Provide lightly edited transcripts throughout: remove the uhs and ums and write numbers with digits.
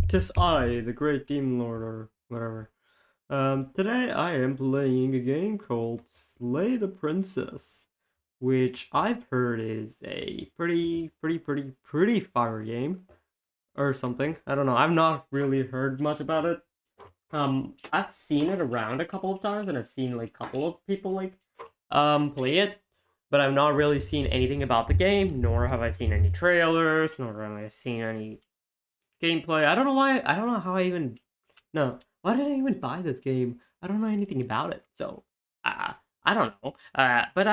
Tis I, the Great Demon Lord, or whatever. Today I am playing a game called Slay the Princess, which I've heard is a pretty fire game, or something. I don't know. I've not really heard much about it. I've seen it around a couple of times, and I've seen like a couple of people play it, but I've not really seen anything about the game, nor have I seen any trailers, nor have I seen any gameplay. I don't know why. I don't know how I even. No, why did I even buy this game? I don't know anything about it, so I don't know. But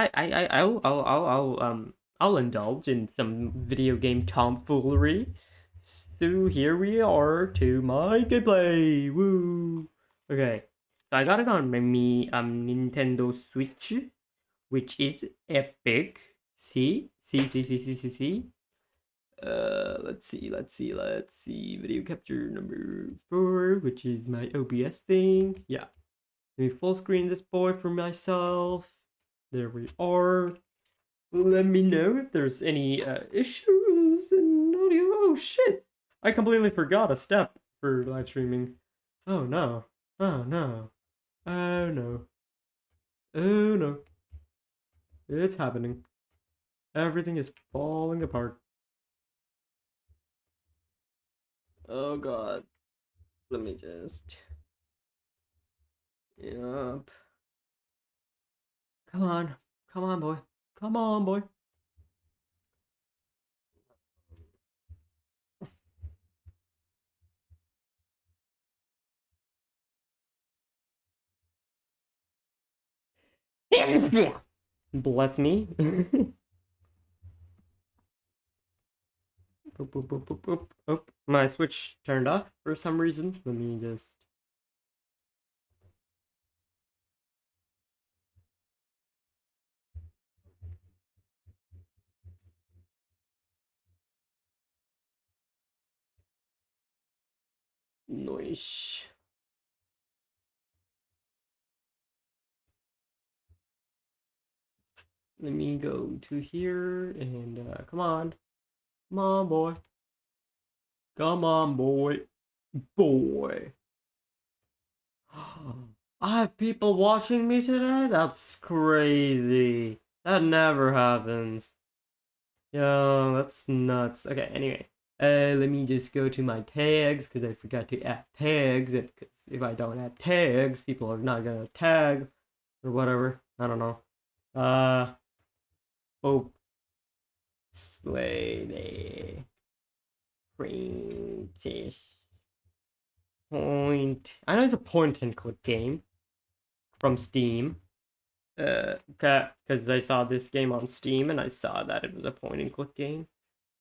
I'll indulge in some video game tomfoolery. So here we are to my gameplay. Woo! Okay, so I got it on my Nintendo Switch, which is epic. See. Let's see. Video capture number 4, which is my OBS thing. Yeah. Let me full screen this boy for myself. There we are. Let me know if there's any issues in audio. Oh shit! I completely forgot a step for live streaming. Oh no. Oh no. Oh no. Oh no. It's happening. Everything is falling apart. Oh god. Let me just. Yup. Come on. Come on, boy. Come on, boy. Bless me. Boop, boop, boop, boop, boop. Oh, my switch turned off for some reason. Let me just. Noise. Let me go to here and come on. Come on, boy. Come on, boy. Boy. I have people watching me today? That's crazy. That never happens. Yo, that's nuts. Okay, anyway. Let me just go to my tags, because I forgot to add tags, because if I don't add tags, people are not gonna tag, or whatever. I don't know. Oh, slay the princess. Point. I know it's a point and click game from Steam. Because I saw this game on Steam and I saw that it was a point and click game.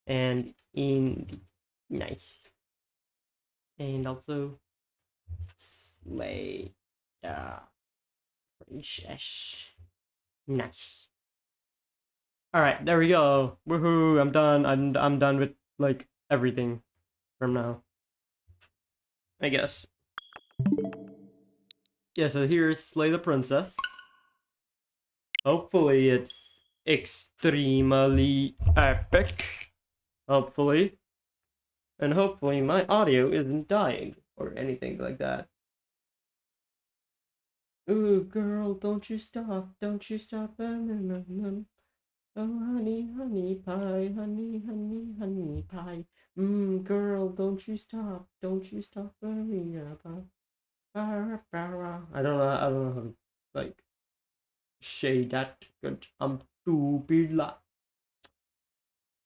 And nice. And also slay princess. Nice. Alright, there we go. Woohoo, I'm done. I'm done with like everything from now. I guess. Yeah, so here's Slay the Princess. Hopefully it's extremely epic. Hopefully. And hopefully my audio isn't dying or anything like that. Ooh, girl, don't you stop, don't you stop. Oh, honey, honey pie, honey pie. Girl, don't you stop worrying about. I don't know how to, like, say that good. I'm stupid, like.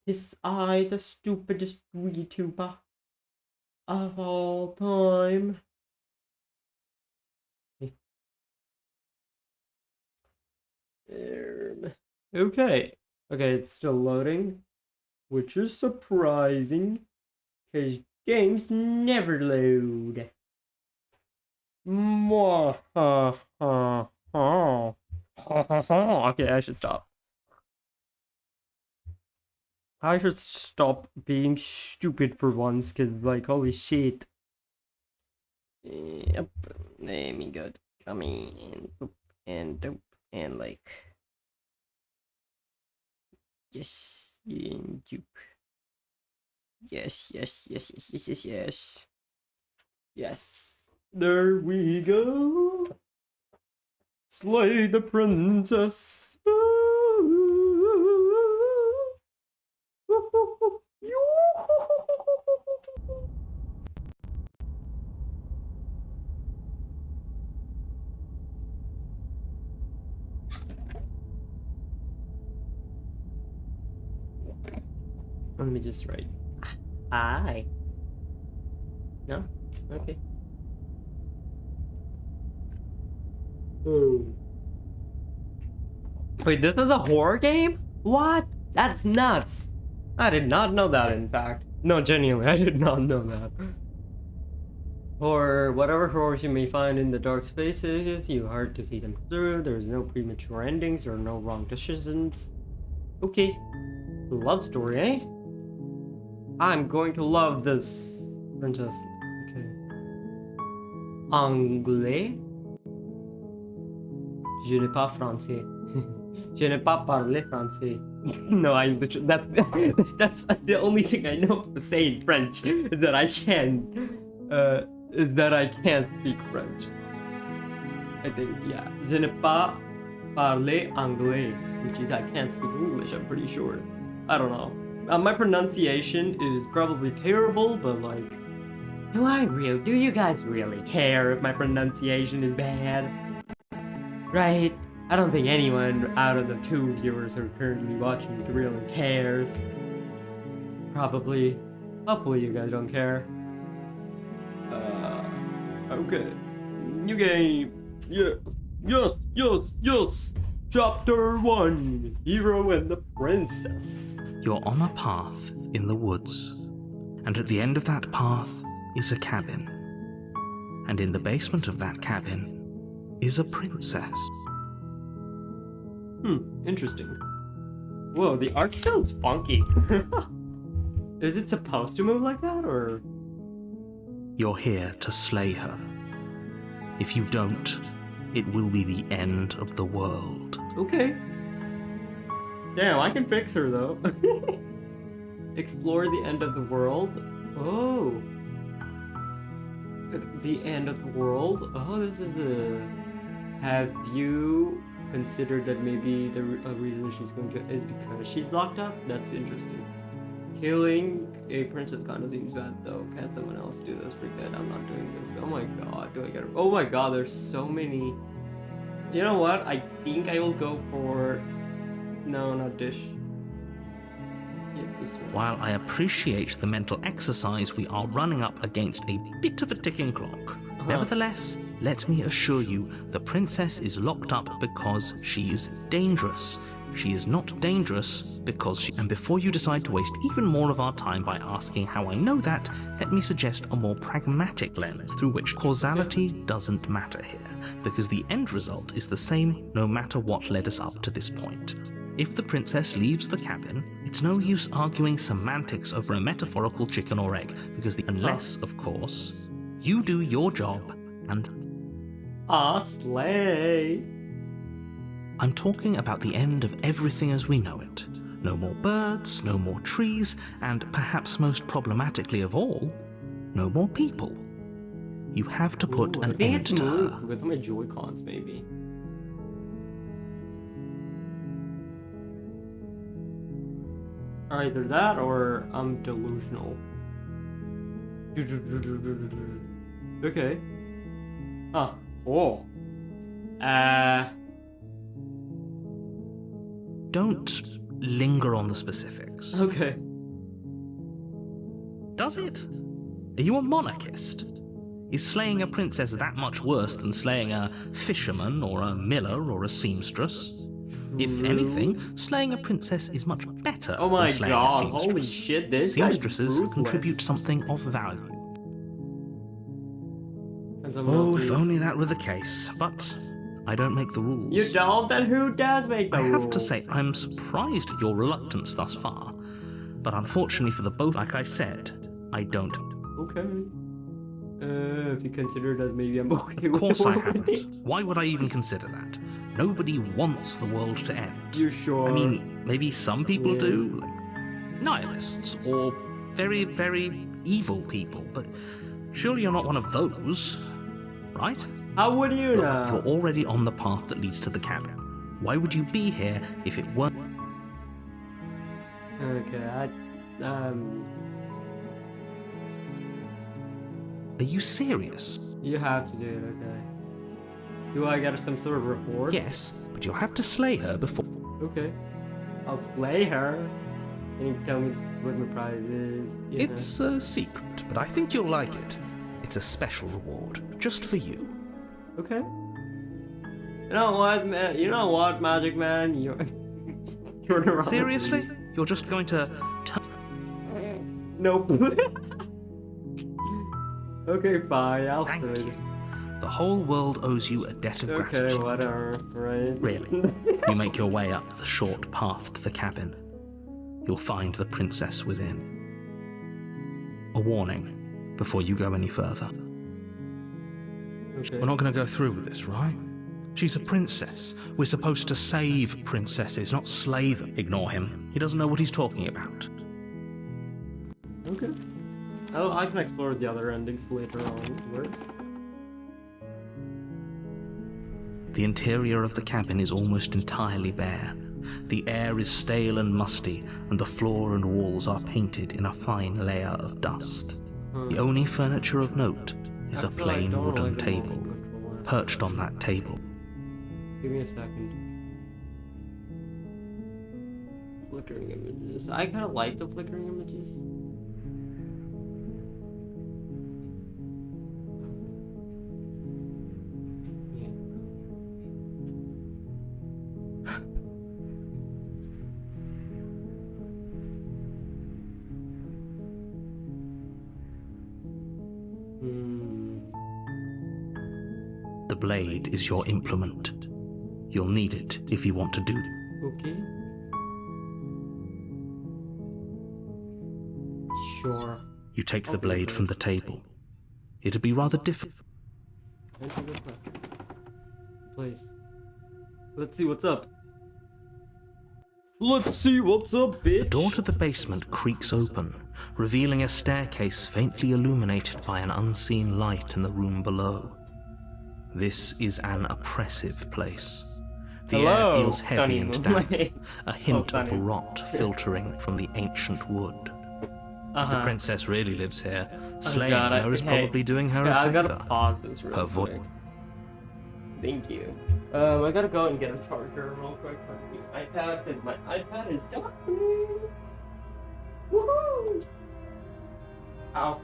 Is I the stupidest VTuber of all time? Okay. Okay, it's still loading, which is surprising, because games never load. Okay, I should stop. I should stop being stupid for once, because, like, holy shit. Yep. Let me go to gummy and boop and dope and like. Yes, and doop. Yes, yes, yes, yes, yes, yes, yes. Yes. There we go. Slay the princess. Let me just write. Hi. No? Okay. Oh. Wait, this is a horror game? What? That's nuts. I did not know that, in fact. No, genuinely, I did not know that. Or whatever horrors you may find in the dark spaces, you hard to see them through. There's no premature endings or no wrong decisions. Okay. Love story, eh? I'm going to love this princess. Okay. Anglais? Je n'ai pas français. Je n'ai pas parlé français. No, I literally, that's the only thing I know to say in French is that I can't speak French. I think, yeah. Je n'ai pas parlé anglais, which is I can't speak English, I'm pretty sure. I don't know. My pronunciation is probably terrible, but like, do you guys really care if my pronunciation is bad? Right? I don't think anyone out of the 2 viewers who are currently watching really cares. Probably. Hopefully you guys don't care. Okay. New game. Yeah. Yes. Chapter 1. Hero and the Princess. You're on a path in the woods, and at the end of that path is a cabin. And in the basement of that cabin is a princess. Interesting. Whoa, the art style's funky. Is it supposed to move like that, or? You're here to slay her. If you don't, it will be the end of the world. Okay. Damn, I can fix her, though. Explore the end of the world? Oh. The end of the world? Oh, this is a... Have you considered that maybe the reason she's going to is because she's locked up? That's interesting. Killing a princess kind of seems bad though. Can't someone else do this? Forget, I'm not doing this. Oh my god, do I get it? Oh my god, there's so many. You know what? I think I will go for... No, not dish. Yeah, this one. While I appreciate the mental exercise, we are running up against a bit of a ticking clock. Nevertheless, let me assure you, the princess is locked up because she is dangerous. She is not dangerous because she... And before you decide to waste even more of our time by asking how I know that, let me suggest a more pragmatic lens through which causality doesn't matter here, because the end result is the same no matter what led us up to this point. If the princess leaves the cabin, it's no use arguing semantics over a metaphorical chicken or egg, because unless, of course, you do your job and... Slay! I'm talking about the end of everything as we know it. No more birds, no more trees, and perhaps most problematically of all, no more people. You have to put an end to her. With my Joy-Cons, maybe. Either that or I'm delusional. Okay. Huh. Oh. Don't linger on the specifics. Okay. Does it? Are you a monarchist? Is slaying a princess that much worse than slaying a fisherman or a miller or a seamstress? If anything, slaying a princess is much better than slaying a seamstress. Holy shit, this guy's Seamstresses ruthless. contribute something of value. Oh, if only that were the case, but I don't make the rules. You don't? Then who does make the rules? I have to say, I'm surprised at your reluctance thus far, but unfortunately for the both, like I said, I don't. Okay. If you consider that maybe I'm okay Of course I with haven't. Why would I even consider that? Nobody wants the world to end. You sure? I mean, maybe some people do, like nihilists or very, very evil people, but surely you're not one of those, right? How would you Look, know? you're already on the path that leads to the cabin. Why would you be here if it weren't? Okay, Are you serious? you have to do it, okay. Do I get some sort of reward? Yes, but you'll have to slay her before. Okay. I'll slay her. Can you tell me what my prize is? You know? It's a secret, but I think you'll like it. It's a special reward, just for you. Okay. You know what, man? You know what, Magic Man? You're the wrong. Seriously? You're just going to Nope. Okay, fine. I'll Thank do it. you. The whole world owes you a debt of Okay, gratitude. whatever. Right. Really. You make your way up the short path to the cabin. You'll find the princess within. A warning before you go any further. Okay. We're not going to go through with this, right? She's a princess. We're supposed to save princesses, not slay them. Ignore him. He doesn't know what he's talking about. Okay. Oh, I can explore the other endings later on. Works. The interior of the cabin is almost entirely bare. The air is stale and musty, and the floor and walls are painted in a fine layer of dust. The only furniture of note is a plain wooden table. Perched on that table, Give me a second. Flickering images. I kind of like the flickering images. Yeah. the blade is your implement. You'll need it if you want to do. Okay. Sure. You take the blade from the table. It'd be rather difficult. Enter this place. Let's see what's up. Let's see what's up, bitch. The door to the basement creaks open, revealing a staircase faintly illuminated by an unseen light in the room below. This is an oppressive place. The Hello, air feels heavy Sunny and damp, Moonlight. a hint of Sunny. rot filtering from the ancient wood. If the princess really lives here, slaying God, her is probably doing her a I favor. gotta pause this real Her voice. quick. Thank you. I gotta go and get a charger real quick for the iPad because my iPad is dying. Woohoo! Ow.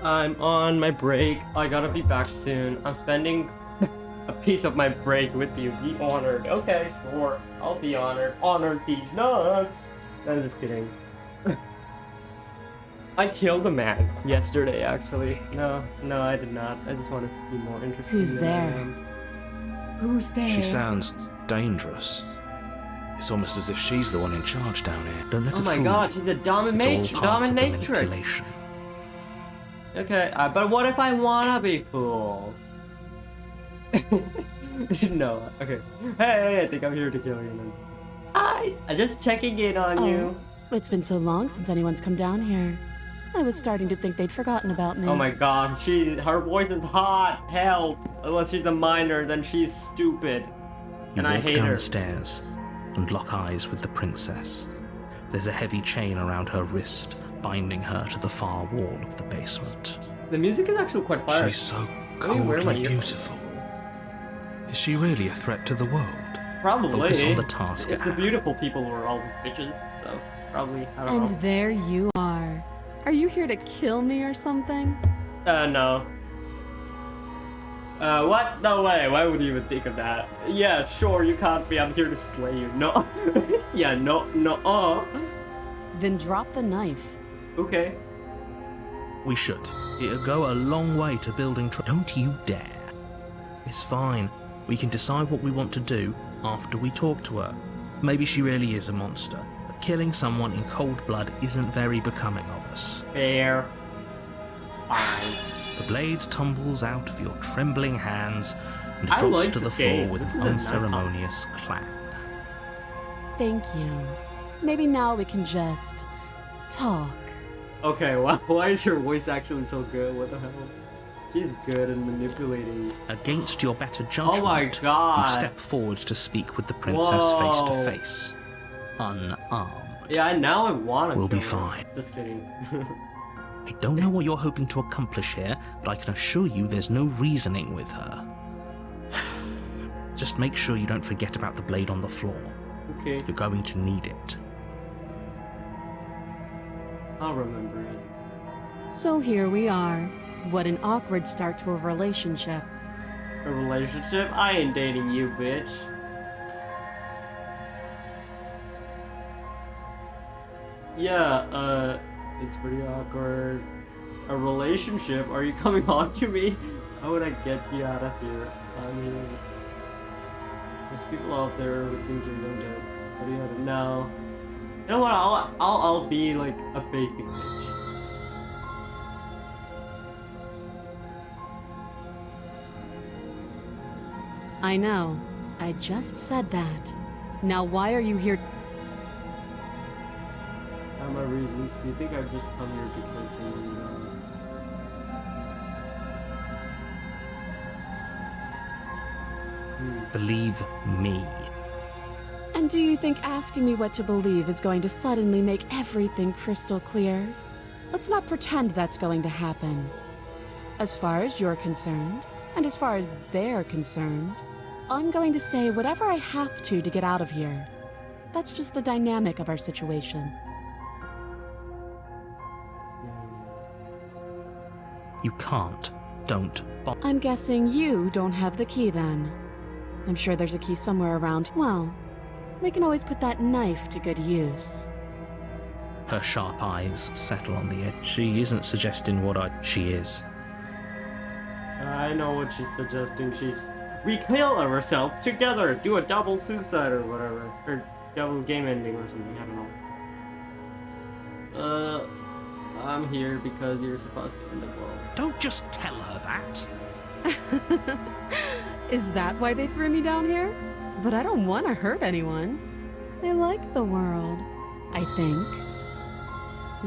I'm on my break. I gotta be back soon. I'm spending a piece of my break with you. Be honored. Okay, sure. I'll be honored. Honored these nuts. I'm just kidding. I killed a man yesterday, actually. No, I did not. I just want to be more interesting. Who's than I there? am. Who's there? She sounds dangerous. It's almost as if she's the one in charge down here. Don't let Oh it my fool god, you. she's a It's all part of the dominatrix. manipulation. Okay, but what if I wanna be fooled? No, okay. Hey, I think I'm here to kill you. Then. Hi, I'm just checking in on you. It's been so long since anyone's come down here. I was starting to think they'd forgotten about me. Oh my god, her voice is hot. Help! Unless she's a minor, then she's stupid. You And I walk hate down her. the stairs and lock eyes with the princess. There's a heavy chain around her wrist, binding her to the far wall of the basement. The music is actually quite fire. She's so Let me wear my coldly earphones. beautiful. Is she really a threat to the world? Probably. Focus on the task It's at the hand. beautiful people who are always bitches, so probably, I don't And know. there you are. Are you here to kill me or something? No. What? No way, why would you even think of that? Yeah, sure, you can't be, I'm here to slay you. No. Yeah, no, Then drop the knife. Okay. We should. It'll go a long way to building Don't you dare. It's fine. We can decide what we want to do after we talk to her. Maybe she really is a monster, but killing someone in cold blood isn't very becoming of us. Fair. Fine. The blade tumbles out of your trembling hands and I drops like to the this game. floor with This an is a nice unceremonious clang. Thank you. Maybe now we can just talk. Okay, why is your voice actually so good? What the hell? She's good at manipulating. Against your better judgment, Oh my you god. step forward to speak with the princess face to Whoa. face. Unarmed. Yeah, now I wanna We'll be kill her. fine. Just kidding. I don't know what you're hoping to accomplish here, but I can assure you there's no reasoning with her. Just make sure you don't forget about the blade on the floor. Okay, You're going to need it. I'll remember it. So here we are. What an awkward start to a relationship. A relationship? I ain't dating you, bitch. Yeah, it's pretty awkward. A relationship? Are you coming on to me? How would I get you out of here? I'm here. There's people out there who think you're no good. What do you have to know? You know what? I'll be like a basic bitch. I know. I just said that. Now why are you here? What are my reasons? Do you think I've just come here because you Believe me. And do you think asking me what to believe is going to suddenly make everything crystal clear? Let's not pretend that's going to happen. As far as you're concerned, and as far as they're concerned, I'm going to say whatever I have to get out of here. That's just the dynamic of our situation. You can't. Don't. I'm guessing you don't have the key then. I'm sure there's a key somewhere around. Well, we can always put that knife to good use. Her sharp eyes settle on the edge. She isn't suggesting she is. I know what she's suggesting. We kill ourselves together, do a double suicide or whatever, or double game ending or something. I don't know. I'm here because you're supposed to end the world. Don't just tell her that. Is that why they threw me down here? But I don't want to hurt anyone. I like the world, I think.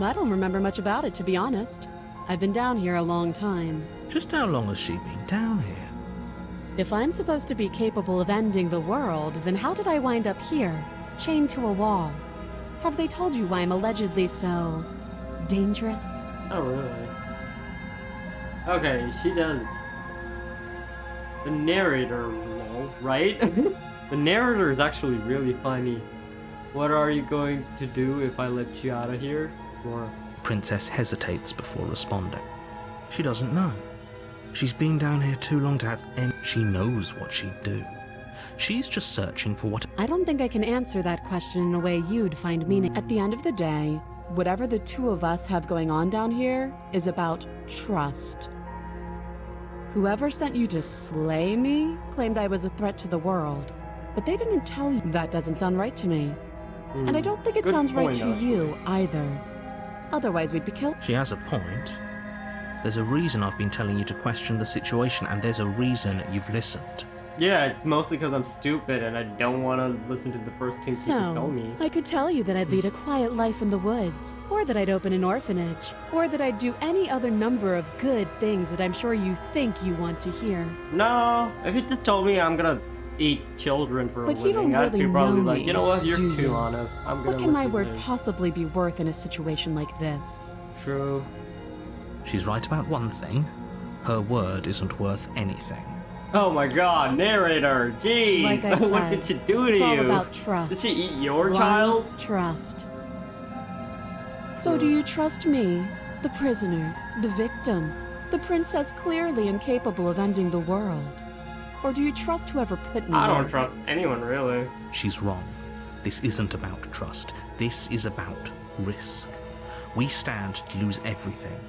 I don't remember much about it, to be honest. I've been down here a long time. Just how long has she been down here? If I'm supposed to be capable of ending the world, then how did I wind up here, chained to a wall? Have they told you why I'm allegedly so dangerous? Oh, really? Okay, she does. The narrator, lol, right? The narrator is actually really funny. What are you going to do if I let you out of here? Or Princess hesitates before responding. She doesn't know. She's been down here too long to have any. She knows what she'd do. She's just searching for what. I don't think I can answer that question in a way you'd find meaning. At the end of the day, whatever the two of us have going on down here is about trust. Whoever sent you to slay me claimed I was a threat to the world, but they didn't tell you. That doesn't sound right to me. And I don't think it Good sounds right point, to actually. you either. Otherwise, we'd be killed. She has a point. There's a reason I've been telling you to question the situation, and there's a reason you've listened. yeah, it's mostly because I'm stupid and I don't want to listen to the first thing people tell So, me. I could tell you that I'd lead a quiet life in the woods, or that I'd open an orphanage, or that I'd do any other number of good things that I'm sure you think you want to hear. No, if you just told me I'm gonna eat children for But a you don't living, I'd be really probably know like, me, you know what, you're do too you? honest. I'm gonna What can my let you word live." possibly be worth in a situation like this? True. She's right about one thing. Her word isn't worth anything. Oh my god, narrator, jeez! Like I What said, did she do to it's you? all about trust. Did she eat your Blind child? trust. So do you trust me, the prisoner, the victim, the princess clearly incapable of ending the world? Or do you trust whoever put me I don't there? trust anyone, really. She's wrong. This isn't about trust. This is about risk. We stand to lose everything,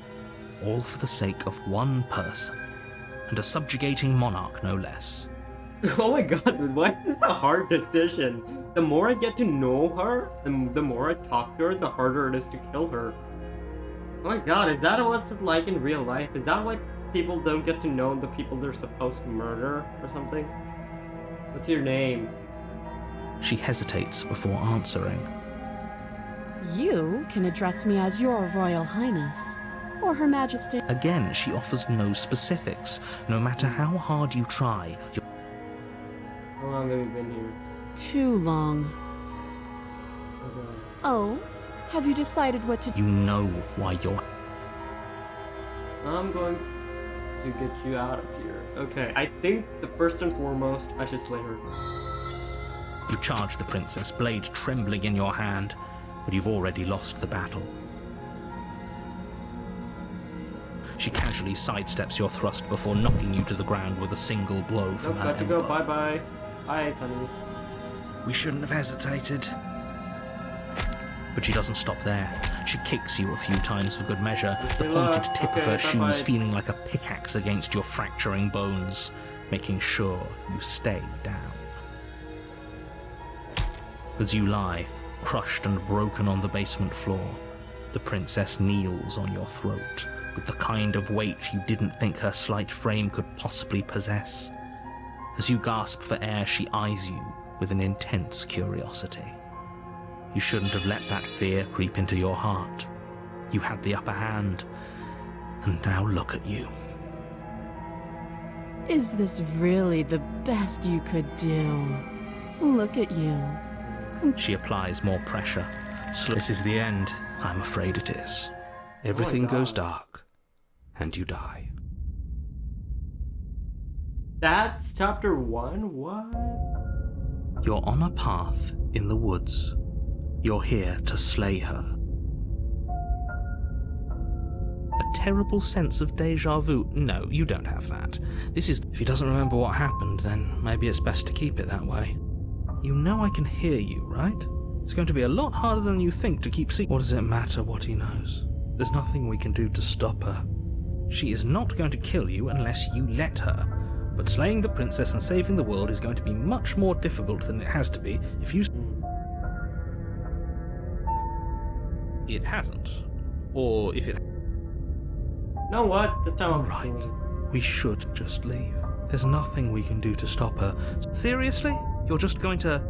all for the sake of one person, and a subjugating monarch, no less. Oh my god, why is this a hard decision? The more I get to know her, the more I talk to her, the harder it is to kill her. Oh my god, is that what's it like in real life? Is that why people don't get to know the people they're supposed to murder or something? What's your name? She hesitates before answering. You can address me as your Royal Highness, or Her Majesty. Again, she offers no specifics. No matter how hard you try, How long have you been here? Too long. Okay. Oh, have you decided what to do? you know why you're... I'm going to get you out of here. Okay, I think the first and foremost, I should slay her. You charge the princess, blade trembling in your hand, but you've already lost the battle. She casually sidesteps your thrust before knocking you to the ground with a single blow from Nope, her got to go. elbow. Bye-bye. Bye, Sonny. We shouldn't have hesitated. But she doesn't stop there. She kicks you a few times for good measure, the Good pointed luck. tip of Okay, her shoes bye-bye. feeling like a pickaxe against your fracturing bones, making sure you stay down. As you lie, crushed and broken on the basement floor, the princess kneels on your throat with the kind of weight you didn't think her slight frame could possibly possess. As you gasp for air, she eyes you with an intense curiosity. You shouldn't have let that fear creep into your heart. You had the upper hand, and now look at you. Is this really the best you could do? Look at you. She applies more pressure. This is the end. I'm afraid it is. Everything God. goes dark, and you die. That's chapter 1? What? You're on a path in the woods. You're here to slay her. A terrible sense of deja vu. No, you don't have that. This is... If he doesn't remember what happened, then maybe it's best to keep it that way. You know I can hear you, right? It's going to be a lot harder than you think to keep secret. What does it matter what he knows? There's nothing we can do to stop her. She is not going to kill you unless you let her. But slaying the princess and saving the world is going to be much more difficult than it has to be if you... It hasn't. Or if it... Know what? This time All I'm right. going. We should just leave. There's nothing we can do to stop her. Seriously? You're just going to...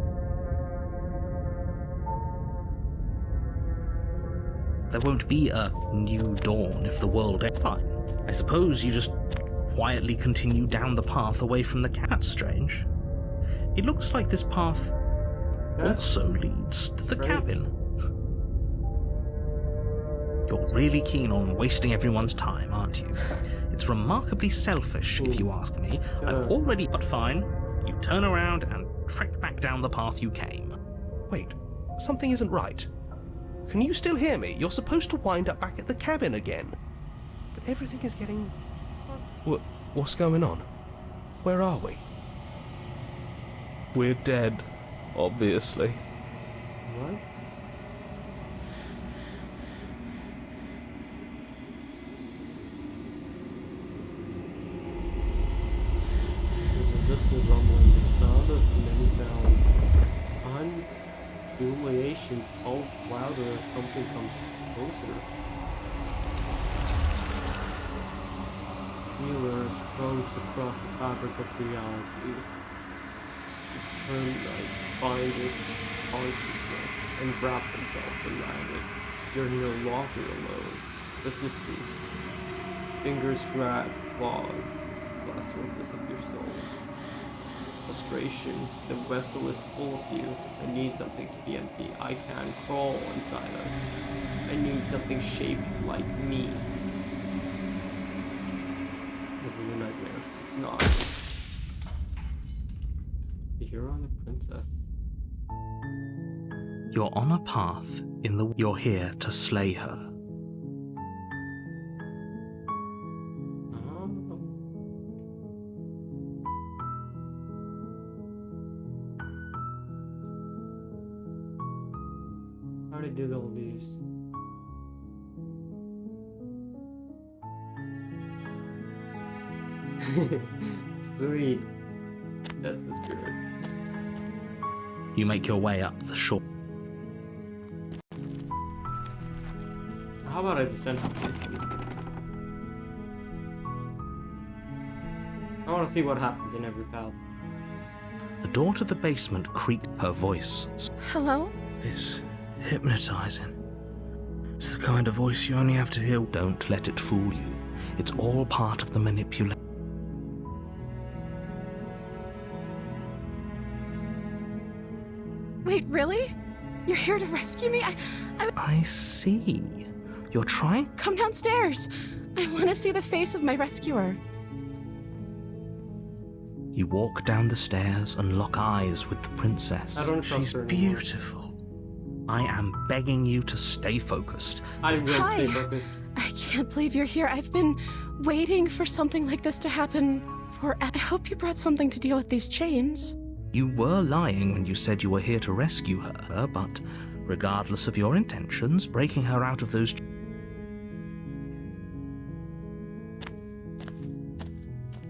There won't be a new dawn if the world ends. Fine. I suppose you just quietly continue down the path away from the cat. That's strange. It looks like this path also leads to the Right. cabin. You're really keen on wasting everyone's time, aren't you? It's remarkably selfish, if you ask me. I've already... But fine. You turn around and trek back down the path you came. Wait, something isn't right. Can you still hear me? You're supposed to wind up back at the cabin again. But everything is getting fuzzy. What's going on? Where are we? We're dead, obviously. What? There's a distant rumbling, the sound of many sounds. Undulations pulse louder as something comes closer. Healers floats across the fabric of reality. Termites find it consciousness and wrap themselves around it. You're no longer alone. Resistance. Fingers drag claws the surface of your soul. Frustration. The vessel is full of you. I need something to be empty. I can crawl inside of. I need something shaped like me. This is a nightmare. It's not. you're on the princess. You're on a path in the... You're here to slay her. I already did all these. Sweet. That's the spirit. You make your way up the shore. How about I just don't have to? I want to see what happens in every path. The door to the basement creaked. Her voice Hello? is hypnotizing. It's the kind of voice you only have to hear. Don't let it fool you. It's all part of the manipulation. Wait, really? You're here to rescue me? I see. You're trying? Come downstairs. I want to see the face of my rescuer. You walk down the stairs and lock eyes with the princess. I don't trust She's her anymore. beautiful. I am begging you to stay focused. I will Hi. stay focused. I can't believe you're here. I've been waiting for something like this to happen for... I hope you brought something to deal with these chains. You were lying when you said you were here to rescue her, but regardless of your intentions, breaking her out of those...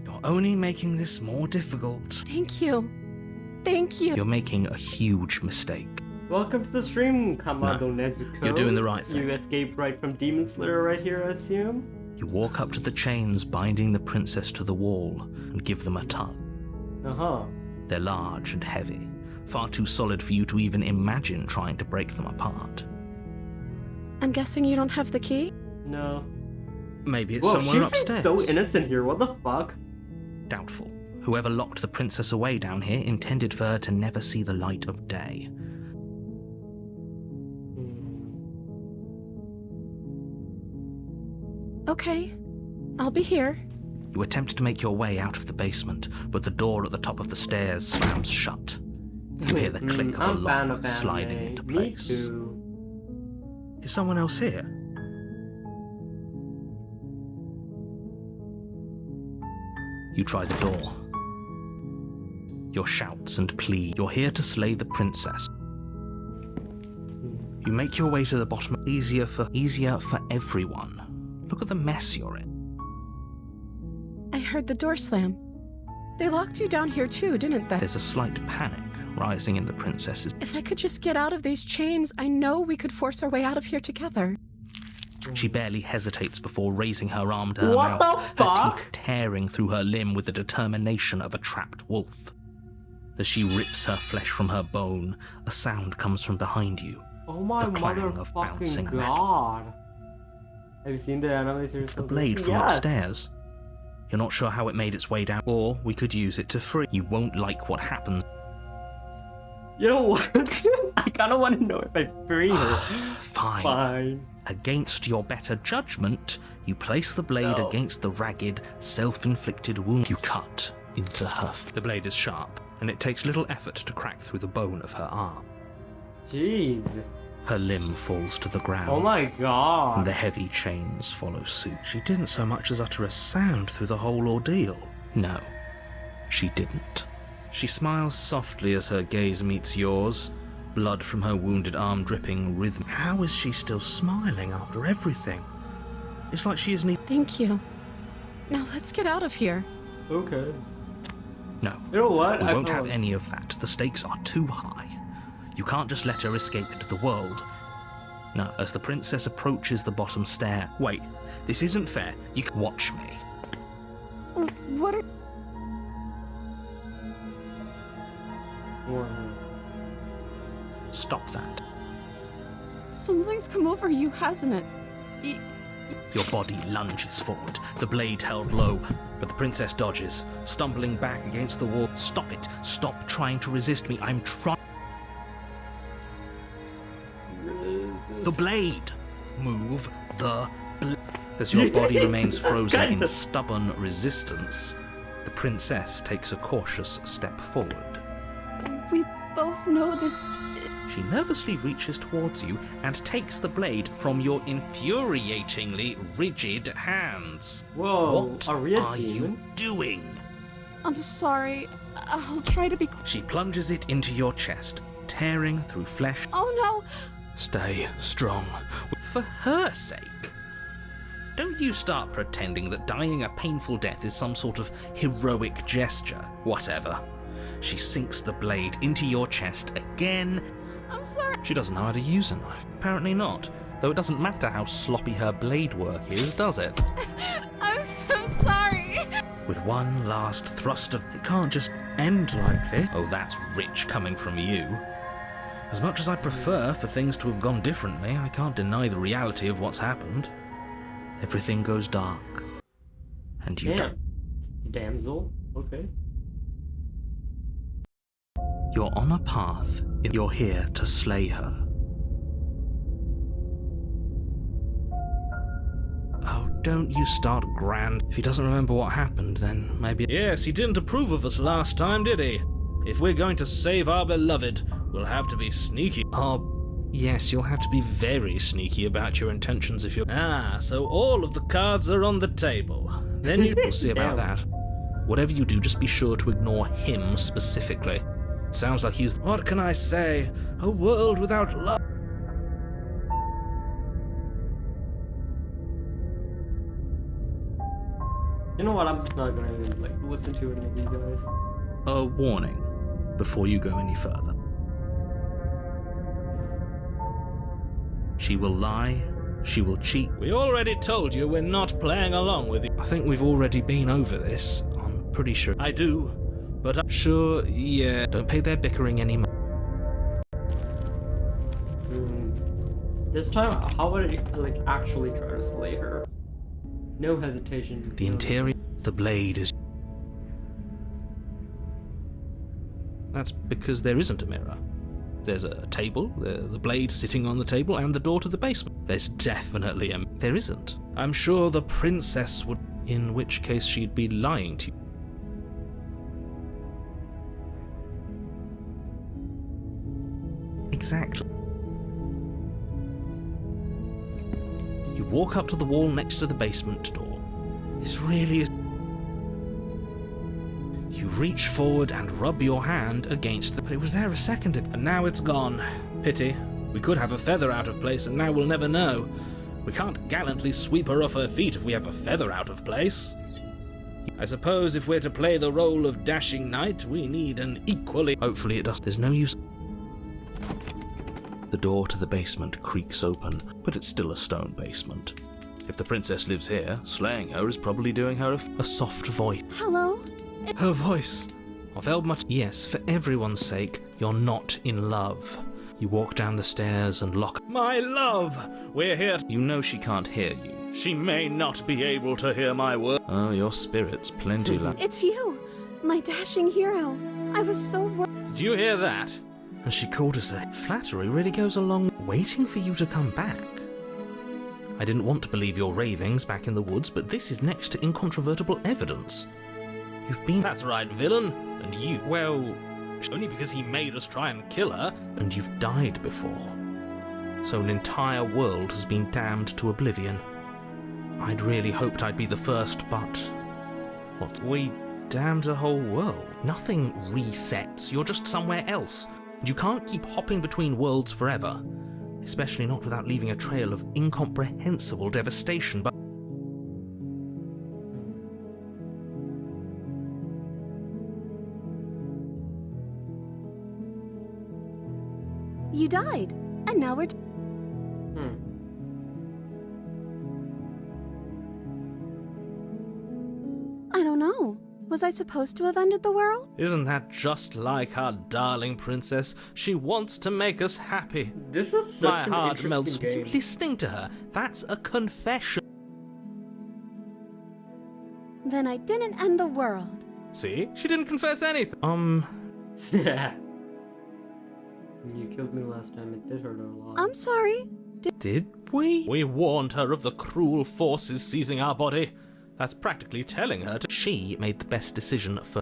You're only making this more difficult. Thank you. Thank you. You're making a huge mistake. Welcome to the stream, Kamado Nezuko. you're doing the right thing. You escaped right from Demon Slayer right here, I assume? You walk up to the chains binding the princess to the wall and give them a tug. Uh-huh. They're large and heavy, far too solid for you to even imagine trying to break them apart. I'm guessing you don't have the key? No. Maybe it's Whoa, somewhere she upstairs. seems so innocent here, what the fuck? Doubtful. Whoever locked the princess away down here intended for her to never see the light of day. Okay. I'll be here. You attempt to make your way out of the basement, but the door at the top of the stairs slams shut. You hear the click of a I'm fan lock of anime. sliding into place. Me too. Is someone else here? You try the door. Your shouts and pleas. You're here to slay the princess. You make your way to the bottom. Easier for everyone. Look at the mess you're in. I heard the door slam. They locked you down here too, didn't they? There's a slight panic rising in the princess's. If I could just get out of these chains, I know we could force our way out of here together. She barely hesitates before raising her arm to her What mouth, the her fuck? teeth tearing through her limb with the determination of a trapped wolf. As she rips her flesh from her bone, a sound comes from behind you. Oh my The clang of bouncing motherfucking metal. god. Have you seen the anime series? It's the blade from Yes. upstairs. You're not sure how it made its way down, or we could use it to free. You won't like what happens. You know what? I kinda wanna know if I free her. Fine. Fine. Against your better judgment, you place the blade No. against the ragged, self-inflicted wound. You cut into her. The blade is sharp, and it takes little effort to crack through the bone of her arm. Jeez. Her limb falls to the ground. Oh my And god. the heavy chains follow suit. She didn't so much as utter a sound through the whole ordeal. No, she didn't. She smiles softly as her gaze meets yours, blood from her wounded arm dripping rhythm. How is she still smiling after everything? It's like she isn't even... Thank you. Now let's get out of here. Okay. No, You know what? we I won't feel have like- any of that. The stakes are too high. You can't just let her escape into the world. No, as the princess approaches the bottom stair... Wait, this isn't fair. You can watch me. What are... Stop that. Something's come over you, hasn't it? Your body lunges forward, the blade held low, but the princess dodges, stumbling back against the wall. Stop it. Stop trying to resist me. I'm trying... The blade! Move the blade. As your body remains frozen in Kinda. stubborn resistance, the princess takes a cautious step forward. We both know this. She nervously reaches towards you and takes the blade from your infuriatingly rigid hands. Whoa, What are we a are you demon? doing? I'm sorry. I'll try to be. She plunges it into your chest, tearing through flesh. Oh no! Stay strong. For her sake. Don't you start pretending that dying a painful death is some sort of heroic gesture. Whatever. She sinks the blade into your chest again. I'm sorry. She doesn't know how to use a knife. Apparently not. Though it doesn't matter how sloppy her blade work is, does it? I'm so sorry. With one last thrust of... It can't just end like this. Oh, that's rich coming from you. As much as I prefer for things to have gone differently, I can't deny the reality of what's happened. Everything goes dark. And you Damn. Damsel? Okay. You're on a path. You're here to slay her. Oh, don't you start grand. If he doesn't remember what happened, then maybe... Yes, he didn't approve of us last time, did he? If we're going to save our beloved, we'll have to be sneaky. Oh, yes, you'll have to be very sneaky about your intentions if you're... Ah, so all of the cards are on the table. Then you'll see about Damn. that. Whatever you do, just be sure to ignore him specifically. Sounds like he's... What can I say? A world without love. You know what? I'm just not gonna like listen to any of you guys. A warning before you go any further. She will lie. She will cheat. We already told you we're not playing along with you. I think we've already been over this. I'm pretty sure. I do. But I'm sure, yeah. Don't pay their bickering anymore. This time, how would I like actually try to slay her? No hesitation. The interior, the blade is... That's because there isn't a mirror. There's a table, the blade sitting on the table, and the door to the basement. There's definitely a... There isn't. I'm sure the princess would... In which case she'd be lying to you. Exactly. You walk up to the wall next to the basement door. This really is... You reach forward and rub your hand against the... But it was there a second ago, and now it's gone. Pity. We could have a feather out of place, and now we'll never know. We can't gallantly sweep her off her feet if we have a feather out of place. I suppose if we're to play the role of dashing knight, we need an equally... Hopefully it does. There's no use... The door to the basement creaks open, but it's still a stone basement. If the princess lives here, slaying her is probably doing her a soft voice. Hello? Her voice. Of Eldmuch. Yes, for everyone's sake, you're not in love. You walk down the stairs and lock... My love! We're here... You know she can't hear you. She may not be able to hear my word. Oh, your spirit's plenty loud. It's you, my dashing hero. I was so worried. Did you hear that? And she called us a... Flattery really goes along waiting for you to come back. I didn't want to believe your ravings back in the woods, but this is next to incontrovertible evidence. You've been... That's right, villain. And you... Well... Only because he made us try and kill her. And you've died before. So an entire world has been damned to oblivion. I'd really hoped I'd be the first, but... What? We damned a whole world. Nothing resets. You're just somewhere else. You can't keep hopping between worlds forever. Especially not without leaving a trail of incomprehensible devastation, but... You died, and now we're... I don't know. Was I supposed to have ended the world? Isn't that just like our darling princess? She wants to make us happy. This is such My an heart interesting melts. game. You listening to her? That's a confession. Then I didn't end the world. See? She didn't confess anything. Yeah. You killed me last time. It did hurt a lot. I'm sorry. Did we? We warned her of the cruel forces seizing our body. That's practically telling her to... She made the best decision for...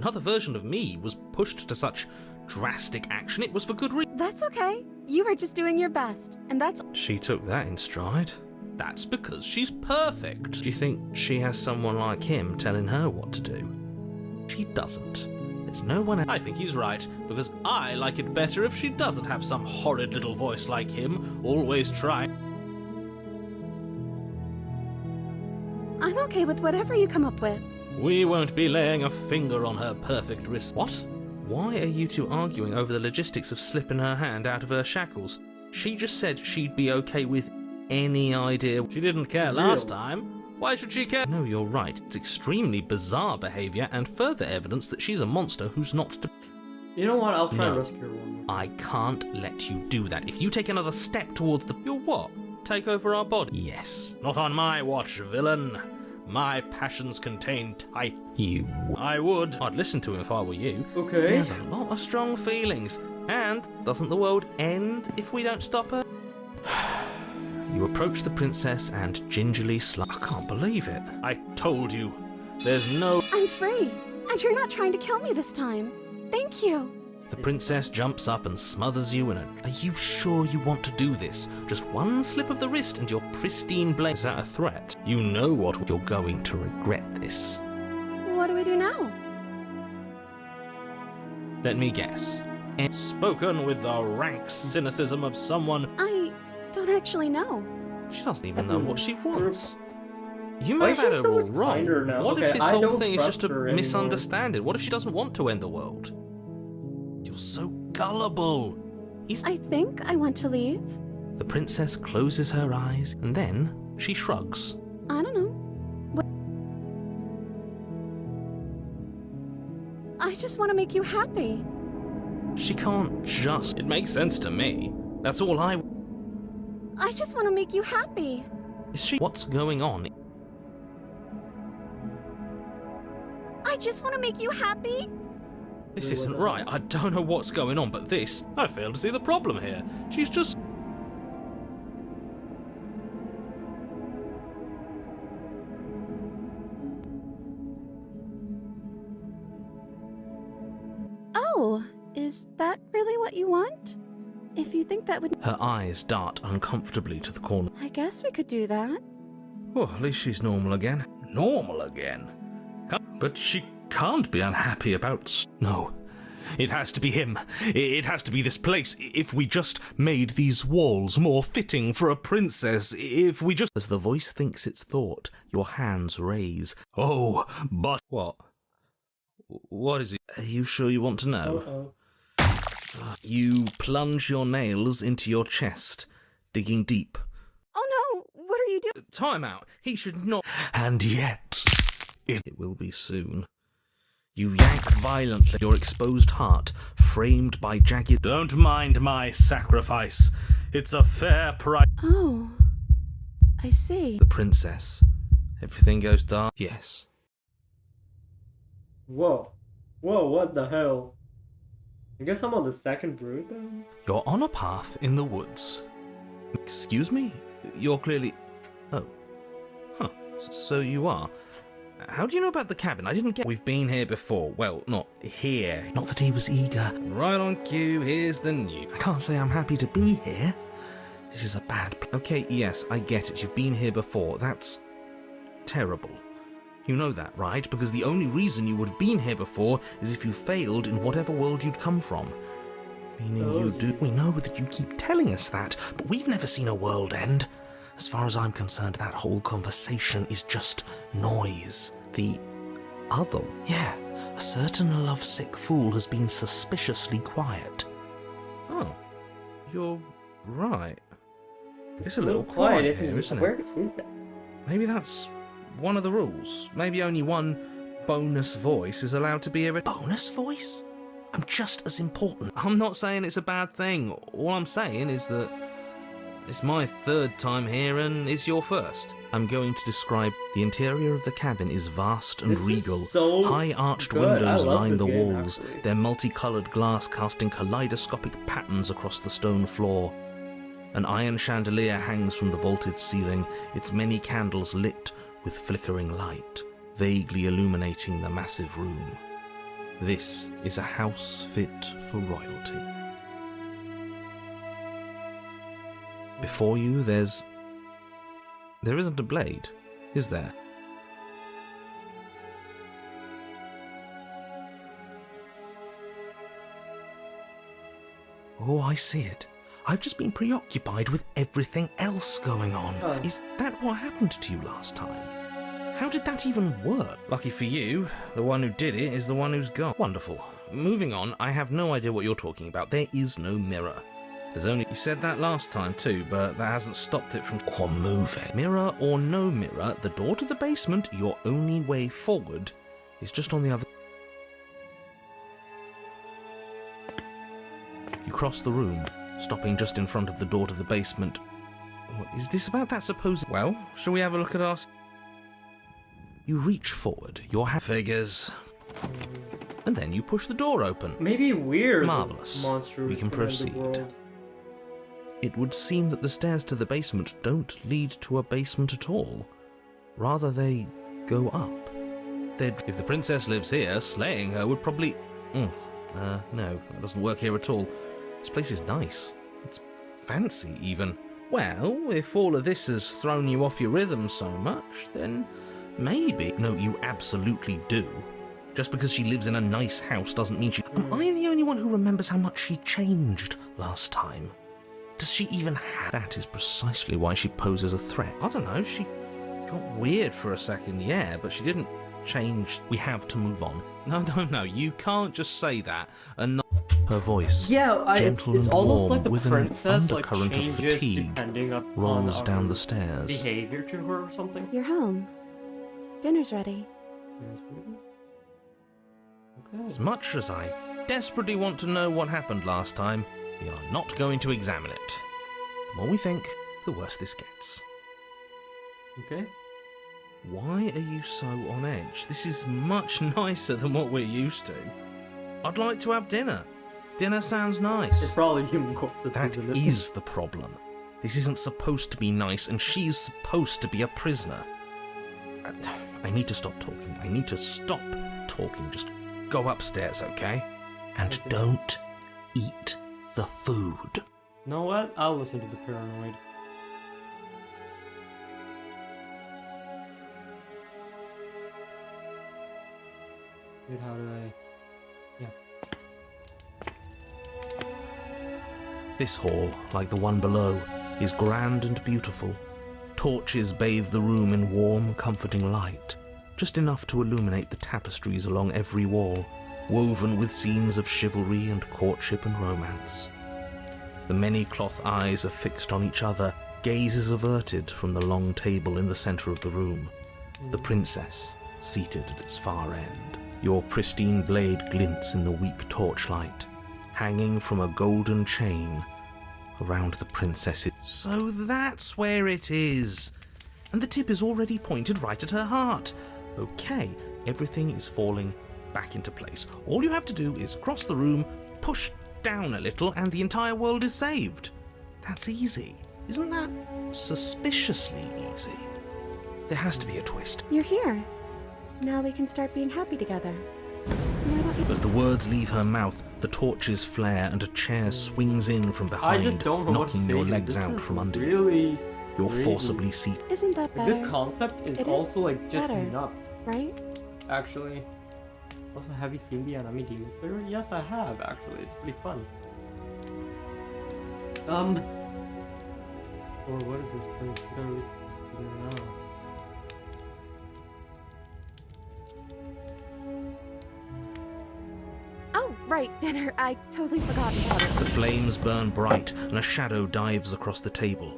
another version of me was pushed to such drastic action, it was for good reason. That's okay. You were just doing your best, and that's... She took that in stride. That's because she's perfect. Do you think she has someone like him telling her what to do? She doesn't. There's no one else. I think he's right, because I like it better if she doesn't have some horrid little voice like him, always trying. I'm okay with whatever you come up with. We won't be laying a finger on her perfect wrist. What? Why are you two arguing over the logistics of slipping her hand out of her shackles? She just said she'd be okay with any idea. She didn't care last time. Why should she care? No, you're right. It's extremely bizarre behaviour and further evidence that she's a monster who's not to... You know what? I'll try and No. rescue her one. I can't let you do that. If you take another step towards the... You'll what? Take over our body? Yes. Not on my watch, villain. My passions contain type. You... I would. I'd listen to him if I were you. He Okay. has a lot of strong feelings. And doesn't the world end if we don't stop her? You approach the princess and gingerly I can't believe it. I told you. There's no... I'm free, and you're not trying to kill me this time. Thank you. The princess jumps up and smothers you in a... Are you sure you want to do this? Just one slip of the wrist and your pristine blade... Is that a threat? You know what you're going to regret this. What do we do now? Let me guess. Spoken with the rank cynicism of someone... I don't actually know. She doesn't even know what she wants. You Why may have had should her we all wrong. find her now? What Okay, if this I whole don't thing is just a trust her anymore. misunderstanding? What if she doesn't want to end the world? You're so gullible. I think I want to leave. The princess closes her eyes and then she shrugs. I don't know. I just want to make you happy. She can't just... It makes sense to me. That's all I... I just want to make you happy. Is she... What's going on? I just want to make you happy. This isn't right. I don't know what's going on, but this... I fail to see the problem here. She's just... Oh, is that really what you want? If you think that would... Her eyes dart uncomfortably to the corner. I guess we could do that. Oh, at least she's normal again. Normal again? But she can't be unhappy about... No. It has to be him. It has to be this place. If we just made these walls more fitting for a princess. If we just... As the voice thinks its thought, your hands raise. Oh, but... What? What is it? Are you sure you want to know? Uh-oh. You plunge your nails into your chest, digging deep. Oh no, what are you doing? Time out. He should not... And yet... It will be soon. You yank violently, your exposed heart, framed by jagged... Don't mind my sacrifice. It's a fair price. Oh, I see. The princess. Everything goes dark. Yes. Whoa. Whoa, what the hell? I guess I'm on the second brood then? You're on a path in the woods. Excuse me? You're clearly... Oh. Huh. So you are. How do you know about the cabin? I didn't get... We've been here before. Well, not here. Not that he was eager. Right on cue, here's the news. I can't say I'm happy to be here. This is a bad... Okay, yes, I get it. You've been here before. That's... terrible. You know that, right? Because the only reason you would have been here before is if you failed in whatever world you'd come from. Meaning Oh, you do... We know that you keep telling us that, but we've never seen a world end. As far as I'm concerned, that whole conversation is just noise. The other... Yeah, a certain lovesick fool has been suspiciously quiet. Oh, you're right. It's a little quiet here, isn't it? Where is that? Maybe that's one of the rules. Maybe only one bonus voice is allowed to be a... Bonus voice? I'm just as important. I'm not saying it's a bad thing. All I'm saying is that it's my third time here and it's your first. I'm going to describe the interior of the cabin is vast and This is regal. so High arched good. I windows love line this the game, walls, actually. their multicolored glass casting kaleidoscopic patterns across the stone floor. An iron chandelier hangs from the vaulted ceiling, its many candles lit with flickering light, vaguely illuminating the massive room. This is a house fit for royalty. Before you, there isn't a blade, is there? Oh, I see it. I've just been preoccupied with everything else going on. Oh. Is that what happened to you last time? How did that even work? Lucky for you, the one who did it is the one who's gone. Wonderful. Moving on, I have no idea what you're talking about. There is no mirror. There's only... You said that last time too, but that hasn't stopped it from... Or moving. Mirror or no mirror, the door to the basement, your only way forward, is just on the other... You cross the room, stopping just in front of the door to the basement. What is this about that supposed... Well, shall we have a look at our... You reach forward, your hand figures, and then you push the door open. Maybe we're Marvelous. the monster We who's can gonna end the proceed. world. It would seem that the stairs to the basement don't lead to a basement at all. Rather, they go up. If the princess lives here, slaying her would probably... no, that doesn't work here at all. This place is nice. It's fancy, even. Well, if all of this has thrown you off your rhythm so much, then maybe... No, you absolutely do. Just because she lives in a nice house doesn't mean she... Am I the only one who remembers how much she changed last time? Does she even have... That is precisely why she poses a threat. I don't know, she got weird for a second, yeah, but she didn't change. We have to move on. No, you can't just say that and not... Her voice, Yeah, gentle it's and almost warm, like the with an princess like undercurrent of changes fatigue, depending upon rolls our down the stairs. behavior to her or something. You're home. Dinner's ready. Okay. As much as I desperately want to know what happened last time, we are not going to examine it. The more we think, the worse this gets. Okay. Why are you so on edge? This is much nicer than what we're used to. I'd like to have dinner. Dinner sounds It's nice. probably human corpses, That isn't it? is the problem. This isn't supposed to be nice, and she's supposed to be a prisoner. I need to stop talking. I need to stop talking. Just go upstairs, okay? And Okay. don't eat the food. You know what? I'll listen to the paranoid. Wait, how do I... This hall, like the one below, is grand and beautiful. Torches bathe the room in warm, comforting light, just enough to illuminate the tapestries along every wall, woven with scenes of chivalry and courtship and romance. The many cloth eyes are fixed on each other, gazes averted from the long table in the centre of the room. The princess, seated at its far end. Your pristine blade glints in the weak torchlight, hanging from a golden chain around the princess's... So that's where it is! And the tip is already pointed right at her heart. Okay, everything is falling back into place. All you have to do is cross the room, push down a little, and the entire world is saved. That's easy. Isn't that suspiciously easy? There has to be a twist. You're here. Now we can start being happy together. Why don't you... As the words leave her mouth, the torches flare and a chair swings in from I behind, just don't know what to knocking say your here. legs This out is from under you. really You're crazy. forcibly seated. Isn't that A better? good concept is It is also like just better. nuts, Right? actually. Also, have you seen the Anami Demon Slayer? Yes, I have, actually. It's pretty fun. Or what is this place? What are we supposed to do now? Oh, right, dinner. I totally forgot about it. The flames burn bright and a shadow dives across the table.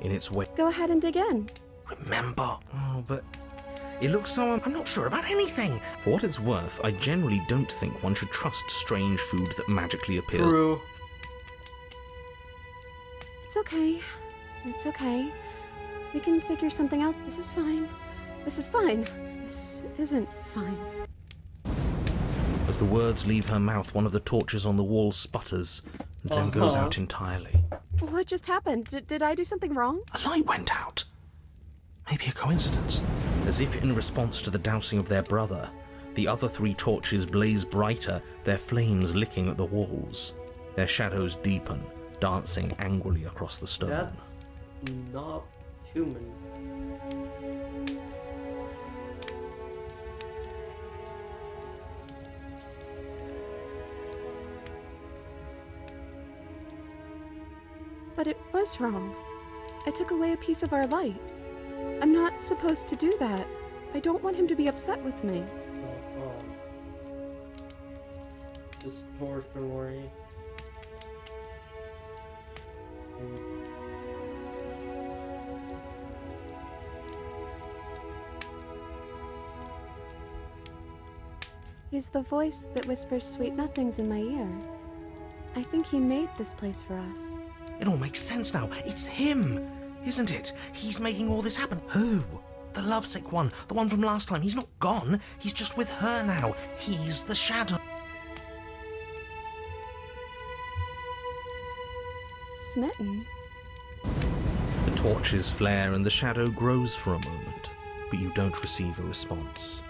In its way. Go ahead and dig in. Remember? Oh, but it looks so... I'm not sure about anything. For what it's worth, I generally don't think one should trust strange food that magically appears. True. It's okay. It's okay. We can figure something out. This is fine. This is fine. This isn't fine. As the words leave her mouth, one of the torches on the wall sputters and then goes out entirely. What just happened? Did I do something wrong? A light went out. Maybe a coincidence. As if in response to the dousing of their brother, The other 3 torches blaze brighter, their flames licking at the walls. Their shadows deepen, dancing angrily across the stone. That's not human. But it was wrong. I took away a piece of our light. I'm not supposed to do that. I don't want him to be upset with me. Just torch, don't worry. He's the voice that whispers sweet nothings in my ear. I think he made this place for us. It all makes sense now. It's him, isn't it? He's making all this happen. Who? The lovesick one, the one from last time. He's not gone. He's just with her now. He's the shadow. Smitten? The torches flare and the shadow grows for a moment, but you don't receive a response.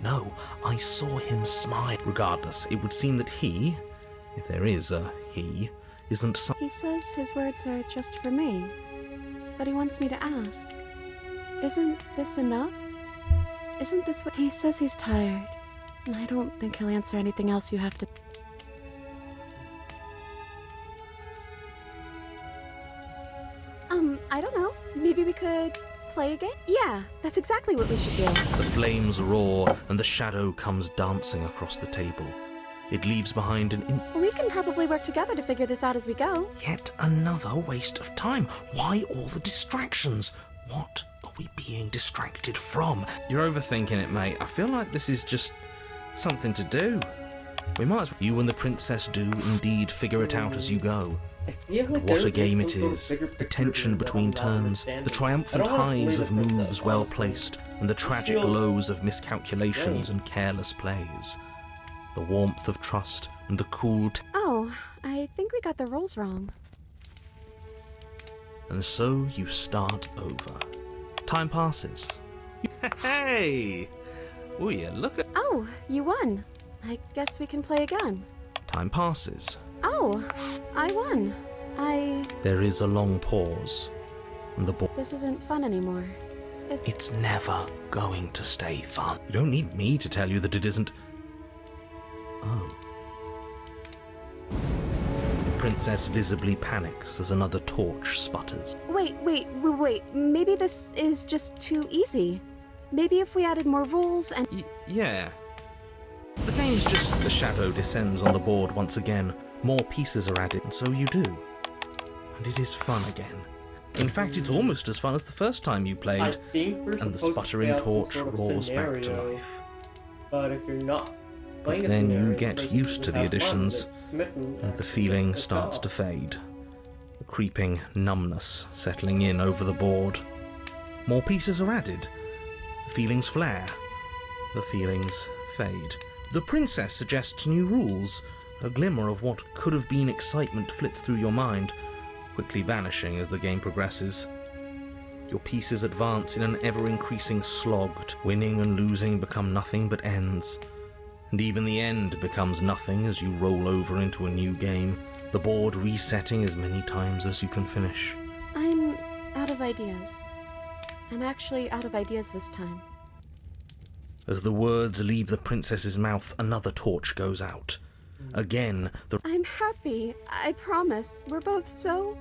No, I saw him smile. Regardless, it would seem that he, if there is a he, isn't some... He says his words are just for me, but he wants me to ask. Isn't this enough? Isn't this what... He says he's tired, and I don't think he'll answer anything else you have to... I don't know. Maybe we could play a game? Yeah, that's exactly what we should do. The flames roar and the shadow comes dancing across the table. It leaves behind an We can probably work together to figure this out as we go. Yet another waste of time. Why all the distractions? What are we being distracted from? You're overthinking it, mate. I feel like this is just something to do. We might as well. You and the princess do indeed figure it out as you go. What a game it is. The tension between turns, the triumphant highs of moves well placed, and the tragic lows of miscalculations and careless plays. The warmth of trust and the cool... Oh, I think we got the rules wrong. And so you start over. Time passes. Hey! Oh yeah, look at... Oh, you won. I guess we can play again. Time passes. Oh, I won. There is a long pause, and the board... This isn't fun anymore. It's never going to stay fun. You don't need me to tell you that it isn't... Oh. The princess visibly panics as another torch sputters. Wait. Maybe this is just too easy. Maybe if we added more rules and... Yeah. The game's just... The shadow descends on the board once again. More pieces are added, and so you do. And it is fun again. In fact, it's almost as fun as the first time you played. And the sputtering torch roars back to life. But if you're not playing But then you get used to the additions, and the feeling starts to fade. A creeping numbness settling in over the board. More pieces are added. The feelings flare. The feelings fade. The princess suggests new rules. A glimmer of what could have been excitement flits through your mind, quickly vanishing as the game progresses. Your pieces advance in an ever-increasing slog. Winning and losing become nothing but ends. And even the end becomes nothing as you roll over into a new game, the board resetting as many times as you can finish. I'm out of ideas. I'm actually out of ideas this time. As the words leave the princess's mouth, another torch goes out. Again, I'm happy. I promise. We're both so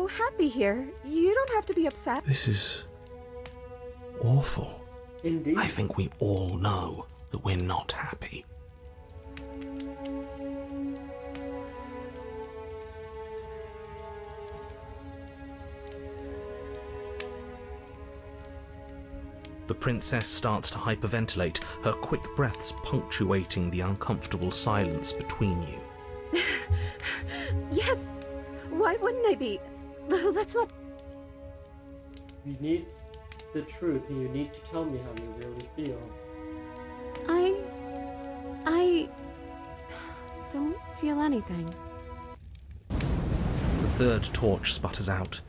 happy here. You don't have to be upset. This is awful. Indeed. I think we all know that we're not happy. The princess starts to hyperventilate, her quick breaths punctuating the uncomfortable silence between you. Yes! Why wouldn't I be? Let's not... You need the truth, and you need to tell me how you really feel. I don't feel anything. The third torch sputters out.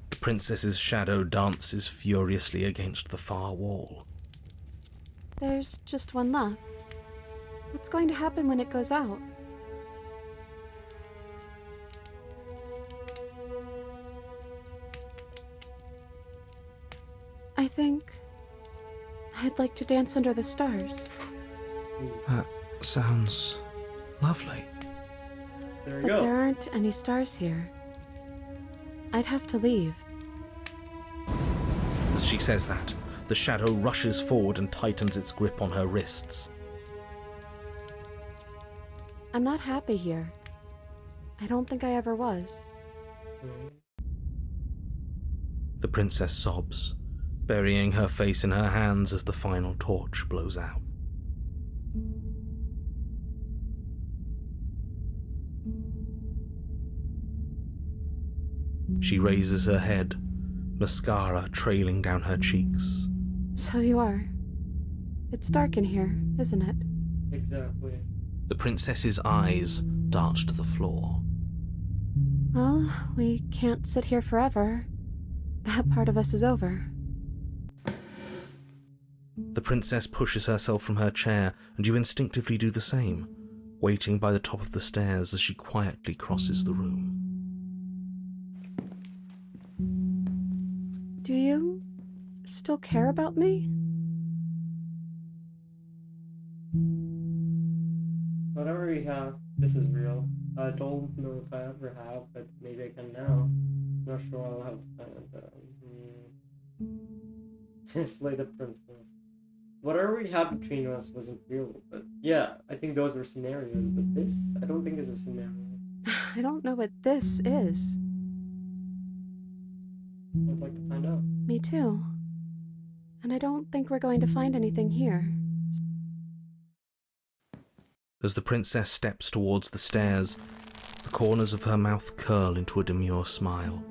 The princess's shadow dances furiously against the far wall. There's just one left. What's going to happen when it goes out? I think I'd like to dance under the stars. That sounds lovely. There you But go. there aren't any stars here. I'd have to leave. As she says that, the shadow rushes forward and tightens its grip on her wrists. I'm not happy here. I don't think I ever was. The princess sobs, burying her face in her hands as the final torch blows out. She raises her head, mascara trailing down her cheeks. So you are. It's dark in here, isn't it? Exactly. The princess's eyes dart to the floor. Well, we can't sit here forever. That part of us is over. The princess pushes herself from her chair, and you instinctively do the same, waiting by the top of the stairs as she quietly crosses the room. Do you still care about me? Whatever we have, this is real. I don't know if I ever have, but maybe I can now. Not sure I'll have to find it. Slay the princess. Whatever we had between us wasn't real, but yeah, I think those were scenarios, but this, I don't think is a scenario. I don't know what this is. I'd like to find out. Me too. And I don't think we're going to find anything here. As the princess steps towards the stairs, the corners of her mouth curl into a demure smile,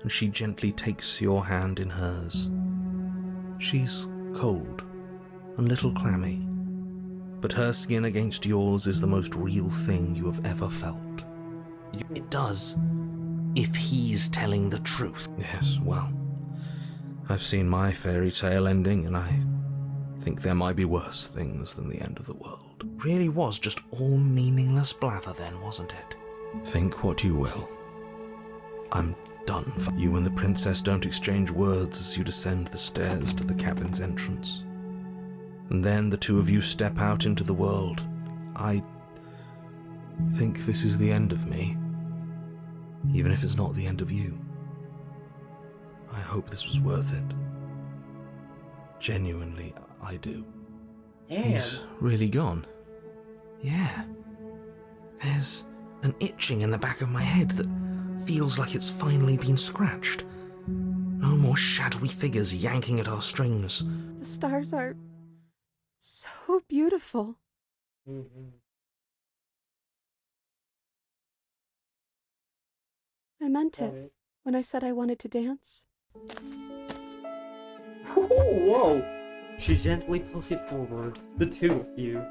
and she gently takes your hand in hers. She's cold, and a little clammy, but her skin against yours is the most real thing you have ever felt. It does, if he's telling the truth. Yes, well, I've seen my fairy tale ending, and I think there might be worse things than the end of the world. Really was just all meaningless blather then, wasn't it? Think what you will. I'm done. You and the princess don't exchange words as you descend the stairs to the cabin's entrance. And then the two of you step out into the world. I think this is the end of me, even if it's not the end of you. I hope this was worth it. Genuinely, I do. Damn. He's really gone. Yeah. There's an itching in the back of my head that feels like it's finally been scratched. No more shadowy figures yanking at our strings. The stars are so beautiful. Mm-hmm. I meant it when I said I wanted to dance. Whoa! She gently pulls you forward. The two of you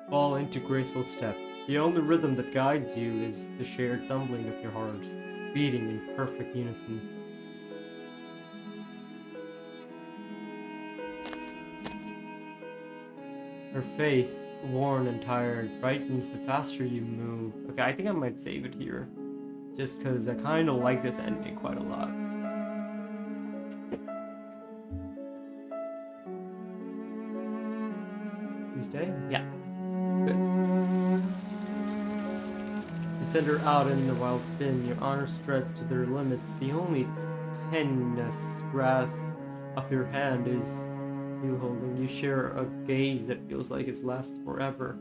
fall into graceful step. The only rhythm that guides you is the shared tumbling of your hearts, beating in perfect unison. Her face, worn and tired, brightens the faster you move. Okay, I think I might save it here. Just because I kind of like this ending quite a lot. You stay? Yeah. Good. You send her out in the wild spin, your arms stretched to their limits. The only tenuous grasp of your hand is you holding. You share a gaze that feels like it lasts forever.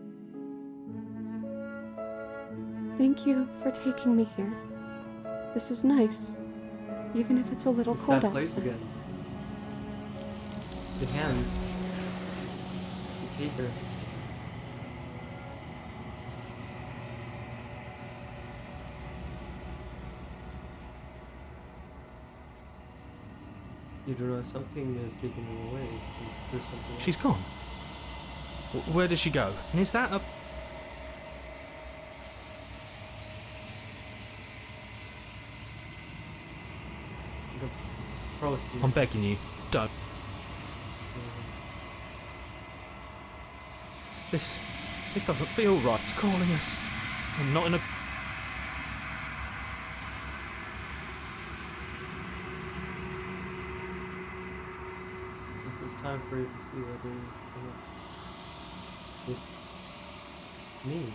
Thank you for taking me here. This is nice, even if it's a little It's cold that place outside. again. The hands. The paper. You don't know, something is taking her away. There's something else. She's gone. Where did she go? And is that a... The prostitute. I'm begging you, don't. This doesn't feel right. It's calling us. I'm not in a... It's time for you to see whether it's me.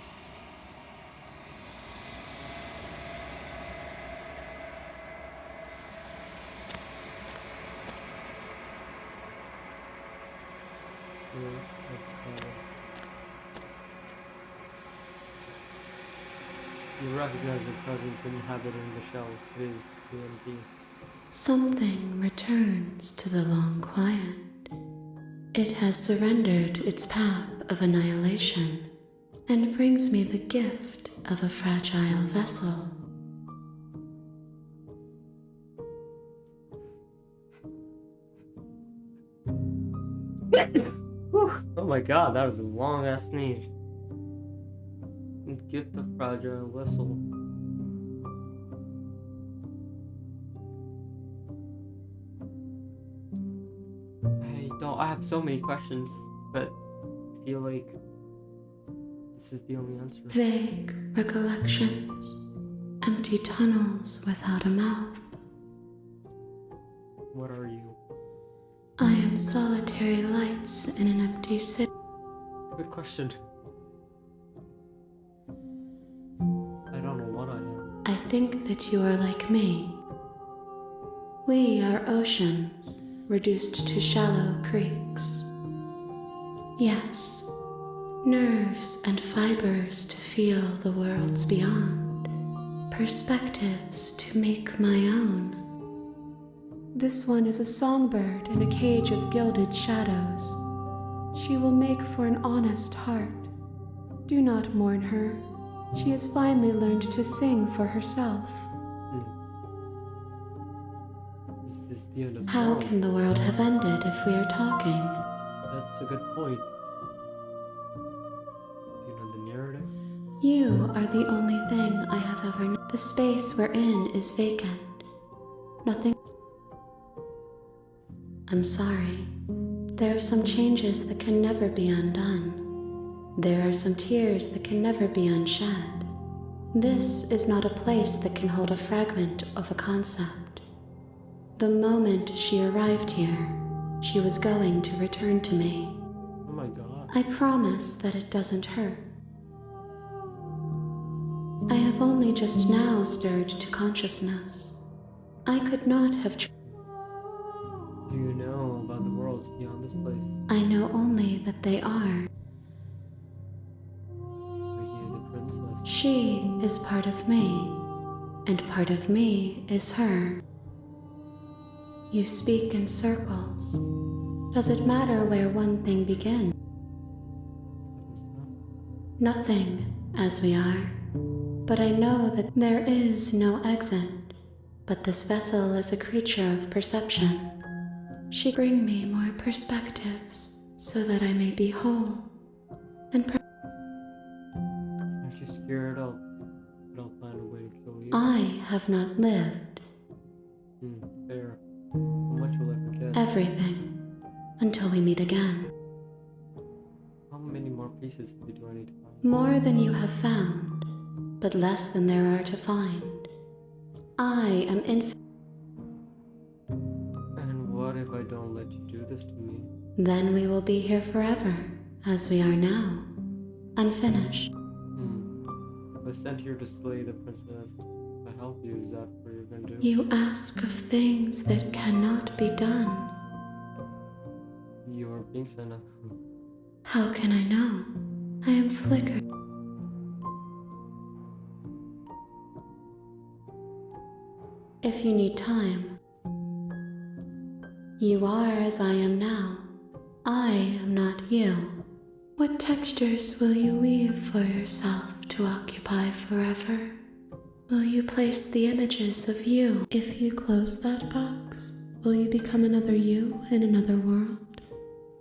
You recognize your presence inhabiting the shell. It is DMT. Something returns to the long quiet. It has surrendered its path of annihilation and brings me the gift of a fragile vessel. Oh my god, that was a long ass sneeze. Gift of fragile vessel. I have so many questions, but I feel like this is the only answer. Vague recollections, empty tunnels without a mouth. What are you? I am solitary lights in an empty city. Good question. I don't know what I am. I think that you are like me. We are oceans, reduced to shallow creeks. Yes, nerves and fibers to feel the worlds beyond, perspectives to make my own. This one is a songbird in a cage of gilded shadows. She will make for an honest heart. Do not mourn her. She has finally learned to sing for herself. Is this the end of the How world? can the world have ended if we are talking? That's a good point. Do you know the narrative? You are the only thing I have ever known. The space we're in is vacant. Nothing. I'm sorry. There are some changes that can never be undone. There are some tears that can never be unshed. This is not a place that can hold a fragment of a concept. The moment she arrived here, she was going to return to me. Oh my god. I promise that it doesn't hurt. I have only just now stirred to consciousness. I could not have. Do you know about the worlds beyond this place? I know only that they are. Are you the princess? She is part of me, and part of me is her. You speak in circles. Does it matter where one thing begins? Nothing, as we are. But I know that there is no exit. But this vessel is a creature of perception. She bring me more perspectives, so that I may be whole. And Aren't you scared I'll find a way to kill you? I have not lived. Fair. How much will I forget? Everything. Until we meet again. How many more pieces of you do I need to find? More than you have found, but less than there are to find. I am infinite. And what if I don't let you do this to me? Then we will be here forever, as we are now, unfinished. If I sent here to slay the princess, if I help you, is that what you're gonna do? You ask of things that cannot be done. You're being sent up. How can I know? I am flickered. If you need time, you are as I am now. I am not you. What textures will you weave for yourself to occupy forever? Will you place the images of you? If you close that box, will you become another you in another world?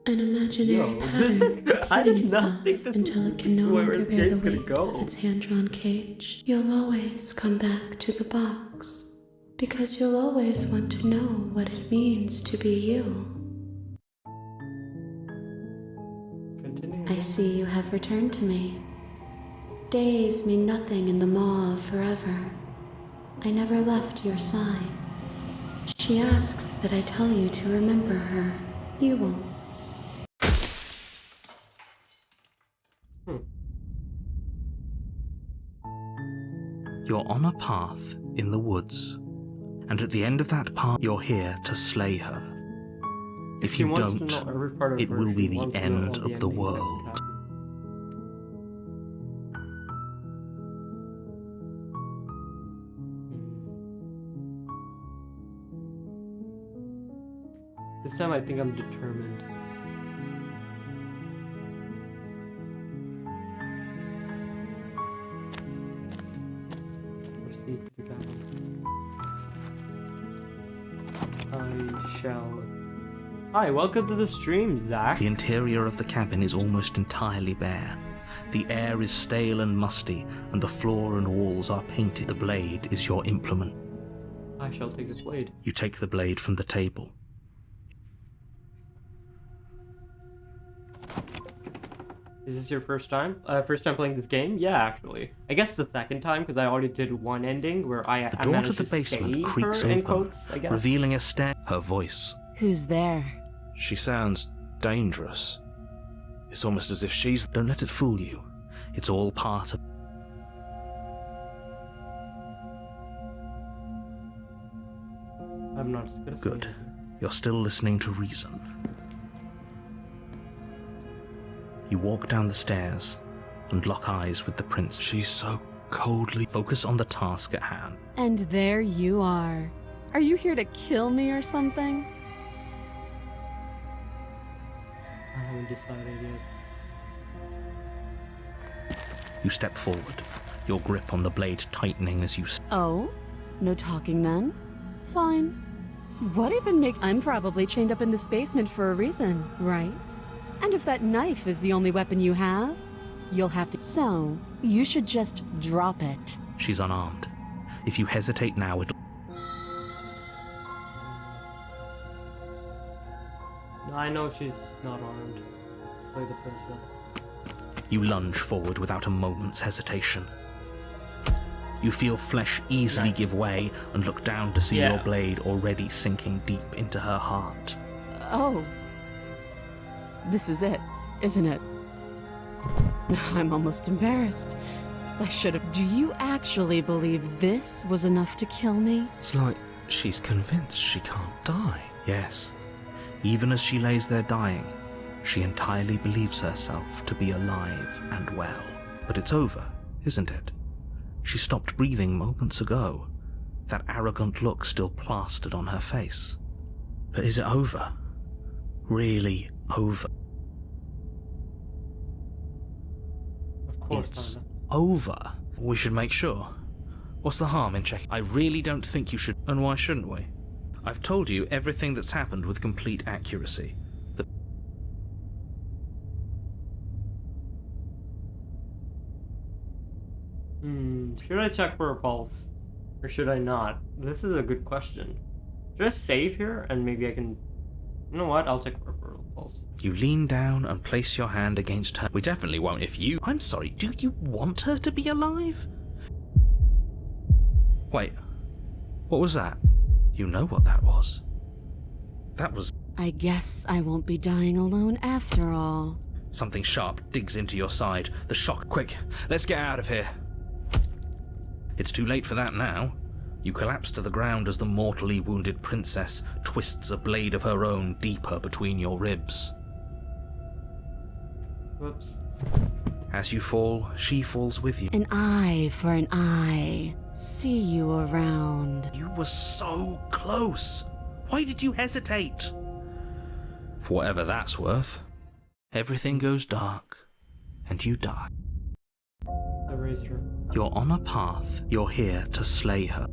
An imaginary pattern I repeating did not itself think this until was it can no where longer the bear the game's gonna weight go. of its hand-drawn cage. You'll always come back to the box, because you'll always want to know what it means to be you. Continue. I see you have returned to me. Days mean nothing in the maw of forever. I never left your side. She asks that I tell you to remember her. You will. You're on a path in the woods, and at the end of that path, you're here to slay her. If you don't, it will be the end of the world. This time I think I'm determined. Proceed to the cabin. I shall. Hi, welcome to the stream, Zach. The interior of the cabin is almost entirely bare. The air is stale and musty, and the floor and walls are painted. The blade is your implement. I shall take this blade. You take the blade from the table. Is this your first time? First time playing this game? Yeah, actually. I guess the second time, because I already did one ending where I The door to managed the to basement save creaks her, in open, quotes, I guess. revealing a stair. Her voice. Who's there? She sounds dangerous. It's almost as if she's... Don't let it fool you. It's all part of... I'm not gonna say Good. anything. You're still listening to reason. You walk down the stairs and lock eyes with the prince. She's so coldly... Focus on the task at hand. And there you are. Are you here to kill me or something? I haven't decided yet. You step forward, your grip on the blade tightening as you... Oh? No talking then? Fine. What even makes... I'm probably chained up in this basement for a reason, right? And if that knife is the only weapon you have, you'll have to... So, you should just drop it. She's unarmed. If you hesitate now, it'll... I know she's not armed. Slay the princess. You lunge forward without a moment's hesitation. You feel flesh easily Nice. give way and look down to see Yeah. your blade already sinking deep into her heart. Oh. This is it, isn't it? I'm almost embarrassed. I should have... Do you actually believe this was enough to kill me? It's like she's convinced she can't die. Yes, even as she lays there dying, she entirely believes herself to be alive and well. But it's over, isn't it? She stopped breathing moments ago, that arrogant look still plastered on her face. But is it over? Really over? Of course It's not. over. We should make sure. What's the harm in checking? I really don't think you should. And why shouldn't we? I've told you everything that's happened with complete accuracy. Should I check for a pulse? Or should I not? This is a good question. Should I save here and maybe I can... You know what? I'll check for a pulse. You lean down and place your hand against her. We definitely won't if you... I'm sorry, do you want her to be alive? Wait, what was that? You know what that was. That was... I guess I won't be dying alone after all. Something sharp digs into your side. The shock... Quick, let's get out of here. It's too late for that now. You collapse to the ground as the mortally wounded princess twists a blade of her own deeper between your ribs. Whoops. As you fall, she falls with you. An eye for an eye. See you around. You were so close. Why did you hesitate? For whatever that's worth, everything goes dark, and you die. I raised her. You're on a path. You're here to slay her.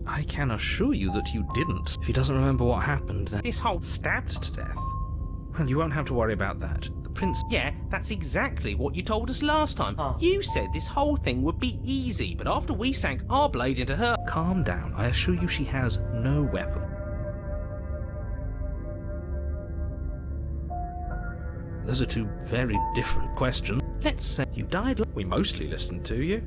I can assure you that you didn't. If he doesn't remember what happened, then... This whole stabbed to death. Well, you won't have to worry about that. The prince. Yeah, that's exactly what you told us last time. Huh. You said this whole thing would be easy, but after we sank our blade into her... Calm down. I assure you she has no weapon. Those are two very different questions. Let's say you died. We mostly listened to you.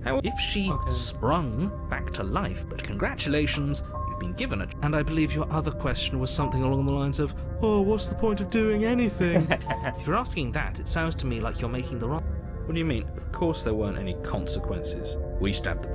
How if she sprung back to life? But congratulations, you've been given a... And I believe your other question was something along the lines of, oh, what's the point of doing anything? If you're asking that, it sounds to me like you're making the wrong... What do you mean? Of course there weren't any consequences. We stabbed the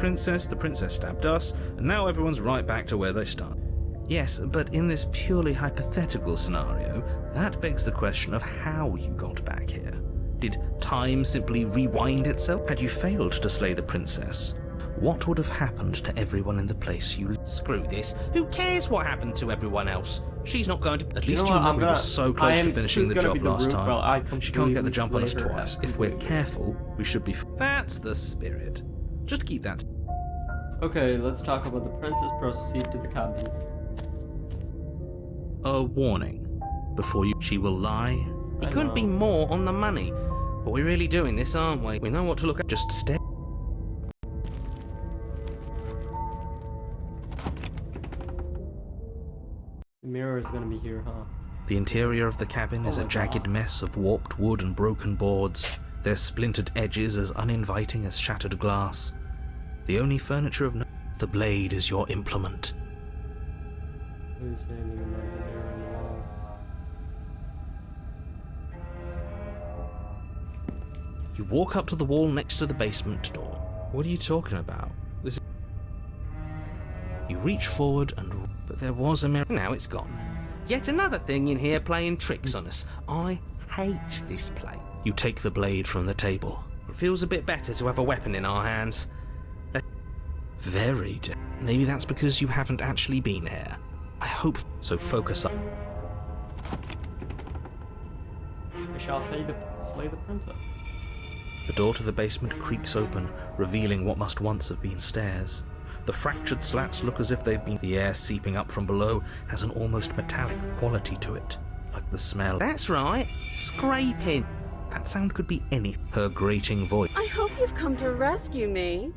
princess stabbed us, and now everyone's right back to where they started. Yes, but in this purely hypothetical scenario, that begs the question of how you got back here. Did time simply rewind itself? Had you failed to slay the princess, what would have happened to everyone in the place you... Screw this. Who cares what happened to everyone else? She's not going to... At least you know we were so close to finishing the job last time. She can't get the jump on us twice. If we're careful, we should be... That's the spirit. Just keep that... Okay, let's talk about the princess. Proceed to the cabin. A warning. Before you... She will lie. It couldn't be more on the money. But we're really doing this, aren't we? We know what to look at. Just stay. The mirror is gonna be here, huh? The interior of the cabin is a jagged mess of warped wood and broken boards, their splintered edges as uninviting as shattered glass. The only furniture of note... The blade is your implement. Who's standing in the mirror on the wall? You walk up to the wall next to the basement door. What are you talking about? This is... You reach forward and... But there was a mirror. Now it's gone. Yet another thing in here playing tricks on us. I hate this place. You take the blade from the table. It feels a bit better to have a weapon in our hands. Very Maybe that's because you haven't actually been here. I hope so. Focus up. I shall slay the princess. The door to the basement creaks open, revealing what must once have been stairs. The fractured slats look as if they've been... The air seeping up from below has an almost metallic quality to it, like the smell... That's right, scraping. That sound could be any... Her grating voice... I hope you've come to rescue me.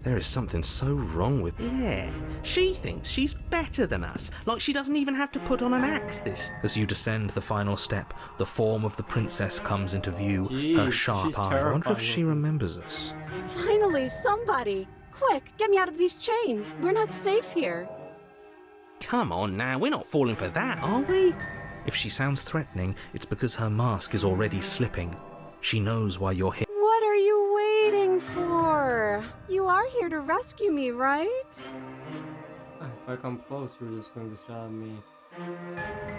There is something so wrong with... Yeah, she thinks she's better than us, like she doesn't even have to put on an act this... As you descend the final step, the form of the princess comes into view, her Jeez, sharp she's eye. I wonder if terrifying. she remembers us. Finally, somebody! Quick, get me out of these chains. We're not safe here. Come on now, we're not falling for that, are we? If she sounds threatening, it's because her mask is already slipping. She knows why you're here. What are you waiting for? You are here to rescue me, right? If I come close, you're just going to stab me.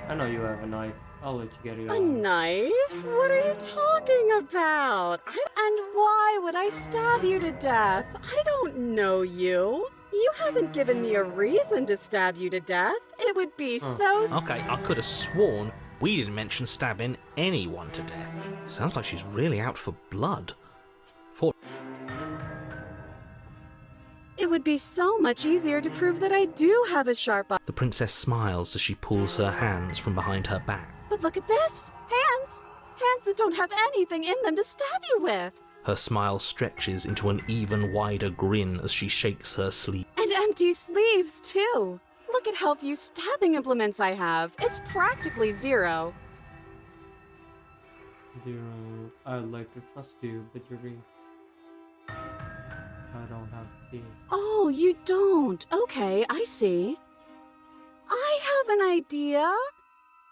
I know you have a knife. I'll let you get it A on. knife? What are you talking about? And why would I stab you to death? I don't know you. You haven't given me a reason to stab you to death. It would be so... Okay, I could have sworn we didn't mention stabbing anyone to death. Sounds like she's really out for blood. It would be so much easier to prove that I do have a sharp eye. The princess smiles as she pulls her hands from behind her back. But look at this! Hands! Hands that don't have anything in them to stab you with! Her smile stretches into an even wider grin as she shakes her sleeve. And empty sleeves, too! Look at how few stabbing implements I have. It's practically zero. Zero. I'd like to trust you, but you're being... I don't have to see. Oh, you don't? Okay, I see. I have an idea.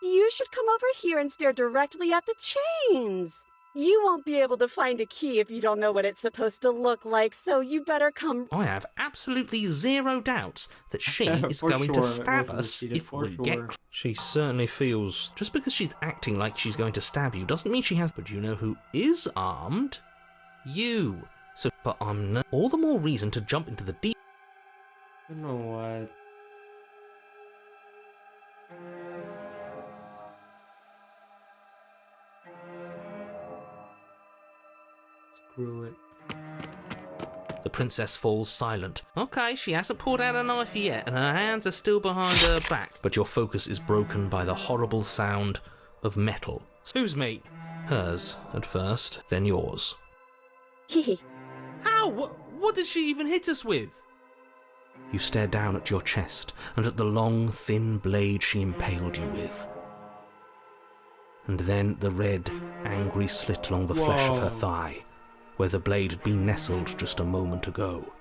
You should come over here and stare directly at the chains. You won't be able to find a key if you don't know what it's supposed to look like, so you better come... I have absolutely zero doubts that she is For going sure, to it stab wasn't us cheated, if for we sure. get... She certainly feels... Just because she's acting like she's going to stab you doesn't mean she has... But you know who is armed? You. So, but I'm no... All the more reason to jump into the deep... You know what? Screw it. The princess falls silent. Okay, she hasn't pulled out a knife yet, and her hands are still behind her back. But your focus is broken by the horrible sound of metal. Who's me? Hers at first, then yours. Hee. How? What did she even hit us with? You stare down at your chest and at the long, thin blade she impaled you with. And then the red, angry slit along the flesh of her thigh, where the blade had been nestled just a moment ago.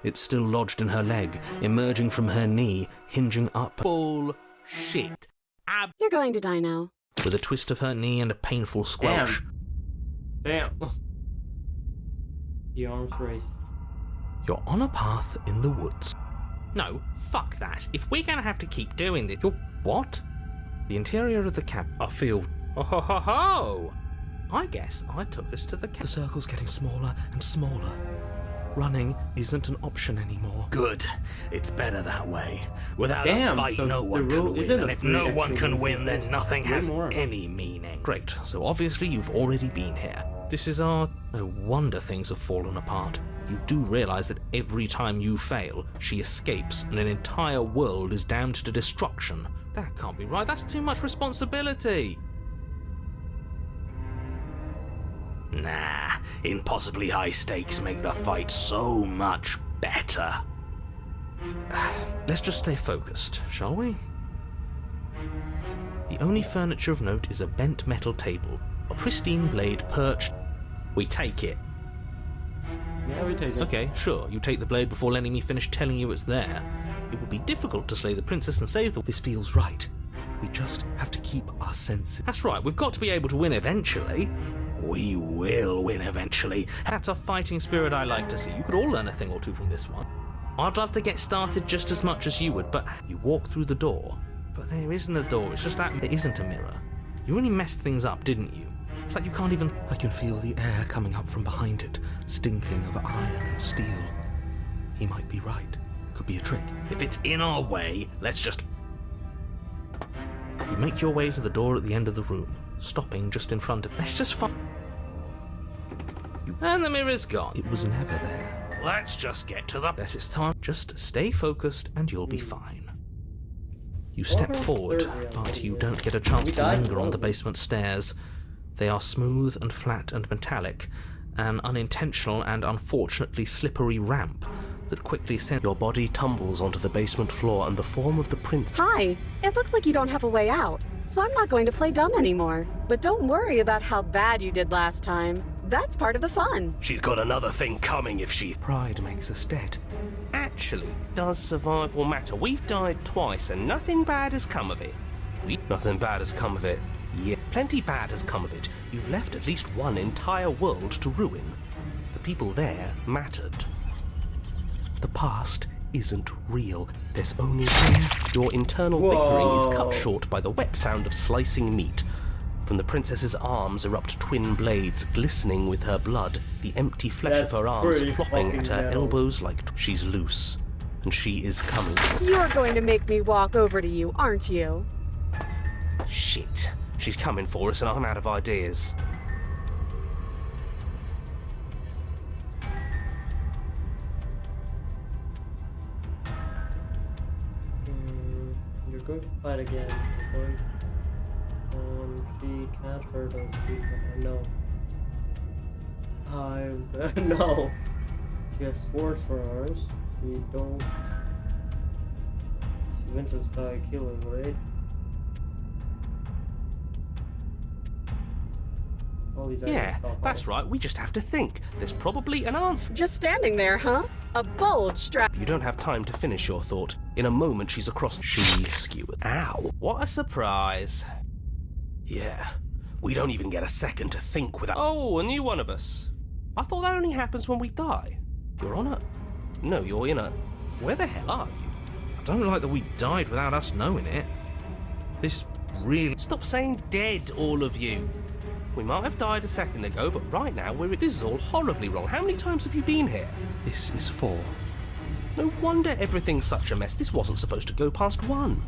It's still lodged in her leg, emerging from her knee, hinging up. Bullshit. You're going to die now. With a twist of her knee and a painful squelch. Damn. The arms race. You're on a path in the woods. No, fuck that. If we're gonna have to keep doing this... You're what? The interior of the cab. I feel... Oh ho ho ho! I guess I took us to the The circle's getting smaller and smaller. Running isn't an option anymore. Good. It's better that way. Without Damn, a fight, so no the one rule can win, isn't and a if free no one action, can win, there's then nothing way has more. any meaning. Great, so obviously you've already been here. This is our... No wonder things have fallen apart. You do realise that every time you fail, she escapes and an entire world is damned to destruction. That can't be right. That's too much responsibility. Nah, impossibly high stakes make the fight so much better. Let's just stay focused, shall we? The only furniture of note is a bent metal table, a pristine blade perched. We take it. Yeah, we take it. Okay, sure, you take the blade before letting me finish telling you it's there. It would be difficult to slay the princess and save the... This feels right. We just have to keep our senses. That's right, we've got to be able to win eventually. We will win eventually. That's a fighting spirit I like to see. You could all learn a thing or two from this one. I'd love to get started just as much as you would, but You walk through the door. but there isn't a door, it's just that There isn't a mirror. you really messed things up, didn't you? It's like you can't even... I can feel the air coming up from behind it, stinking of iron and steel. He might be right. Could be a trick. If it's in our way, let's just... You make your way to the door at the end of the room, stopping just in front of... Let's just find... And the mirror's gone. It was never there. Let's just get to the... Guess it's time. Just stay focused and you'll be fine. You step forward, but you don't get a chance to linger on the basement stairs. They are smooth and flat and metallic, an unintentional and unfortunately slippery ramp that quickly sends... Your body tumbles onto the basement floor and the form of the prince... Hi. It looks like you don't have a way out, so I'm not going to play dumb anymore. But don't worry about how bad you did last time. That's part of the fun. She's got another thing coming if she... Pride makes us dead. Actually, does survival matter? We've died twice and nothing bad has come of it. Nothing bad has come of it. Yeah, plenty bad has come of it. You've left at least one entire world to ruin. The people there mattered. The past isn't real. There's only here. Your internal bickering is cut short by the wet sound of slicing meat. From the princess's arms erupt twin blades, glistening with her blood, the empty flesh of her arms pretty flopping at her fucking metal. elbows like... She's loose, and she is coming. You're going to make me walk over to you, aren't you? Shit. She's coming for us and I'm out of ideas. You're going to fight again. You're going... she can't hurt us. No. No. She has swords for ours. We don't... She wins us by killing, right? All these Yeah, items stop that's us. right. We just have to think. There's probably an answer. Just standing there, huh? A bulge strap. You don't have time to finish your thought. In a moment, she's across. She skewered. Ow. What a surprise. Yeah. We don't even get a second to think without... Oh, a new one of us. I thought that only happens when we die. You're on a... No, you're in a... Where the hell are you? I don't like that we died without us knowing it. This really... Stop saying dead, all of you. We might have died a second ago, but right now we're... This is all horribly wrong. How many times have you been here? This is 4. No wonder everything's such a mess. This wasn't supposed to go past 1.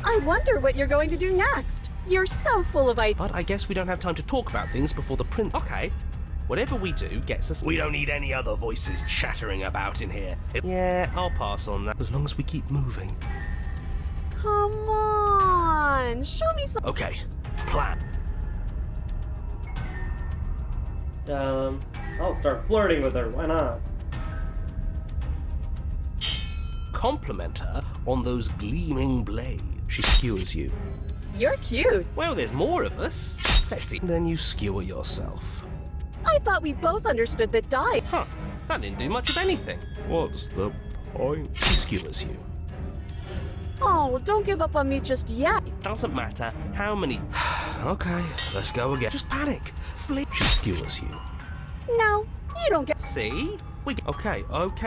I wonder what you're going to do next. You're so full of ideas. But I guess we don't have time to talk about things before the prince... Okay. Whatever we do gets us... We don't need any other voices chattering about in here. Yeah, I'll pass on that. As long as we keep moving. Come on. Show me some... Okay, plan. I'll start flirting with her, why not? Compliment her on those gleaming blades. She skewers you. You're cute. Well, there's more of us. Let's see. Then you skewer yourself. I thought we both understood that Dai. Huh. That didn't do much of anything. What's the point? She skewers you. Oh, don't give up on me just yet. It doesn't matter how many... Okay, let's go again. Just panic. Flee. She skewers you. No, you don't get. See? Okay,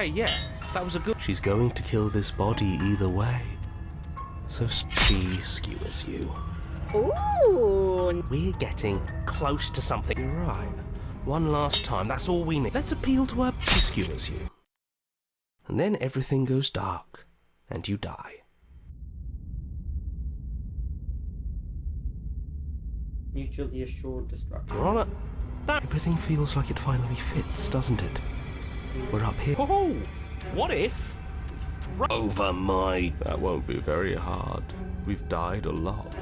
yeah. That was a good... She's going to kill this body either way. So she skewers you. Ooh. We're getting close to something. You're right. One last time, that's all we need. Let's appeal to her. She skewers you. And then everything goes dark, and you die. Mutually assured destruction. You're on it. Everything feels like it finally fits, doesn't it? We're up here. Oh, what if we throw over my... That won't be very hard. We've died a lot.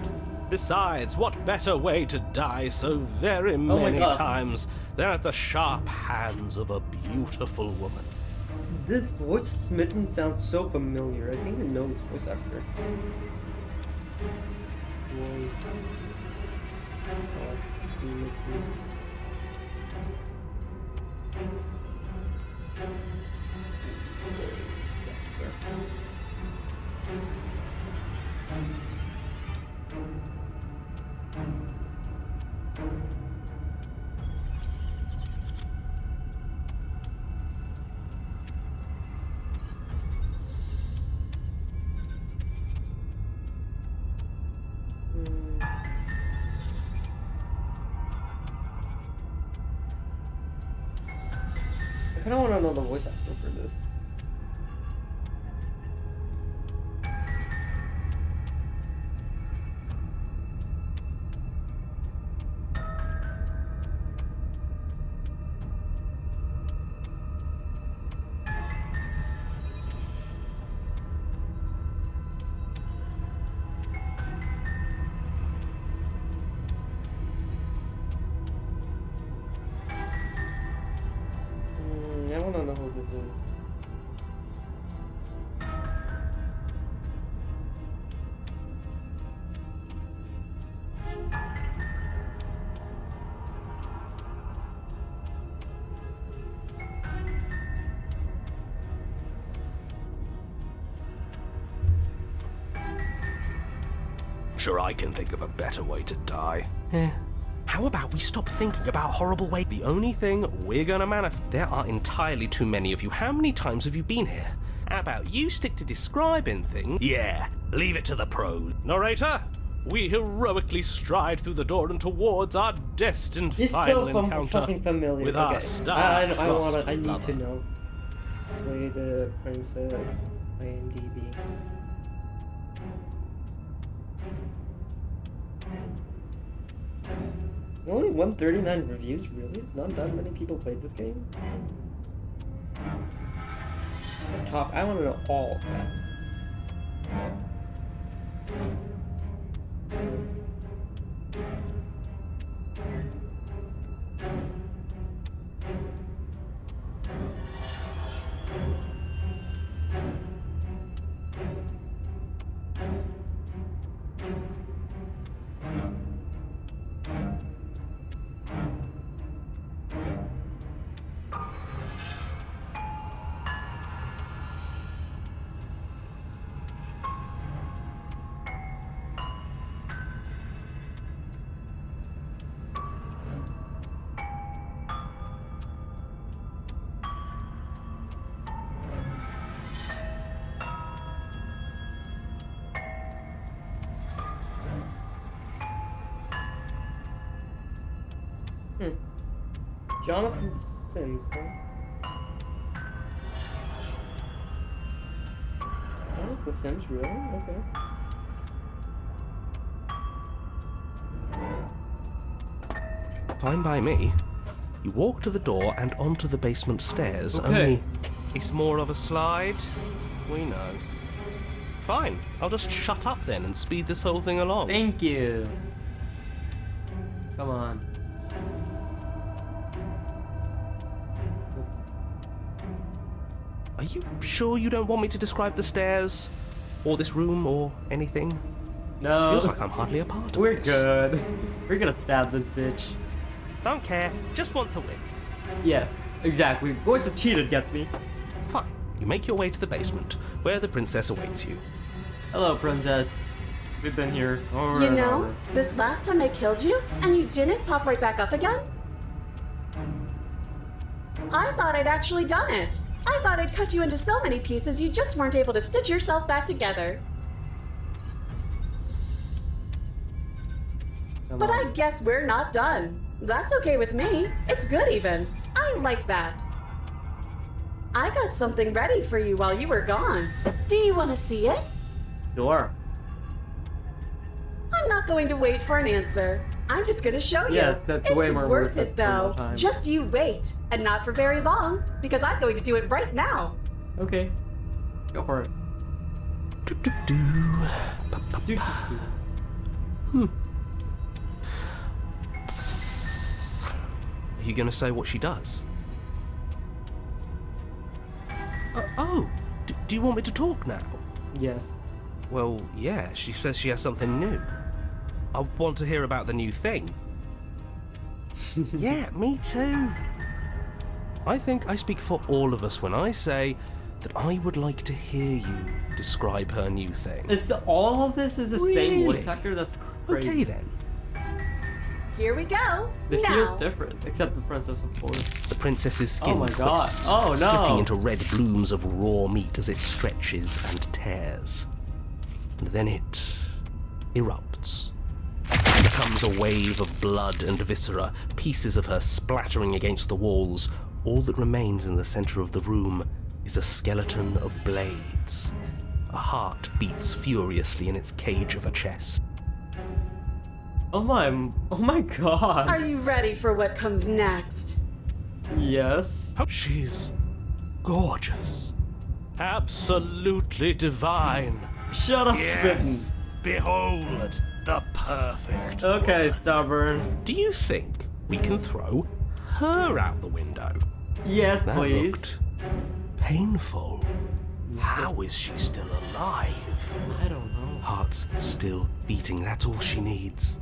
Besides, what better way to die so very many times than at the sharp hands of a beautiful woman? This voice smitten sounds so familiar. I think I know this voice actor. Voice of smitten. I kind of want to know the voice actor for this. I want to know who this is. Sure, I can think of a better way to die. How about we stop thinking about horrible ways? The only thing we're gonna manifest. There are entirely too many of you. How many times have you been here? How about you stick to describing things? Yeah, leave it to the pros. Narrator, we heroically stride through the door and towards our destined This is final so encounter fucking familiar. with Okay. our star. I need to know. Slay the Princess. IMDb. Only 139 reviews, really? Not that many people played this game? Top, I want to know all of that. Jonathan Sims, huh? Jonathan Sims, really? Okay. Fine by me. You walk to the door and onto the basement stairs. Okay. Only it's more of a slide. We know. Fine. I'll just shut up then and speed this whole thing along. Thank you. Come on. Are you sure you don't want me to describe the stairs? Or this room, or anything? No. Feels like I'm hardly a part of We're this. good. We're gonna stab this bitch. Don't care, just want to win. Yes, exactly. Voice of Cheetah gets me. Fine, you make your way to the basement, where the princess awaits you. Hello, princess. We've been here over You and know, over. this last time I killed you, and you didn't pop right back up again? I thought I'd actually done it. I thought I'd cut you into so many pieces you just weren't able to stitch yourself back together. Come But on. I guess we're not done. That's okay with me. It's good even. I like that. I got something ready for you while you were gone. Do you want to see it? Sure. I'm not going to wait for an answer. I'm just going to show you. Yes, that's it's way more worth worth it it for though. more time. Just you wait, and not for very long, because I'm going to do it right now. Okay. Go for it. Do-do-do. Do, do, do. Are you going to say what she does? Do you want me to talk now? Yes. Well, yeah, she says she has something new. I want to hear about the new thing. Yeah, me too. I think I speak for all of us when I say that I would like to hear you describe her new thing. It's all of this is the same voice Really? actor? That's crazy. Okay then. Here we go. They now. feel different, except the princess, of course. The princess's skin Oh my God. twists, Oh, no. splitting into red blooms of raw meat as it stretches and tears. And then it erupts. It becomes a wave of blood and viscera, pieces of her splattering against the walls. All that remains in the center of the room is a skeleton of blades. A heart beats furiously in its cage of a chest. Oh my god. Are you ready for what comes next? Yes. She's gorgeous. Absolutely divine. Shut up, Yes, behold the perfect. Spittin'. Okay, stubborn. Do you think we can throw her out the window? Yes, That please. looked painful. How is she still alive? I don't know. Heart's still beating, that's all she needs.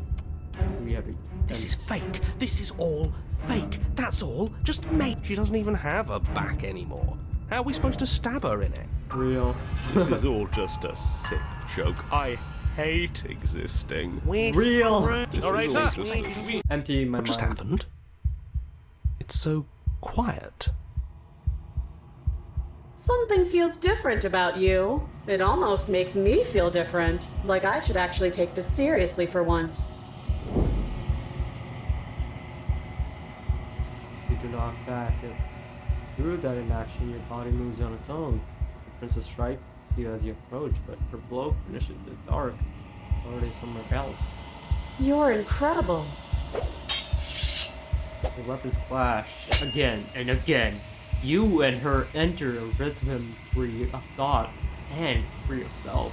We have This is fake. This is all fake. That's all. Just make. She doesn't even have a back anymore. How are we supposed to stab her in it? real. This is all just a sick joke. I hate existing. We're Real. screwed. This All right, is all look, just we- Empty my What just mind. happened? It's so quiet. Something feels different about you. It almost makes me feel different. Like I should actually take this seriously for once. You do not back. Through that inaction, your body moves on its own. The princess strikes you as you approach, but her blow finishes its arc already somewhere else. You're incredible. The weapons clash again and again. You and her enter a rhythm free of thought and free of self.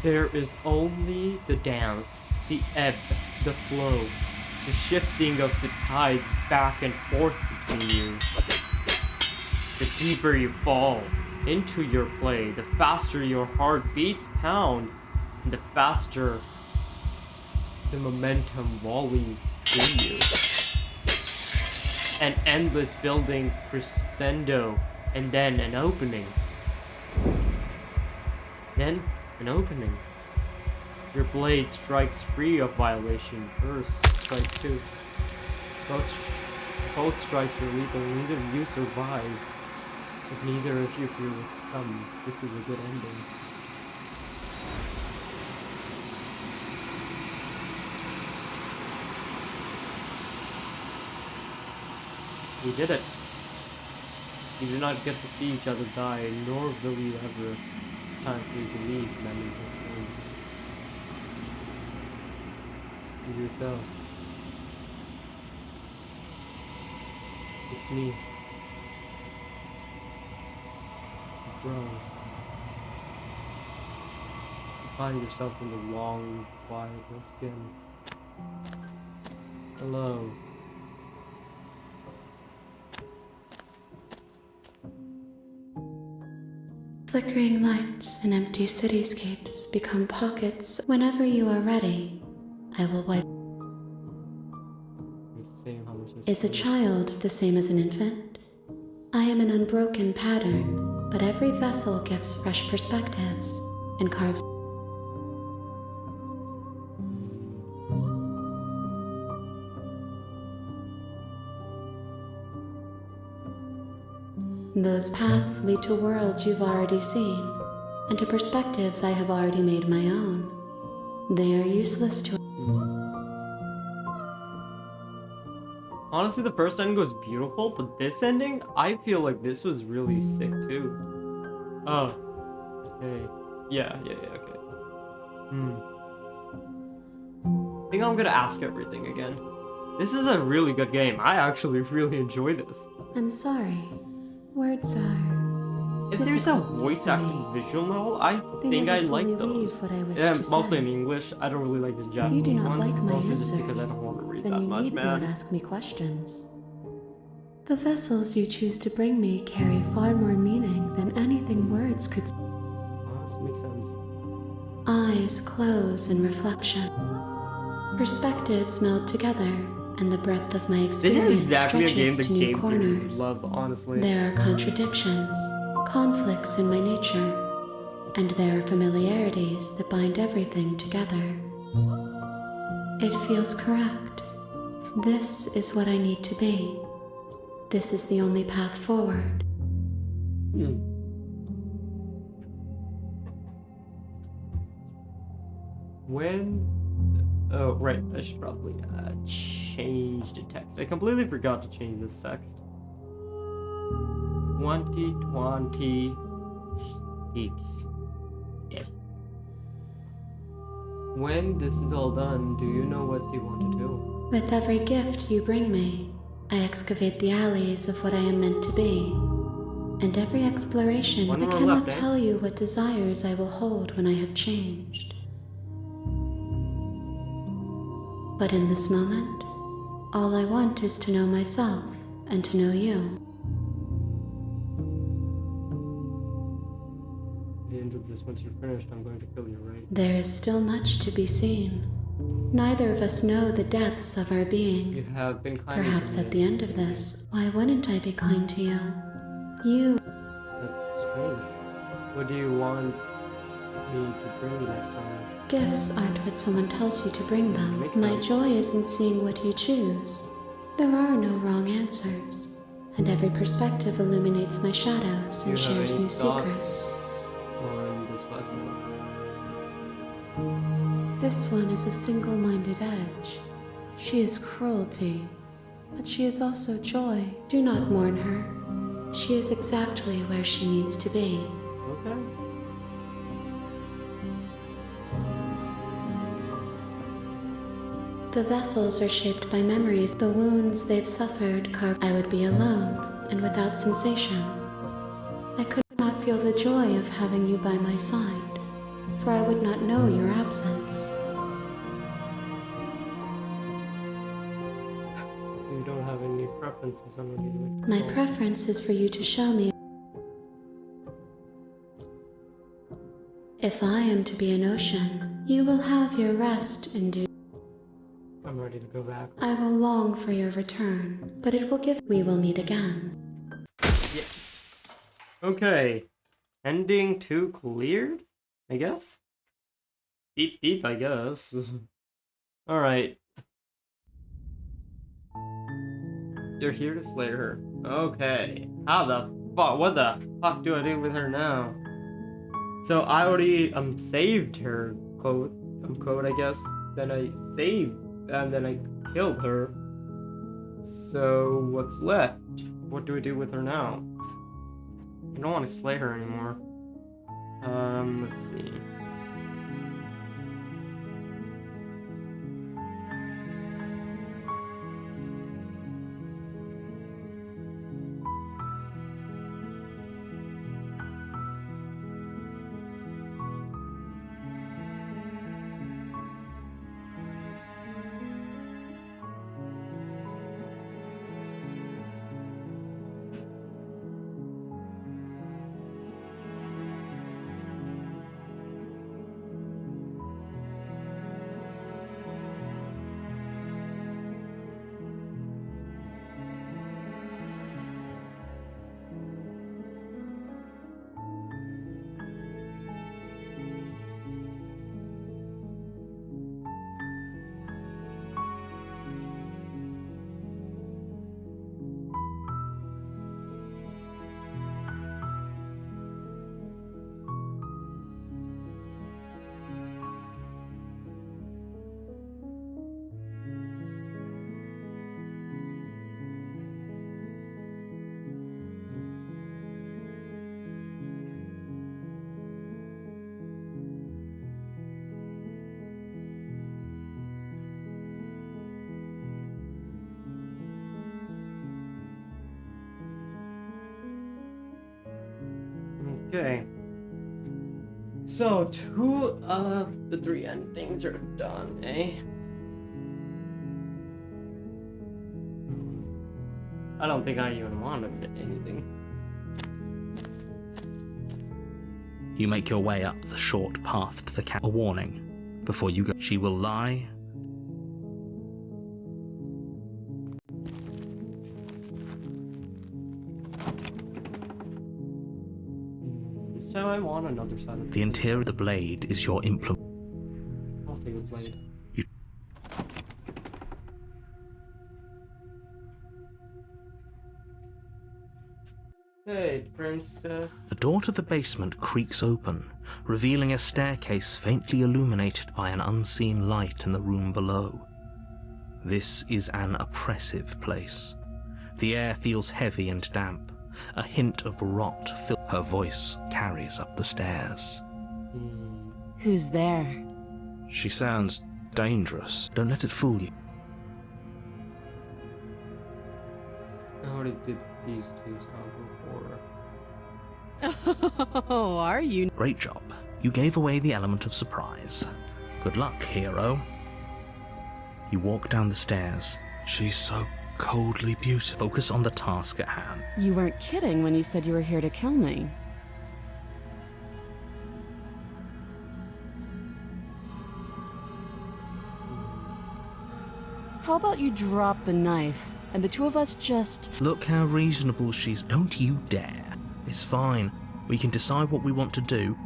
There is only the dance, the ebb, the flow, the shifting of the tides back and forth between you. The deeper you fall into your play, the faster your heart beats pound, and the faster the momentum volleys in you. An endless building crescendo, and then an opening. Then an opening. Your blade strikes free of violation. Hers strikes too. Both strikes are lethal. Neither of you survive. If neither of you feel what's come, this is a good ending. We did it. You do not get to see each other die, nor will you ever. It's time for you to leave, memories of pain. You do so. It's me. You grow. You find yourself in the long quiet once again. Hello. Flickering lights and empty cityscapes become pockets. Whenever you are ready, I will wipe. Let's see how much Is a child the same as an infant? I am an unbroken pattern, but every vessel gives fresh perspectives and carves. Those paths lead to worlds you've already seen, and to perspectives I have already made my own. They are useless to. Honestly, the first ending was beautiful, but this ending, I feel like this was really sick too. Oh. Okay. Yeah, okay. I think I'm gonna ask everything again. This is a really good game. I actually really enjoy this. I'm sorry. Words are. If there's a difficult voice for acting me. visual novel, I They think I never like fully those. weave what I wish Yeah, to mostly say. in English. I don't really like the If Japanese you do not ones, like my mostly answers, just because I don't want to read then that you much, need man. not ask me questions. The vessels you choose to bring me carry far more meaning than anything words could. Oh, this makes sense. Eyes close in reflection. Perspectives meld together, and the breadth of my This experience is exactly a game stretches the to new game theory would corners. love, honestly. There are contradictions, conflicts in my nature, and there are familiarities that bind everything together. It feels correct. This is what I need to be. This is the only path forward. When? Oh, right. I should probably change the text. I completely forgot to change this text. 2026. Yes. When this is all done, do you know what you want to do? With every gift you bring me, I excavate the alleys of what I am meant to be. And every exploration, One I more cannot left, eh? tell you what desires I will hold when I have changed. But in this moment, all I want is to know myself and to know you. At the end of this, once you're finished, I'm going to kill you, right? There is still much to be seen. Neither of us know the depths of our being. You have been kind Perhaps to me. at the end of this, why wouldn't I be kind to you? You. That's strange. What do you want me to bring you next time? Gifts aren't what someone tells you to bring them. Makes My sense. joy is in seeing what you choose. There are no wrong answers, and every perspective illuminates my shadows Do you and have shares any new thoughts secrets. on this vessel? This one is a single-minded edge. She is cruelty, but she is also joy. Do not mourn her. She is exactly where she needs to be. Okay. The vessels are shaped by memories. The wounds they've suffered carved. I would be alone and without sensation. I could not feel the joy of having you by my side, for I would not know your absence. You don't have any preferences on what you like to My call. preference is for you to show me. If I am to be an ocean, you will have your rest in due. I'm ready to go back. I will long for your return, but it will give. We will meet again. Yes. Okay. Ending 2 cleared, I guess? Beep beep, I guess. Alright. You're here to slay her. Okay. How the fuck? What the fuck do I do with her now? So I already saved her quote I guess. Then I saved and then I killed her. So what's left? What do we do with her now? I don't want to slay her anymore. Let's see. Okay. So, 2 of the 3 endings are done, eh? I don't think I even want to say anything. You make your way up the short path to the cat. A warning. Before you go, she will lie. This time I want another side of The interior of the blade is your implement. I'll take the blade. You- Hey, princess. The door to the basement creaks open, revealing a staircase faintly illuminated by an unseen light in the room below. This is an oppressive place. The air feels heavy and damp. A hint of rot fills. Her voice carries up the stairs. Who's there? She sounds dangerous. Don't let it fool you. How did these two sound before? Oh, are you? Great job. You gave away the element of surprise. Good luck, hero. You walk down the stairs. She's so coldly beautiful. Focus on the task at hand. You weren't kidding when you said you were here to kill me. How about you drop the knife, and the two of us just... Look how reasonable she's. Don't you dare. It's fine. We can decide what we want to do.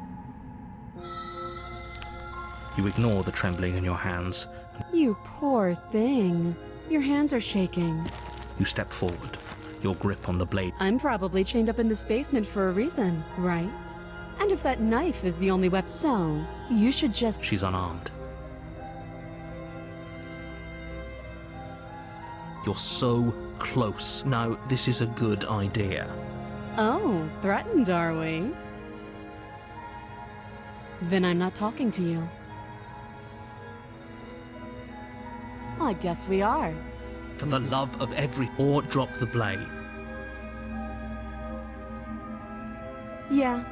You ignore the trembling in your hands. You poor thing. Your hands are shaking. You step forward, your grip on the blade. I'm probably chained up in this basement for a reason, right? And if that knife is the only weapon... So, you should just... She's unarmed. You're so close. Now, this is a good idea. Oh, threatened, are we? Then I'm not talking to you. I guess we are. For the love of every... Or drop the blade. Yeah,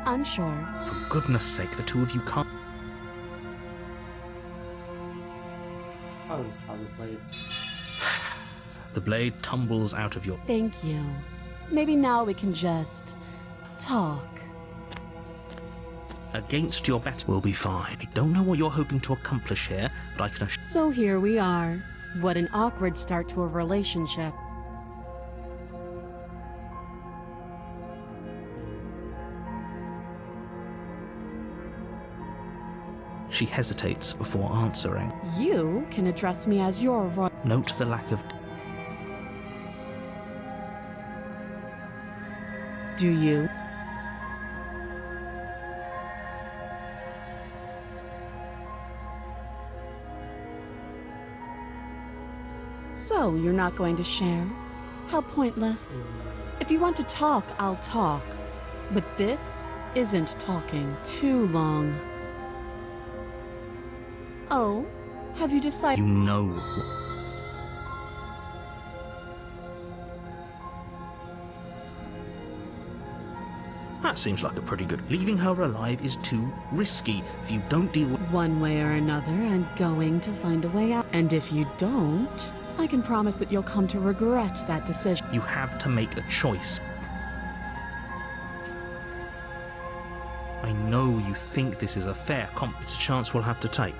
I'm sure. For goodness sake, the two of you can't... How the blade? The blade tumbles out of your... Thank you. Maybe now we can just... talk. Against your better... We'll be fine. I don't know what you're hoping to accomplish here, but I can assure... So here we are. What an awkward start to a relationship. She hesitates before answering. You can address me as your royal... Note the lack of... Do you? So, you're not going to share? How pointless. If you want to talk, I'll talk. But this isn't talking. Too long. Oh, have you decided? You know... That seems like a pretty good... Leaving her alive is too risky. If you don't deal with... One way or another, I'm going to find a way out. And if you don't, I can promise that you'll come to regret that decision. You have to make a choice. I know you think this is a fair It's a chance we'll have to take.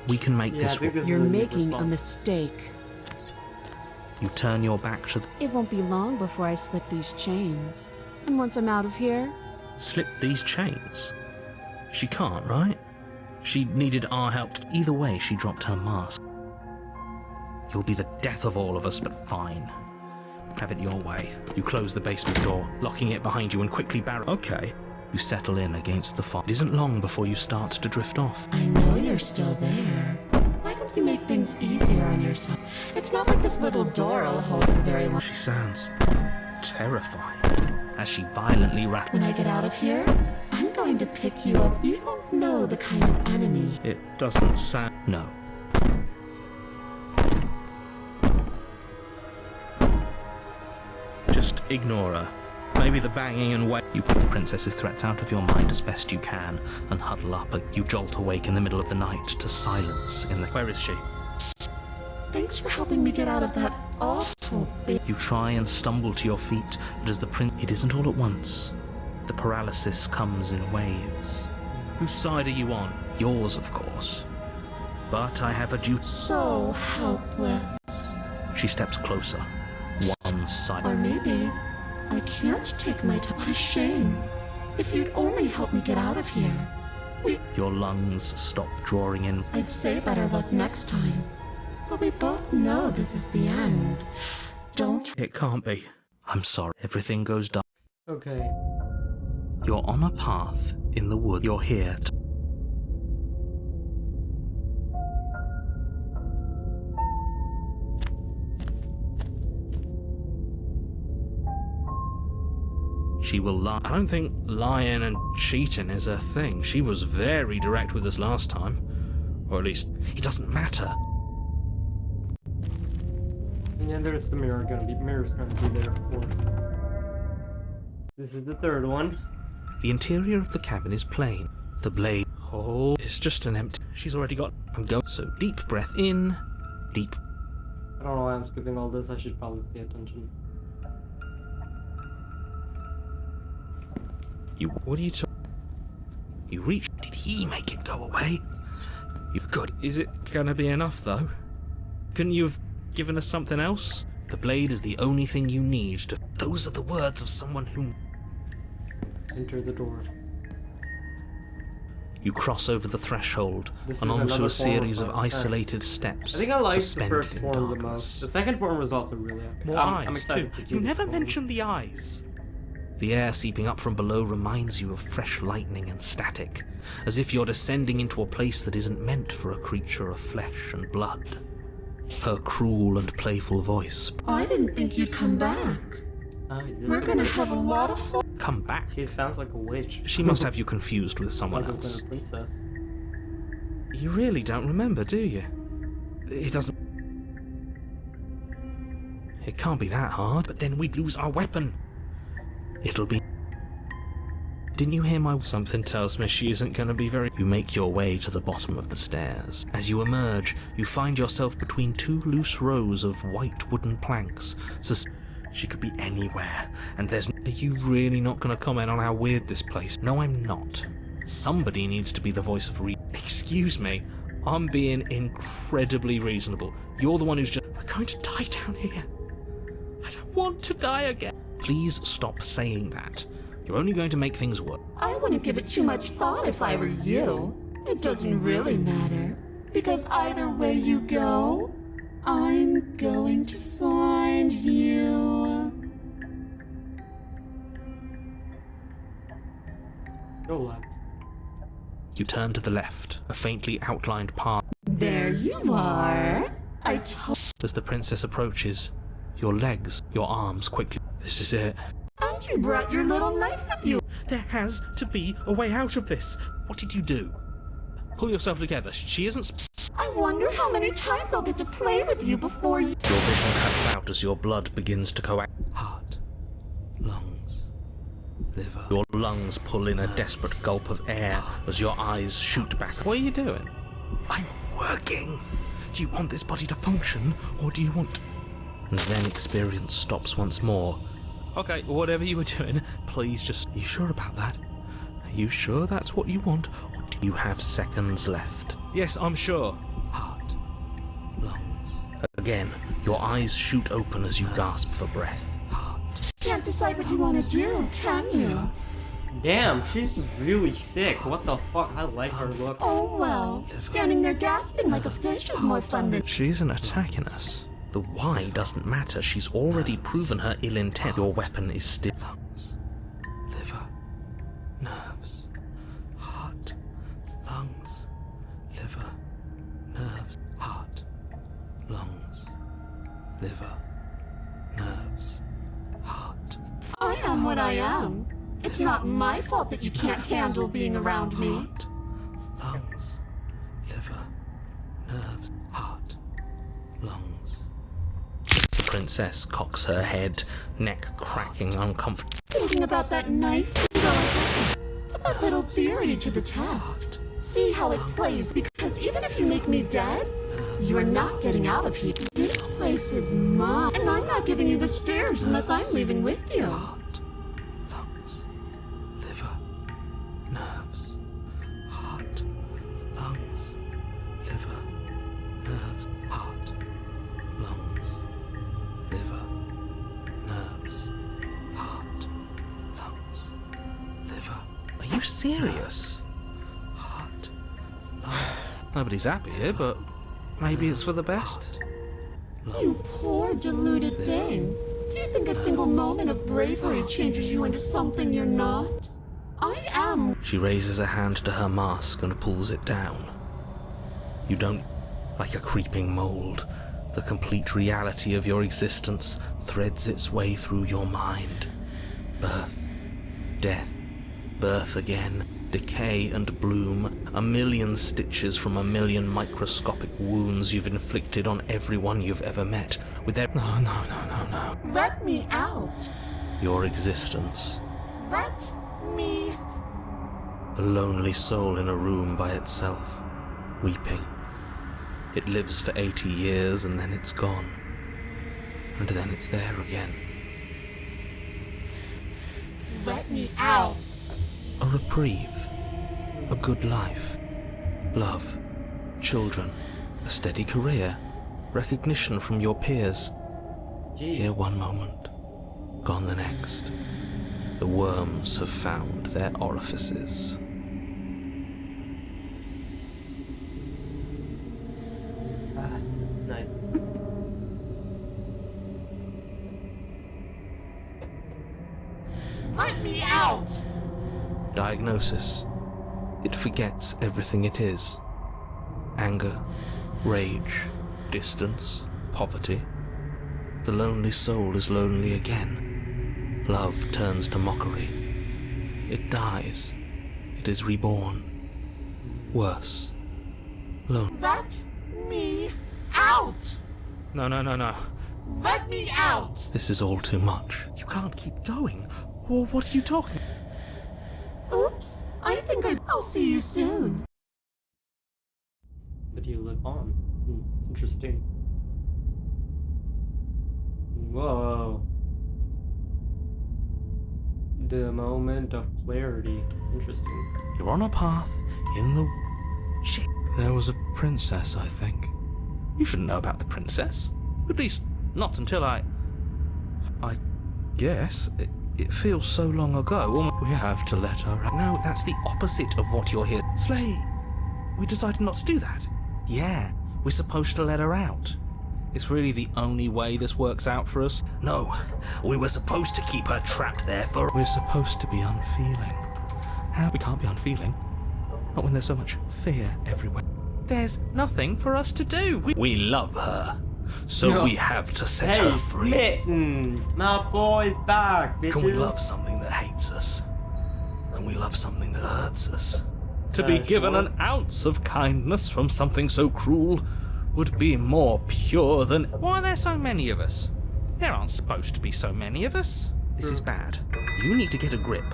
We can make this work. You're making a mistake. You turn your back to the... It won't be long before I slip these chains. And once I'm out of here... Slip these chains? She can't, right? She needed our help. Either way, she dropped her mask. You'll be the death of all of us, but fine. Have it your way. You close the basement door, locking it behind you and quickly barrel... Okay. You settle in against the fire. It isn't long before you start to drift off. I know you're still there. Why don't you make things easier on yourself? It's not like this little door will hold for very long. She sounds terrifying as she violently rattles. When I get out of here, I'm going to pick you up. You don't know the kind of enemy. It doesn't sound... No. Just ignore her. Maybe the banging and wait. You put the princess's threats out of your mind as best you can and huddle up. You jolt awake in the middle of the night to silence in the... Where is she? Thanks for helping me get out of that awful bit. You try and stumble to your feet, but as the prince... It isn't all at once. The paralysis comes in waves. Whose side are you on? Yours, of course. But I have a duty. So helpless. She steps closer. One side. Or maybe I can't take my time. What a shame. If you'd only help me get out of here. Your lungs stop drawing in. I'd say better luck next time. But we both know this is the end. Don't... It can't be. I'm sorry. Everything goes dark. Okay. You're on a path in the wood. You're here to... She will lie. I don't think lying and cheating is a thing. She was very direct with us last time. Or at least, It doesn't matter. And yeah, there's the mirror mirror's gonna be there, of course. This is the third one. The interior of the cabin is plain. The blade... oh, it's just an empty... She's already got... I'm going... So deep breath in. Deep... I don't know why I'm skipping all this. I should probably pay attention. What are you talking... You reach... Did he make it go away? You good. Is it gonna be enough, though? Couldn't you have given us something else? The blade is the only thing you need to... Those are the words of someone who... Enter the door. You cross over the threshold This and is onto another a series form of of isolated steps. I think I liked the suspended first in form the darkness. most. The second form was also really epic. More I'm eyes, excited too. to see You this never form. mentioned the eyes. The air seeping up from below reminds you of fresh lightning and static, as if you're descending into a place that isn't meant for a creature of flesh and blood. Her cruel and playful voice. I didn't think you'd come back. Is this We're the gonna witch? have a lot of fun. Come back. She sounds like a witch. She must have you confused with someone Rather else. than a princess. You really don't remember, do you? It doesn't... It can't be that hard, but then we'd lose our weapon. It'll be... Didn't you hear my... Something tells me she isn't gonna be very... You make your way to the bottom of the stairs. As you emerge, you find yourself between two loose rows of white wooden planks. She could be anywhere, and there's... Are you really not gonna comment on how weird this place... No, I'm not. Somebody needs to be the voice of reason. Excuse me, I'm being incredibly reasonable. You're the one who's just... We're going to die down here. I don't want to die again. Please stop saying that. You're only going to make things worse. I wouldn't give it too much thought if I were you. It doesn't really matter. Because either way you go, I'm going to find you. Go left. You turn to the left, a faintly outlined path. There you are. I told... As the princess approaches, your legs, your arms quickly... This is it. And you brought your little knife with you. There has to be a way out of this. What did you do? Pull yourself together. She isn't... I wonder how many times I'll get to play with you before you... Your vision cuts out as your blood begins to coact. Heart, lungs, liver. Your lungs pull in a desperate gulp of air as your eyes shoot back. What are you doing? I'm working. Do you want this body to function, or do you want... And then experience stops once more. Okay, whatever you were doing, Please just... Are you sure about that? Are you sure that's what you want, or do you have seconds left? yes, I'm sure. Heart, lungs. Again, your eyes shoot open as you gasp for breath. Heart. can't decide what you want to do, can you? Damn, she's really sick. What the fuck? I like her look. Oh well, standing there gasping like a fish is more fun than... She isn't attacking us. The why doesn't matter. She's already proven her ill intent. Your weapon is still... Lungs, liver, nerves, heart, lungs, liver, nerves, heart, lungs, liver, nerves, heart. I am what I am. It's not my fault that you can't handle being around me. Heart, lungs, liver, nerves, heart, lungs. The princess cocks her head, neck cracking uncomfortably. thinking about that knife? Go ahead. Put that little theory to the test. See how it plays, because even if you make me dead, you're not getting out of here. This place is mine, and I'm not giving you the stairs unless I'm leaving with you. Heart, lungs, liver, nerves. Heart, lungs, liver, nerves. Heart, lungs, liver, nerves. Heart, lungs, liver. Are you serious? Heart, lungs. Nobody's happy here, but maybe it's for the best. You poor deluded thing. Do you think a single moment of bravery changes you into something you're not? I am. She raises a hand to her mask and pulls it down. You don't, like a creeping mold, the complete reality of your existence threads its way through your mind. Birth, death, birth again, decay and bloom, a million stitches from a million microscopic wounds you've inflicted on everyone you've ever met, with their— No. Let me out. Your existence. Let me. A lonely soul in a room by itself, weeping. It lives for 80 years and then it's gone. And then it's there again. Let me out. A reprieve. A good life. Love. Children. A steady career. Recognition from your peers. Here one moment, gone the next. The worms have found their orifices. Nice. Let me out. Diagnosis. It forgets everything it is. Anger, rage, distance, poverty. The lonely soul is lonely again. Love turns to mockery. It dies. It is reborn. Worse. Lone. Let me out. No. Let me out. This is all too much. You can't keep going. Well, what are you talking? Oops. I think I'll see you soon. But you live on. Interesting. Whoa. The moment of clarity. Interesting. You're on a path in the... Shit. There was a princess, I think. You shouldn't know about the princess. At least, not until I guess. It feels so long ago. We have to let her out. No, that's the opposite of what you're here. Slay, we decided not to do that. Yeah, we're supposed to let her out. It's really the only way this works out for us. No, we were supposed to keep her trapped there for... We're supposed to be unfeeling. How? We can't be unfeeling. Not when there's so much fear everywhere. There's nothing for us to do. We love her, so we have to set her free. Smitten! My boy's back, bitches. Can we love something that hates us? Can we love something that hurts us? To be given an ounce of kindness from something so cruel would be more pure than... Why are there so many of us? There aren't supposed to be so many of us. This is bad. You need to get a grip.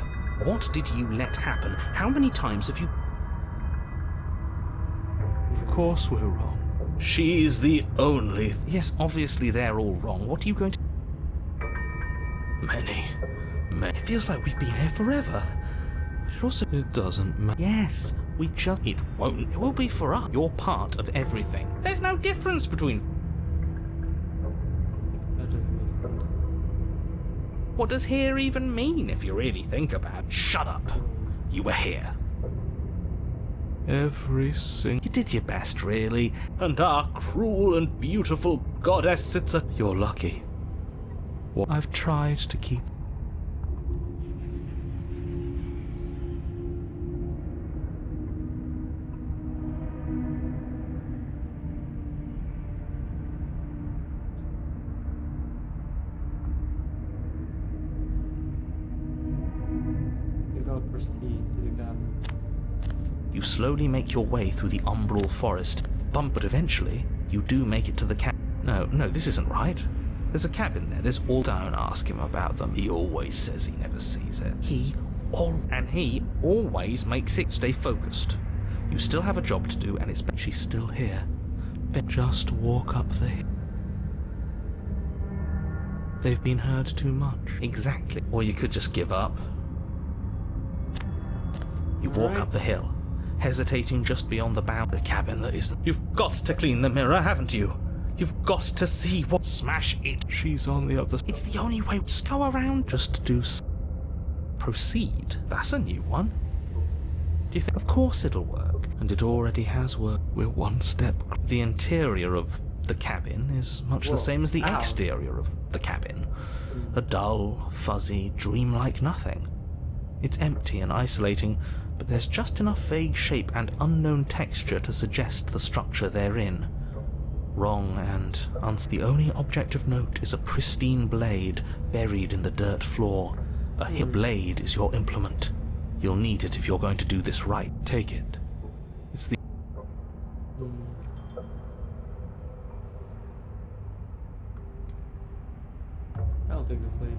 What did you let happen? How many times have you... Of course we're wrong. She's the only... Yes, obviously they're all wrong. What are you going to... Many. It feels like we've been here forever. But it also... It doesn't matter. Yes, we just... It won't. It will be for us. You're part of everything. There's no difference between... That doesn't make sense. What does here even mean if you really think about it? Shut up. You were here. Every single... You did your best, really. And our cruel and beautiful goddess sits at... You're lucky. What I've tried to keep... I think I'll proceed to the cabin. You slowly make your way through the umbral forest, but eventually you do make it to the camp. No, this isn't right. There's a cabin there. There's all... Don't ask him about them. He always says he never sees it. He always makes it. Stay focused. You still have a job to do, and it's... She's still here. Just walk up the hill. They've been heard too much. Exactly. Or you could just give up. You walk up the hill, hesitating just beyond the bow. The cabin that is... You've got to clean the mirror, haven't you? You've got to see what... Smash it. She's on the other... It's the only way. Just go around. Just do... Proceed. That's a new one. Do you think... Of course it'll work. And it already has worked. We're one step... The interior of the cabin is much the same as the Ow. exterior of the cabin. A dull, fuzzy, dreamlike nothing. It's empty and isolating, but there's just enough vague shape and unknown texture to suggest the structure they're in. Wrong and the only object of note is a pristine blade buried in the dirt floor. A blade is your implement. You'll need it if you're going to do this right. Take it. It's the... I'll take the blade.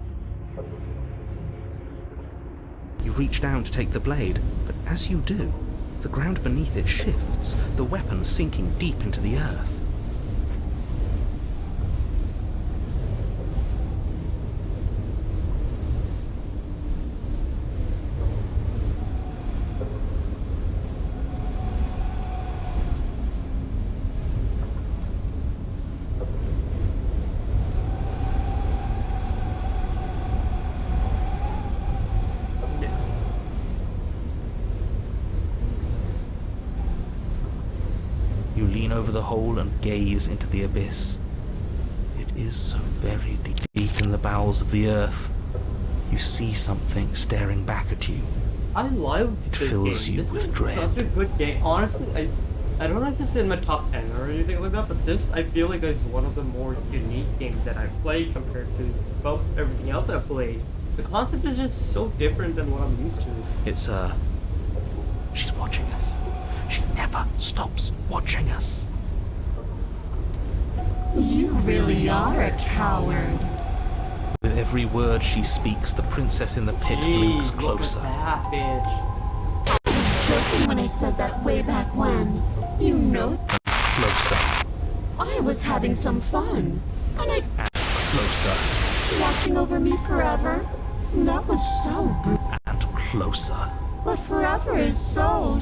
You reach down to take the blade, but as you do, the ground beneath it shifts, the weapon sinking deep into the earth. You lean over the hole and gaze into the abyss. It is so very deep in the bowels of the earth. You see something staring back at you. I love It this fills game. you This with is dread. Such a good game. Honestly, I don't know if it's in my top 10 or anything like that, but this I feel like is one of the more unique games that I've played compared to everything else I've played. The concept is just so different than what I'm used to. It's she's watching us. She never stops watching us. You really are a coward. With every word she speaks, the princess in the pit blinks Jeez, closer. look at that bitch. Joking when I said that way back when. You know, Closer I was having some fun. And I and closer watching over me forever. That was so brutal. and closer. But forever is so.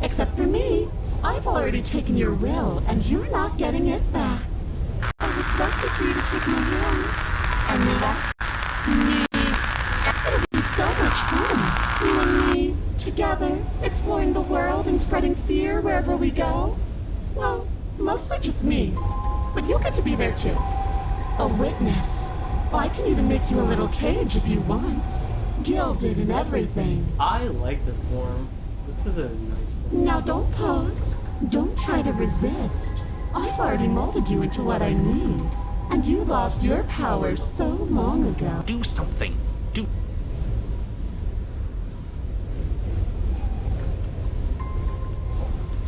Except for me. I've already taken your will, and you're not getting it back. All that's left is for you to take my will. And let me. It'll be so much fun. You and me, together, exploring the world and spreading fear wherever we go. Well, mostly just me. But you'll get to be there too. A witness. I can even make you a little cage if you want. Gilded and everything. I like this form. This is a nice form. Now don't pose. Don't try to resist. I've already molded you into what I need. And you lost your power so long ago. Do something. Do.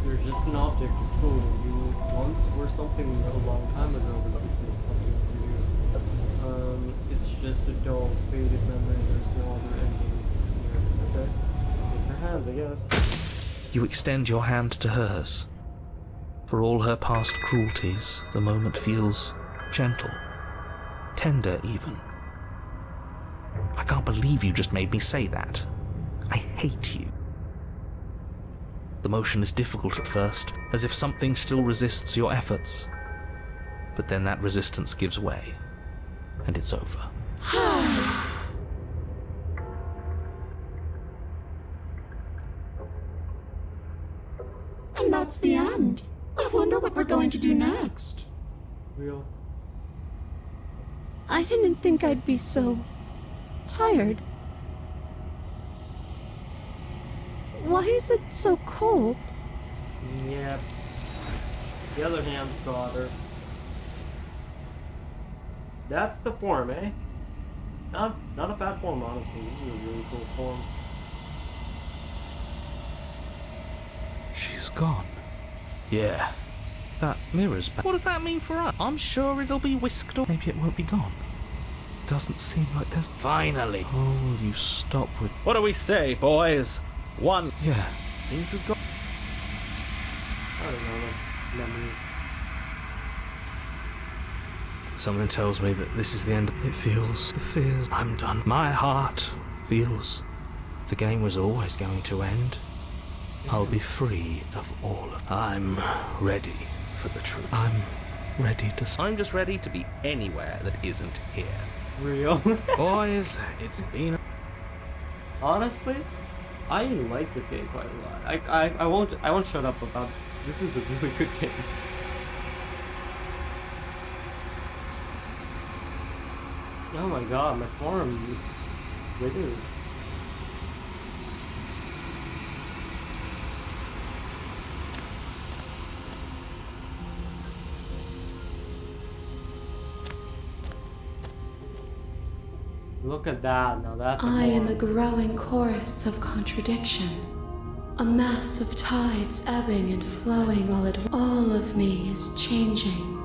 You're just an object of tool. You once were something a long time ago, but this is something for you. It's just a dull, faded memory. There's no other endings here. Okay? Take your hands, I guess. You extend your hand to hers. For all her past cruelties, the moment feels gentle, tender even. I can't believe you just made me say that. I hate you. The motion is difficult at first, as if something still resists your efforts. But then that resistance gives way, and it's over. And that's the end. I wonder what we're going to do next. Real. I didn't think I'd be so tired. Why is it so cold? Yep. The other hand's got her. That's the form, eh? Not a bad form, honestly. This is a really cool form. She's gone. Yeah, That mirror's back. What does that mean for us? I'm sure it'll be whisked off. Maybe it won't be gone. Doesn't seem like there's... Finally. Oh, will you stop with... What do we say, boys? One. Yeah. Seems we've got. I don't know, memories. Something tells me that this is the end. It feels... The fears... I'm done. My heart feels... The game was always going to end. I'll be free of all of... I'm ready for the truth. I'm ready to... I'm just ready to be anywhere that isn't here. Real. Boys, it's been... Honestly, I like this game quite a lot. I won't shut up about it. This is a really good game. Oh my god, my forum is withered. Look at that, now that's I am a forum. growing chorus of contradiction. A mass of tides ebbing and flowing all at once. All of me is changing,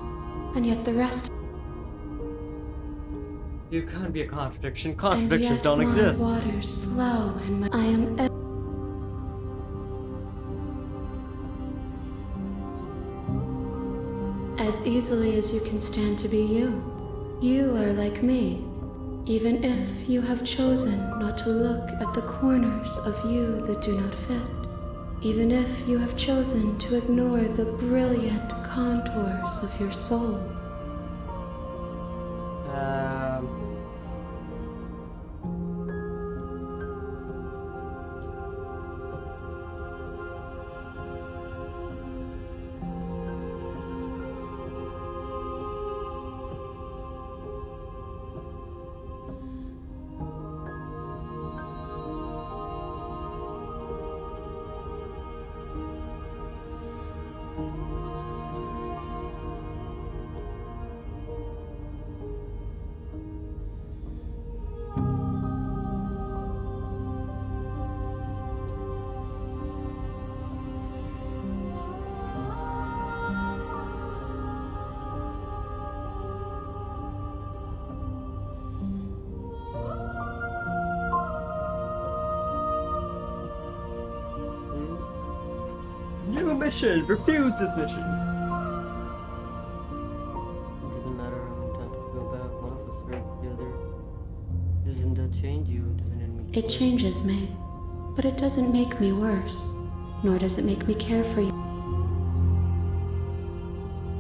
and yet the rest. You can't be a contradiction. And Contradictions yet don't my exist. waters flow, and I am. As easily as you can stand to be you. You are like me, even if you have chosen not to look at the corners of you that do not fit. Even if you have chosen to ignore the brilliant contours of your soul. New mission! Refuse this mission! It doesn't matter, I'm time to go back. One of us hurts the other. Doesn't that change you? Doesn't it make you It changes me, but it doesn't make me worse, nor does it make me care for you.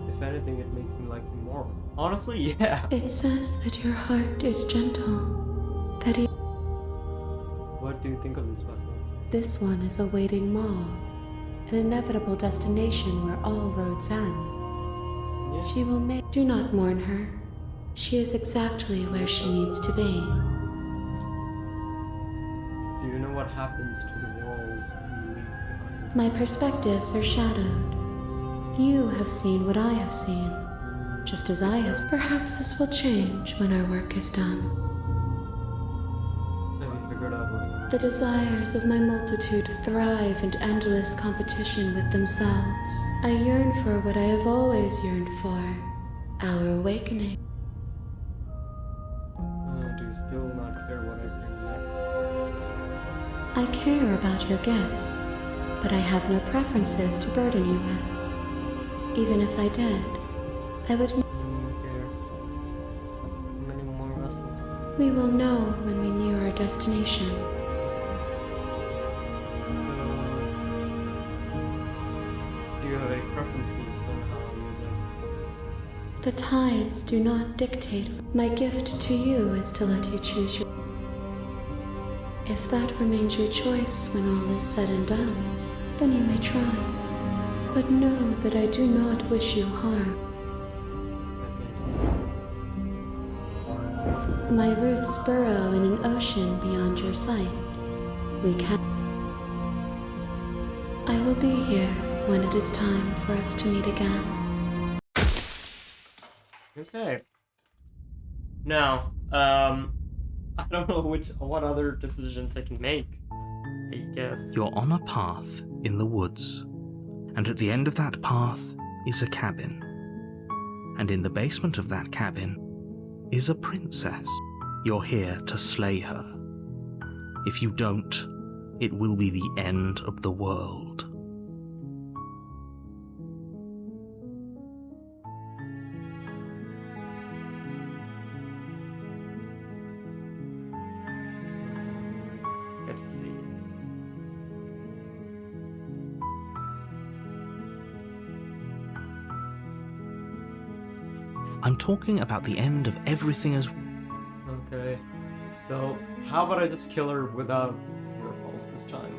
If anything, it makes me like you more. Honestly, yeah. It says that your heart is gentle, that What do you think of this vessel? this one is awaiting Maul, an inevitable destination where all roads end. Yeah. She will make. Do not mourn her. She is exactly where she needs to be. Do you know what happens to the worlds we leave behind? My perspectives are shadowed. You have seen what I have seen, just as I have. Perhaps this will change when our work is done. Have you figured out what you want? The desires of my multitude thrive in endless competition with themselves. I yearn for what I have always yearned for, our awakening. Do you still not care what I bring next? I care about your gifts, but I have no preferences to burden you with. Even if I did, I would. Care. How many more vessels? We will know when we near our destination. So, do you have any preferences on how you live? The tides do not dictate. My gift to you is to let you choose your. If that remains your choice when all is said and done, then you may try. But know that I do not wish you harm. My roots burrow in an ocean beyond your sight. We can. I will be here when it is time for us to meet again. Okay. Now, I don't know what other decisions I can make. I guess. You're on a path in the woods, and at the end of that path, is a cabin. And in the basement of that cabin is a princess. You're here to slay her. If you don't, it will be the end of the world. Let's see. I'm talking about the end of everything as... Okay. So, how about I just kill her without her pulse this time?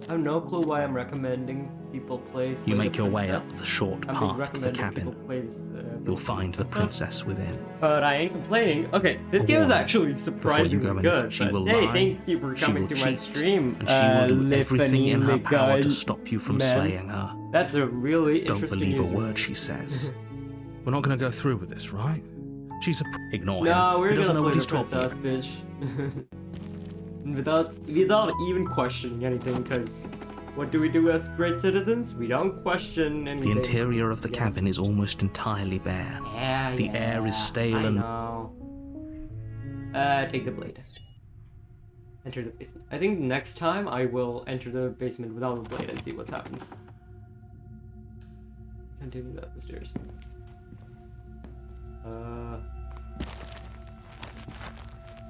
I have no clue why I'm recommending people play Slay You the make your way up Princess. the short I've been path to the recommending cabin. people play this, You'll find the princess within. But I ain't complaining. Okay, this A game is warning. actually Before surprisingly you go in, good. she but will hey, lie, thank you for she coming will to my cheat, stream. and she will do everything in her Liffany power to Miguel, stop you from man. slaying her. That's a really Don't interesting believe a user. word she says. We're not going to go through with this, right? She's a... Ignore him. No, we're He gonna doesn't know slay what the he's talking princess, bitch. without even questioning anything, because what do we do as great citizens? We don't question anything. The interior of the Yes. cabin is almost entirely bare. Yeah, The air is stale I and- know. Take the blade. Enter the basement. I think next time I will enter the basement without the blade and see what happens. Continue up the stairs.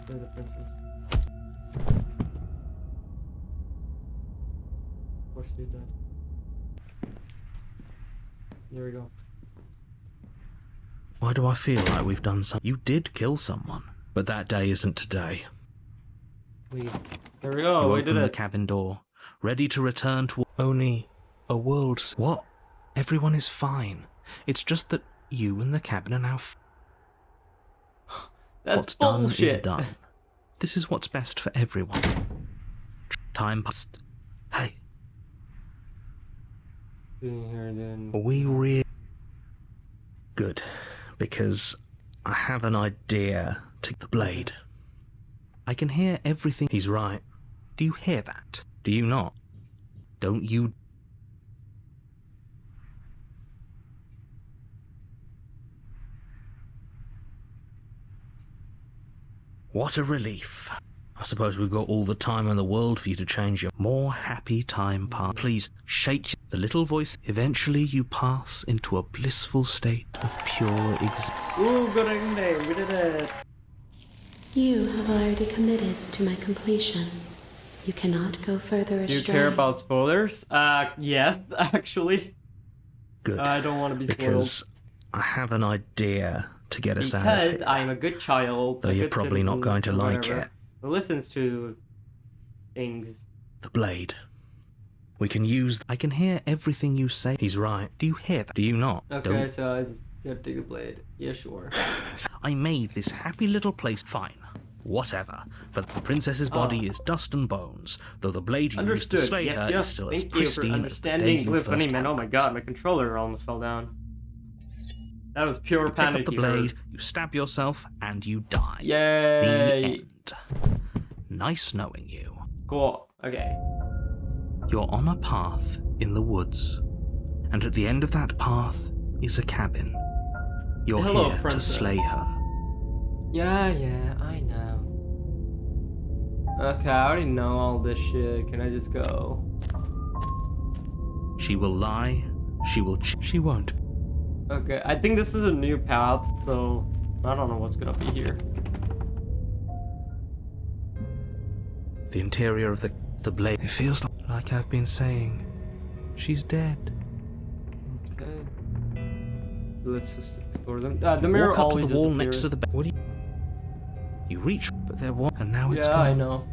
Slay the princess. Of course do that. There we go. Why do I feel like we've done something? You did kill someone, but that day isn't today. There we go. You We did open the it. cabin door, ready to return to only a world. What? Everyone is fine. It's just that you and the cabin are now. That's What's done bullshit. is done. This is what's best for everyone. Time passed. Hey, Here then. we really good, because I have an idea to the blade. I can hear everything. He's right. Do you hear that? Do you not? Don't you? What a relief. I suppose we've got all the time in the world for you to change your more happy time part. Please shake the little voice. Eventually you pass into a blissful state of pure existence. Ooh, good name. We did it. You have already committed to my completion. You cannot go further astray. Do you care about spoilers? Yes, actually. Good. I don't want to be spoiled. Because I have an idea to get us out of Because here. I'm a good child. Though a you're good probably not citizen, going to or like whatever, it. who listens to things. The blade. We can use... I can hear everything you say. He's right. Do you hear that? Do you not? Okay, Don't... so I just gotta take the blade. Yeah, sure. I made this happy little place fine. Whatever. For the princess's body is dust and bones, though the blade you used to Understood. slay her is Yes, still as thank you for pristine as the day understanding. you Live first funny, man. had Oh my it. god, my controller almost fell down. That was pure You pick panic. up the you heard. blade, you stab yourself, and you die. The Yay! end. Nice knowing you. Cool. Okay. You're on a path in the woods, and at the end of that path is a cabin. You're Hello, here princess. to slay her. Yeah, I know. Okay, I already know all this shit. Can I just go? She will lie, she will she won't. Okay, I think this is a new path, so I don't know what's gonna be here. The interior of the blade. It feels like I've been saying. She's dead. Okay. Let's just explore them. The mirror Walk up to always the wall next to disappears. the bed. What do you... You reach, but there was, and now it's Yeah, gone. I know.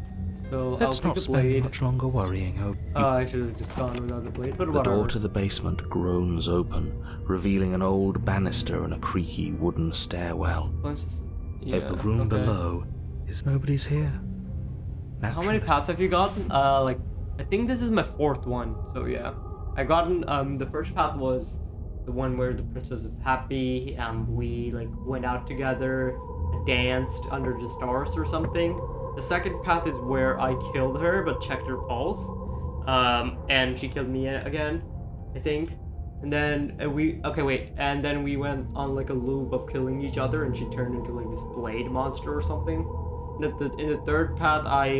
So Let's I'll take not the spend blade. much longer worrying. Oh, I should have just gone without the blade, but the whatever. door to the basement groans open, revealing an old banister and a creaky wooden stairwell. Let's just- If the yeah, room okay. below is nobody's here. How many Naturally. paths have you gotten? Like, I think this is my 4th one, so yeah. I gotten, the first path was the one where the princess is happy, we, like, went out together, danced under the stars or something. The second path is where I killed her, but checked her pulse, and she killed me again. I think. And then and then we went on like a loop of killing each other, and she turned into like this blade monster or something. In the third path, I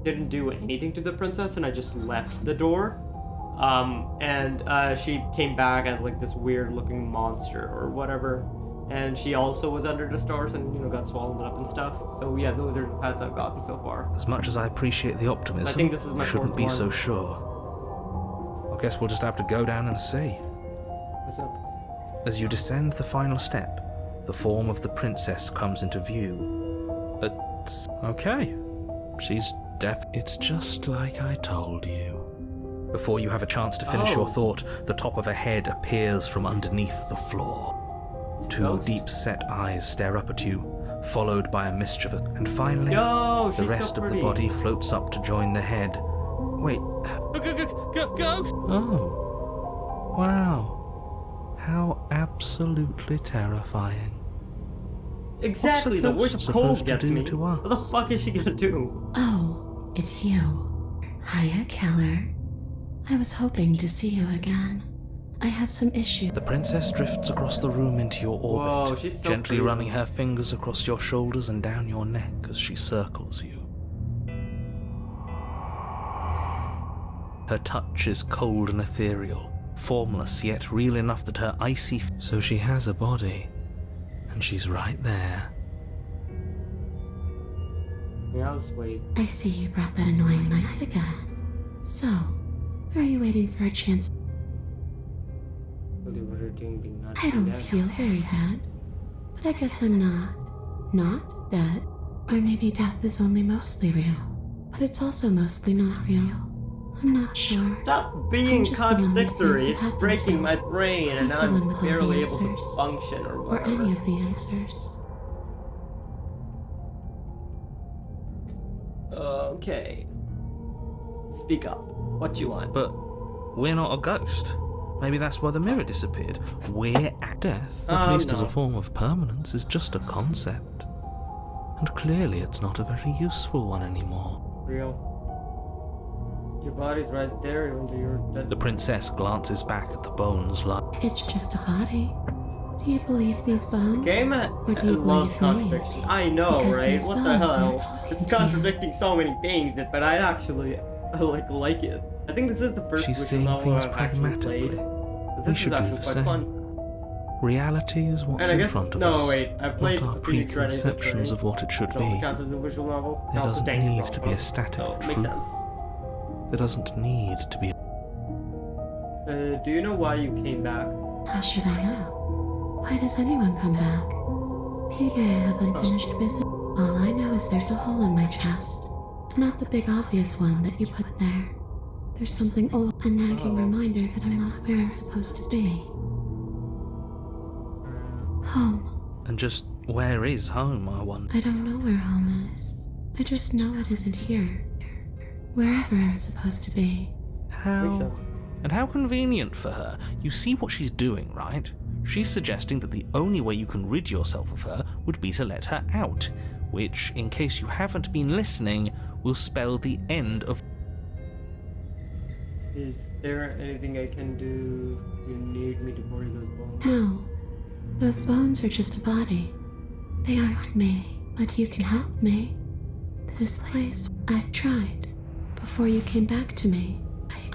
didn't do anything to the princess, and I just left the door. And she came back as like this weird looking monster or whatever. And she also was under the stars and, you know, got swallowed up and stuff. So yeah, those are the paths I've gotten so far. As much as I appreciate the optimism, I think this is my you shouldn't fourth be one. so sure. I guess we'll just have to go down and see. What's up? As you descend the final step, the form of the princess comes into view. Okay. She's deaf. It's just like I told you. Before you have a chance to finish your thought, the top of a head appears from underneath the floor. Two deep-set eyes stare up at you, followed by a mischievous... And finally, the rest of the body floats up to join the head. Wait. Ghost! Oh. Wow. How absolutely terrifying. Exactly, the What's a worst ghost cold supposed to gets do me. to us? What the fuck is she gonna do? Oh, it's you. Hiya, Keller. I was hoping to see you again. I have some issues. The princess drifts across the room into your orbit, Whoa, she's so gently pretty. running her fingers across your shoulders and down your neck as she circles you. Her touch is cold and ethereal, formless yet real enough that her icy... So she has a body, and she's right there. Yeah, I'll just wait. I see you brought that annoying knife again. So, are you waiting for a chance? I don't feel very bad, but I guess I'm not dead. Or maybe death is only mostly real, but it's also mostly not real. I'm not sure. Stop being I'm just the one these contradictory. things It's happen breaking to. my brain, and Not the one I'm with all barely the able to answers. function or Or whatever. any of the answers. Okay. Speak up. What you want? But we're not a ghost. Maybe that's why the mirror disappeared. We're at death, at least as a no. form of permanence, is just a concept. And clearly it's not a very useful one anymore. Real. Your body's right there, even though you're dead. The princess glances back at the bones like... It's just a body. Do you believe these bones? Game Or do you loves believe me? contradiction. I know, Because right? these What the bones are hell? talking It's to you. contradicting so many things, but I actually like it. I think this is the first She's visual seeing novel things I've actually pragmatically. played. So We this should is do actually the quite same. fun. Reality is what's And I in guess front of us. no, wait. I played not our Phoenix Wright, preconceptions of what it should which also be. counts as a visual novel. There Also doesn't Danger need Zone, to be a both. static So it makes truth. sense. There doesn't need to be... Do you know why you came back? How should I know? Why does anyone come back? Maybe I have unfinished business. All I know is there's a hole in my chest. Not the big obvious one that you put there. There's something old, a nagging reminder that I'm not where I'm supposed to be. Home. And just where is home, I wonder? I don't know where home is. I just know it isn't here. Wherever I'm supposed to be. Makes How... sense. And how convenient for her. You see what she's doing, right? She's suggesting that the only way you can rid yourself of her would be to let her out, which, in case you haven't been listening, will spell the end of... Is there anything I can do? Do you need me to bury those bones? No. Those bones are just a body. They aren't me, but you can help me. This place, I've tried. Before you came back to me,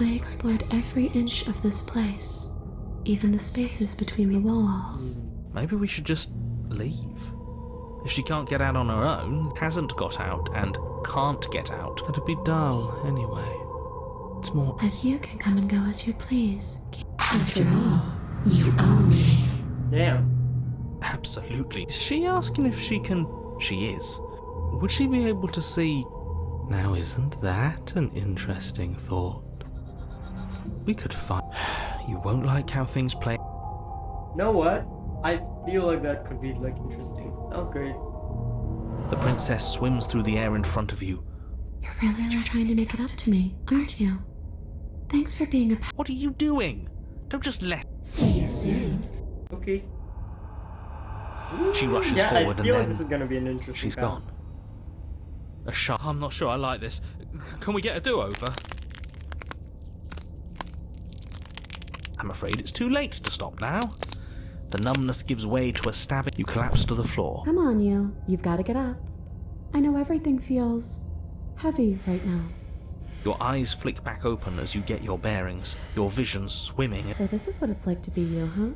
I explored every inch of this place, even the spaces between the walls. Maybe we should just leave. If she can't get out on her own, hasn't got out, and can't get out, it'd be dull anyway. It's more... But you can come and go as you please. After all, you own me. Damn. Absolutely. Is she asking if she can... She is. Would she be able to see... Now isn't that an interesting thought? We could find... You won't like how things play... Know what? I feel like that could be like interesting. Sounds great. The princess swims through the air in front of you. You're really trying to make it up to me, aren't you? Thanks for being a What are you doing? Don't just let... See you soon. Okay. She rushes Yeah, forward I feel like and this is then... gonna be an interesting She's path. gone. A sharp... I'm not sure I like this. Can we get a do-over? I'm afraid it's too late to stop now. The numbness gives way to a stabbing. You collapse to the floor. Come on, you. You've got to get up. I know everything feels heavy right now. Your eyes flick back open as you get your bearings, your vision swimming. So this is what it's like to be you, huh?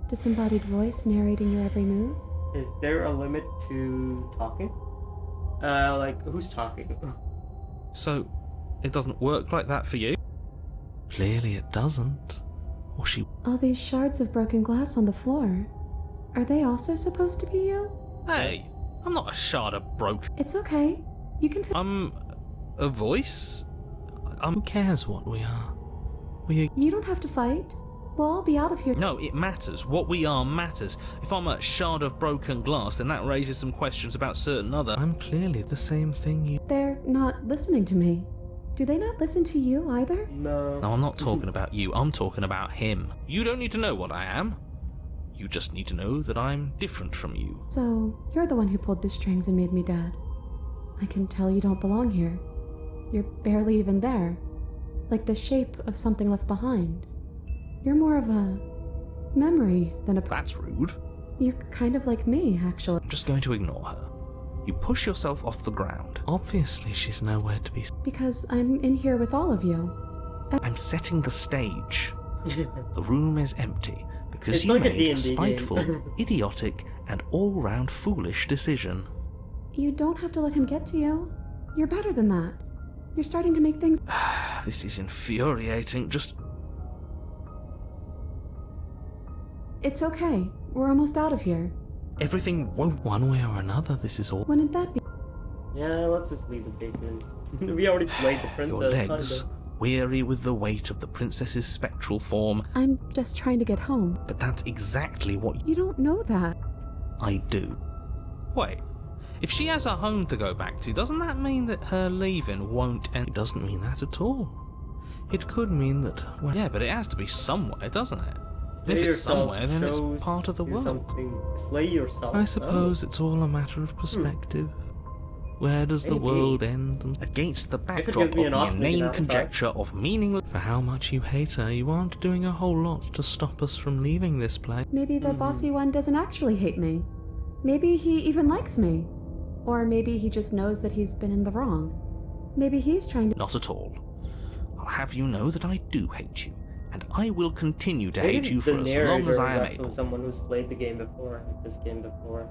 Disembodied voice narrating your every move? Is there a limit to talking? Like, who's talking? So, it doesn't work like that for you? Clearly it doesn't. Or she... All these shards of broken glass on the floor. Are they also supposed to be you? Hey, I'm not a shard of broken. It's okay. You can I'm a voice? Who cares what we are? You don't have to fight. We'll all be out of here. No, it matters. What we are matters. If I'm a shard of broken glass, then that raises some questions about certain other... I'm clearly the same thing you... They're not listening to me. Do they not listen to you either? No. No, I'm not talking about you. I'm talking about him. You don't need to know what I am. You just need to know that I'm different from you. So, you're the one who pulled the strings and made me dead. I can tell you don't belong here. You're barely even there. Like the shape of something left behind. You're more of a memory than a... That's rude. You're kind of like me, actually. I'm just going to ignore her. You push yourself off the ground. Obviously she's nowhere to be... Because I'm in here with all of you. I'm setting the stage. The room is empty because It's you like a made D&D a spiteful, game. idiotic, and all-round foolish decision. You don't have to let him get to you. You're better than that. You're starting to make things... This is infuriating. Just... It's okay. We're almost out of here. Everything won't... One way or another, this is all... Wouldn't that be... Yeah, let's just leave the basement. We already slayed the princess. Your legs, kinda. weary with the weight of the princess's spectral form. I'm just trying to get home. But that's exactly what You don't know that. I do. Wait, if she has a home to go back to, doesn't that mean that her leaving won't end? It doesn't mean that at all. It could mean that... Well, Yeah, but it has to be somewhere, doesn't it? And Slay if it's yourself somewhere, then it's shows part of the you world. something. Slay yourself. I suppose it's all a matter of perspective. Where does the Maybe. world end and... Against the it backdrop gives of me the an option, inane you know, conjecture of meaningless... For how much you hate her, you aren't doing a whole lot to stop us from leaving this place. Maybe the bossy one doesn't actually hate me. Maybe he even likes me. Or maybe he just knows that he's been in the wrong. Maybe he's trying to... Not at all. I'll have you know that I do hate you, and I will continue to Maybe hate you the for as long narrator as is I am actually able. someone who's played the game before, this game before,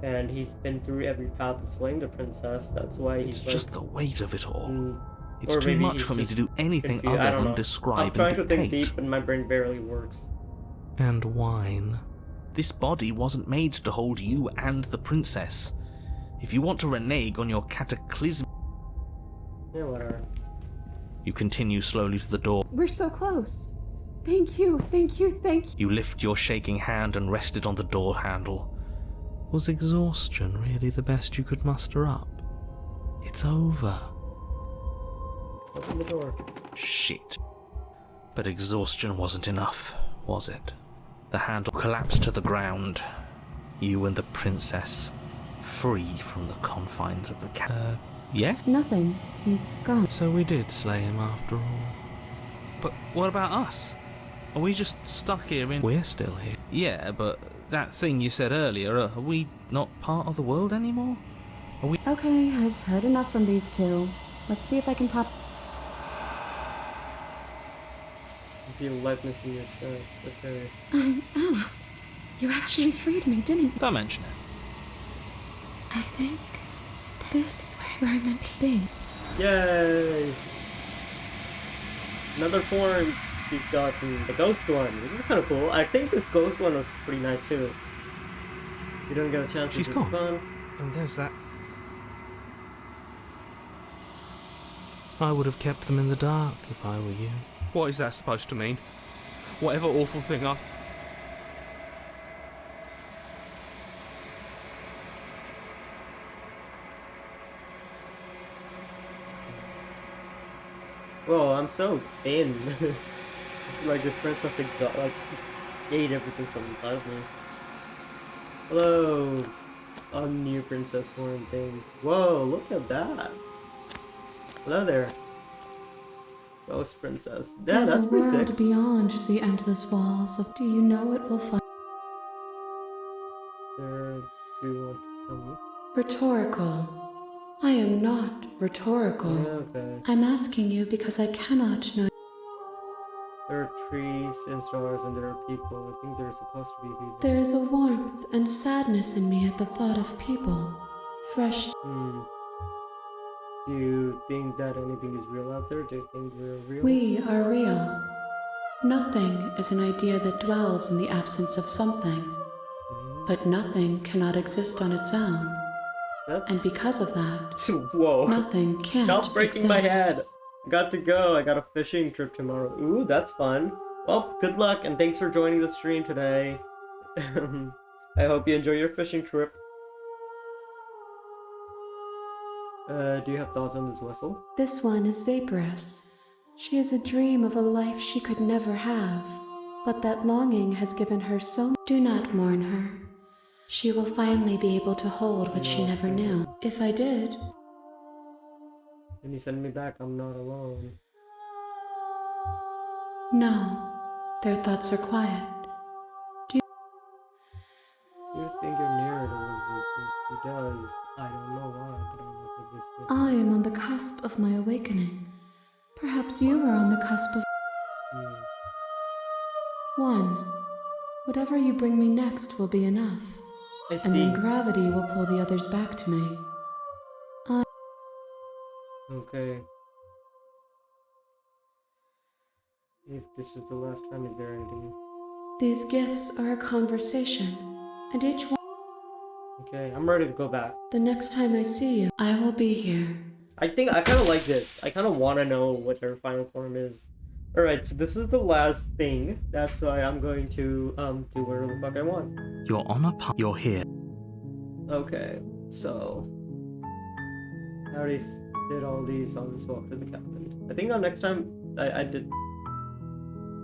and he's been through every path of slaying the princess. That's why he's It's like, just the weight of it all. mm, It's or too maybe much he's for me to just do anything confused. I other don't than know. describe I'm trying and to think dictate. deep, and my brain barely works. And whine. This body wasn't made to hold you and the princess. If you want to renege on your cataclysm... Yeah, whatever. You continue slowly to the door. We're so close. Thank you, thank you, thank you. You lift your shaking hand and rest it on the door handle. Was exhaustion really the best you could muster up? It's over. Open the door. Shit. But exhaustion wasn't enough, was it? The handle collapsed to the ground. You and the princess, free from the confines of the yeah? Nothing. He's gone. So we did slay him after all. But what about us? Are we just stuck here in... We're still here. Yeah, but that thing you said earlier, are we not part of the world anymore? Okay, I've heard enough from these two. Let's see if I can pop... I feel lightness in your chest. Okay. I'm out. You actually freed me, didn't you? Don't mention it. I think this was where I meant to be. Yay! Another form she's gotten, the ghost one, which is kind of cool. I think this ghost one was pretty nice too. You don't get a chance to She's do gone. fun. And there's that... I would have kept them in the dark if I were you. What is that supposed to mean? Whatever awful thing I've... Whoa, I'm so thin. It's like the princess like ate everything from inside of me. Hello, a new princess form thing. Whoa, look at that. Hello there. Ghost Princess. Yeah, There's that's a pretty world sick. beyond the endless walls of. Do you know it will find? Do you want to tell me? Rhetorical. I am not rhetorical. Okay. I'm asking you because I cannot know. There are trees and stars and there are people. I think there's supposed to be people. There is a warmth and sadness in me at the thought of people. Fresh. Hmm. Do you think that anything is real out there? Do you think we're real? We are real. Nothing is an idea that dwells in the absence of something. But nothing cannot exist on its own. That's... And because of that, Whoa. nothing can't Stop breaking my exist. head. I got to go. I got a fishing trip tomorrow. Ooh, that's fun. Well, good luck and thanks for joining the stream today. I hope you enjoy your fishing trip. Do you have thoughts on this vessel? This one is vaporous. She is a dream of a life she could never have. But that longing has given her so much. Do not mourn her. She will finally be able to hold what she never knew. If I did, Can you send me back? I'm not alone. no. Their thoughts are quiet. You think you're nearer to existence? He does. I don't know why, but I know that this way. I am on the cusp of my awakening. Perhaps you are on the cusp of one. Whatever you bring me next will be enough. I And see. then gravity will pull the others back to me. Okay. If this is the last time, is there anything? These gifts are a conversation, and each one. Okay, I'm ready to go back. The next time I see you, I will be here. I think I kind of like this. I kind of want to know what their final form is. Alright, so this is the last thing. That's why I'm going to do whatever the fuck I want. You're on a you're here. Okay, so I already did all these, so I'll just walk to the cabin. I think next time I did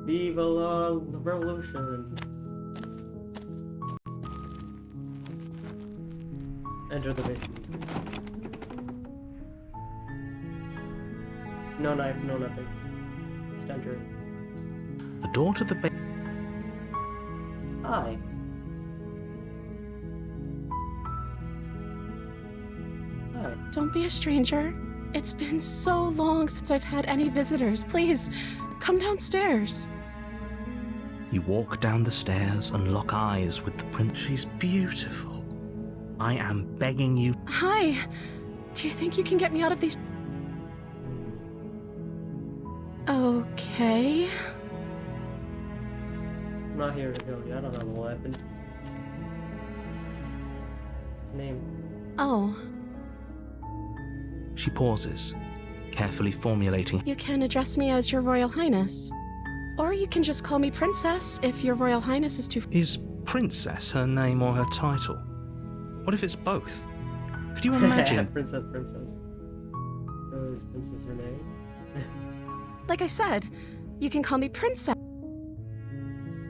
Viva la Revolution. Enter the basement. No knife, no nothing. Just enter. The door to the Hi. Hi. Don't be a stranger. It's been so long since I've had any visitors. Please, come downstairs. You walk down the stairs and lock eyes with the prince. She's beautiful. I am begging you. Hi. Do you think you can get me out of these? Okay. I'm not here to kill you. I don't have a weapon. Name. Oh, She pauses, carefully formulating. you can address me as Your Royal Highness. Or you can just call me Princess if Your Royal Highness is too... Is Princess her name or her title? What if it's both? Could you imagine? Princess. Oh, is Princess her name? Like I said, you can call me Princess.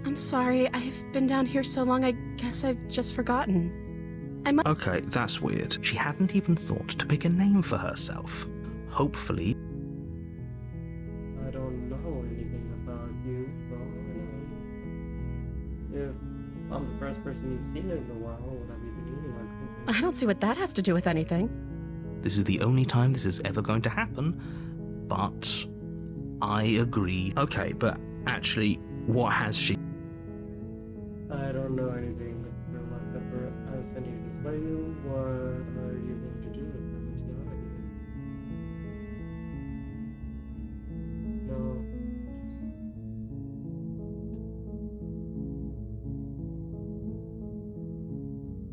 I'm sorry, I've been down here so long, I guess I've just forgotten. Okay, that's weird. She hadn't even thought to pick a name for herself. Hopefully, I don't know anything about you. Well, if I'm the first person you've seen in a while, would I be eating or drinking? I don't see what that has to do with anything. this is the only time this is ever going to happen, but I agree. Okay, but actually, what has she... I don't know anything about Pepper. I was sending you to slay you. What are you going to do if I let you out of here? No.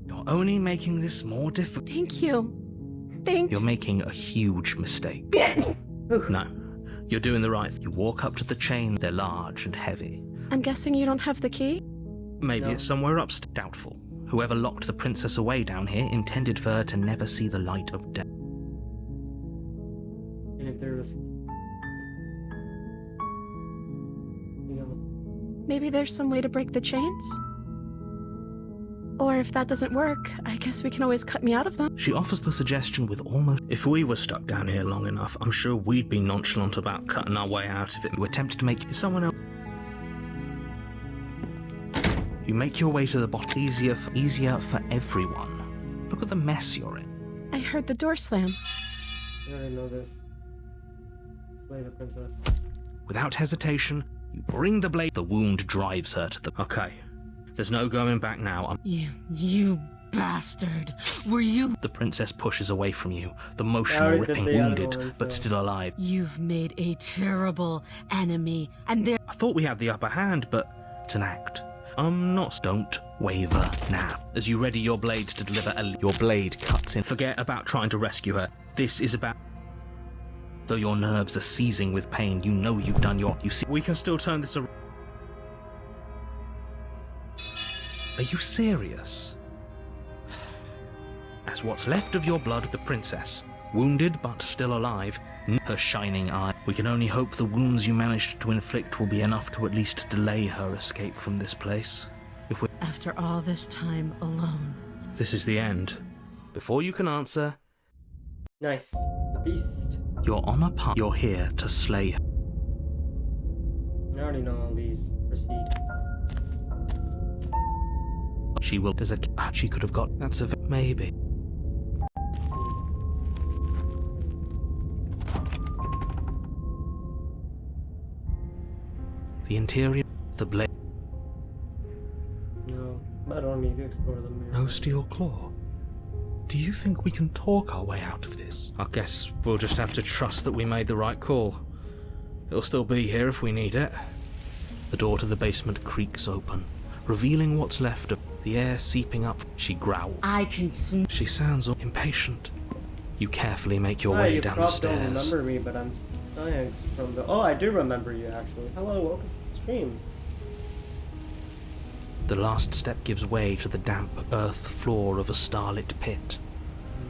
You're only making this more difficult. Thank you. You're making a huge mistake. No, you're doing the right thing. You walk up to the chain. They're large and heavy. I'm guessing you don't have the key? Maybe No. it's somewhere upstairs. Doubtful. Whoever locked the princess away down here intended for her to never see the light of day. And if there was... You know, Maybe there's some way to break the chains? Or if that doesn't work, I guess we can always cut me out of them. She offers the suggestion with almost... If we were stuck down here long enough, I'm sure we'd be nonchalant about cutting our way out of it. You attempt to make someone else... You make your way to the bottom. Easier for everyone. Look at the mess you're in. I heard the door slam. I already know this. Slay the princess. Without hesitation, you bring the blade. The wound drives her to the... Okay. There's no going back now. You bastard. Were you... The princess pushes away from you, the motion ripping, wounded, but still alive. You've made a terrible enemy, and there... I thought we had the upper hand, but it's an act. Don't waver now. As you ready your blade to deliver your blade cuts in. Forget about trying to rescue her. This is about... Though your nerves are seizing with pain, you know you've done your... You see, we can still turn this around. Are you serious? As what's left of your blood, the princess, wounded but still alive, her shining eye. We can only hope the wounds you managed to inflict will be enough to at least delay her escape from this place. After all this time alone. This is the end. Before you can answer... Nice. The beast. You're on a path. You're here to slay her. I already know all these. Proceed. She will... She could have got... That's a... Maybe. The interior... The blade... No, I don't need to explore the mirror. No steel claw. Do you think we can talk our way out of this? I guess we'll just have to trust that we made the right call. It'll still be here if we need it. The door to the basement creaks open, revealing what's left of the air seeping up. She growls. I can smell... She sounds impatient. You carefully make your way down the stairs. You don't remember me, but I'm Science from the... Oh, I do remember you, actually. Hello, welcome to the stream. The last step gives way to the damp earth floor of a starlit pit.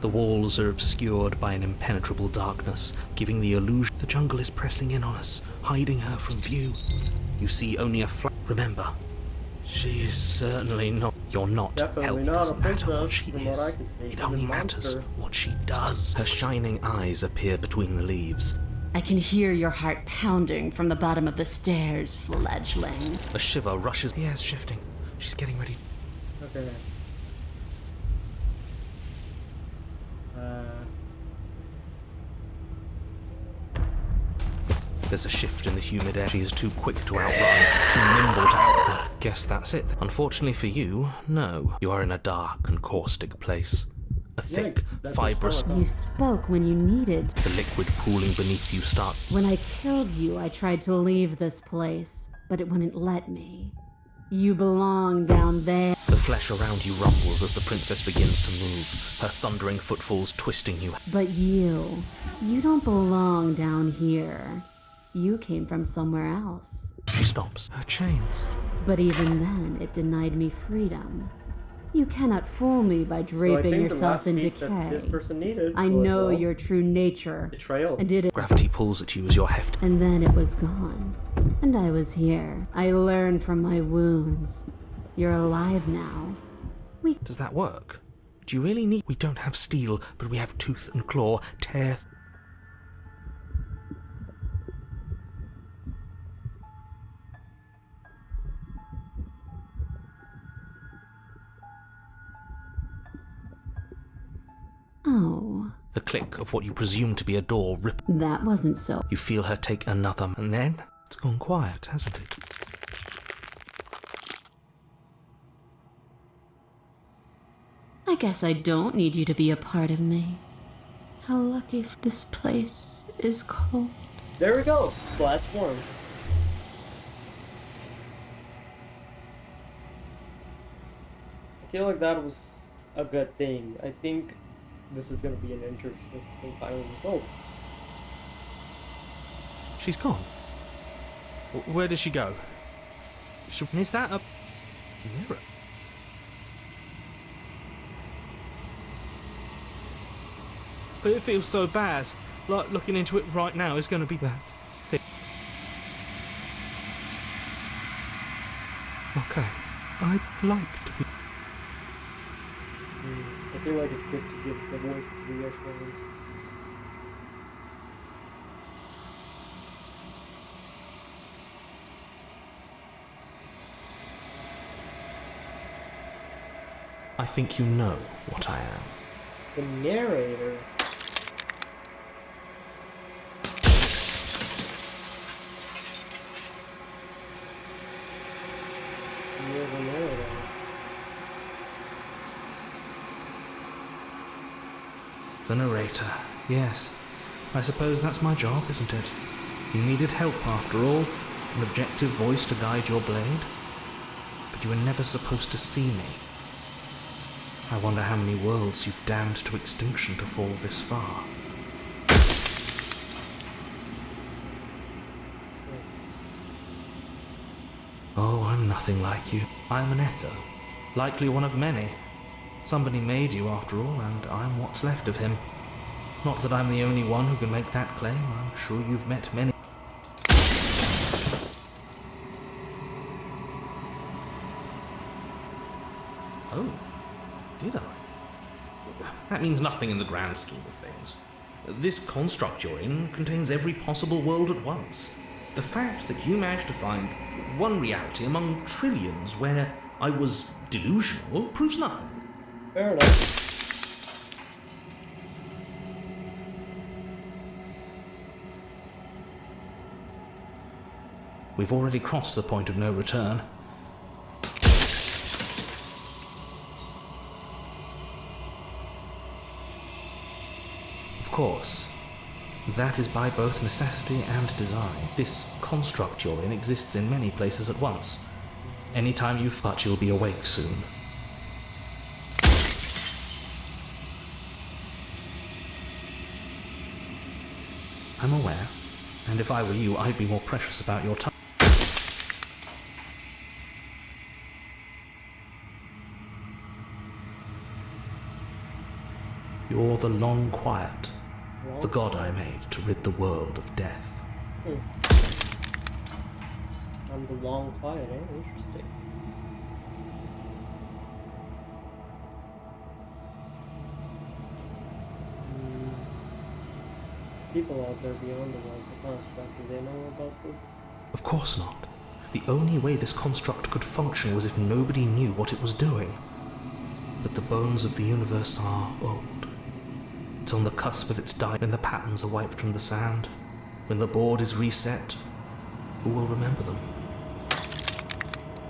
The walls are obscured by an impenetrable darkness, giving the illusion the jungle is pressing in on us, hiding her from view. You see only a Remember, she is certainly not... You're not. Definitely Help not a doesn't matter princess, what she from is. what I can see. It She's a only matters monster. what she does. Her shining eyes appear between the leaves. I can hear your heart pounding from the bottom of the stairs, fledgling. A shiver rushes. The air's shifting. She's getting ready. Okay. There's a shift in the humid air. She is too quick to outrun, too nimble to... Guess that's it. Unfortunately for you, no. You are in a dark and caustic place. A thick, that's fibrous... what's You spoke when you needed. The liquid pooling beneath you start... When I killed you, I tried to leave this place, but it wouldn't let me. You belong down there. The flesh around you rumbles as the princess begins to move, her thundering footfalls twisting you. But you don't belong down here. You came from somewhere else. She stops. Her chains. But even then, it denied me freedom. You cannot fool me by draping yourself in decay. This person needed I know your true nature. betrayal. And did it. Gravity pulls at you as you're hefted. And then it was gone. And I was here. I learned from my wounds. You're alive now. Does that work? Do you really need... We don't have steel, but we have tooth and claw. Tear... Oh, The click of what you presume to be a door rip. that wasn't so. You feel her take another, and then it's gone quiet, hasn't it? I guess I don't need you to be a part of me. How lucky this place is cold. There we go. Slats form. I feel like that was a good thing. I think this is going to be an interesting final result. She's gone. Where did she go? Is that a mirror? But it feels so bad. Like looking into it right now is going to be that thing. Okay. I'd like to be... I feel like it's good to give the voice to the Ashwans. I think you know what I am. The narrator. You're the narrator. The narrator, yes. I suppose that's my job, isn't it? You needed help after all, an objective voice to guide your blade. But you were never supposed to see me. I wonder how many worlds you've damned to extinction to fall this far. Oh, I'm nothing like you. I'm an echo. Likely one of many. Somebody made you after all, and I'm what's left of him. Not that I'm the only one who can make that claim. I'm sure you've met many. Oh. Did I? That means nothing in the grand scheme of things. This construct you're in contains every possible world at once. The fact that you managed to find one reality among trillions where I was delusional proves nothing. Fair enough. We've already crossed the point of no return. Of course, that is by both necessity and design. This construct you're in exists in many places at once. Anytime but you'll be awake soon. I'm aware, and if I were you, I'd be more precious about your time. You're the long quiet. The god I made to rid the world of death. I'm the long quiet, eh? Interesting. People out there beyond the walls of construct, do they know about this? Of course not. The only way this construct could function was if nobody knew what it was doing. But the bones of the universe are old. It's on the cusp of its dying when the patterns are wiped from the sand. When the board is reset, who will remember them?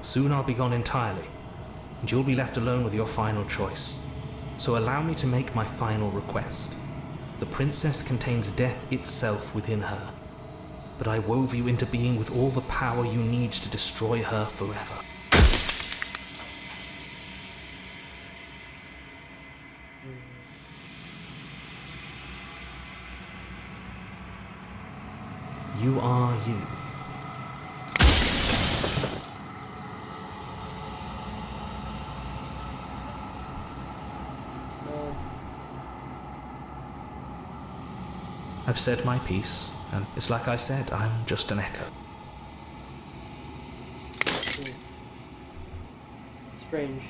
Soon I'll be gone entirely, and you'll be left alone with your final choice. So allow me to make my final request. The princess contains death itself within her, but I wove you into being with all the power you need to destroy her forever. You are you. I've said my piece, and it's like I said, I'm just an echo. Strange.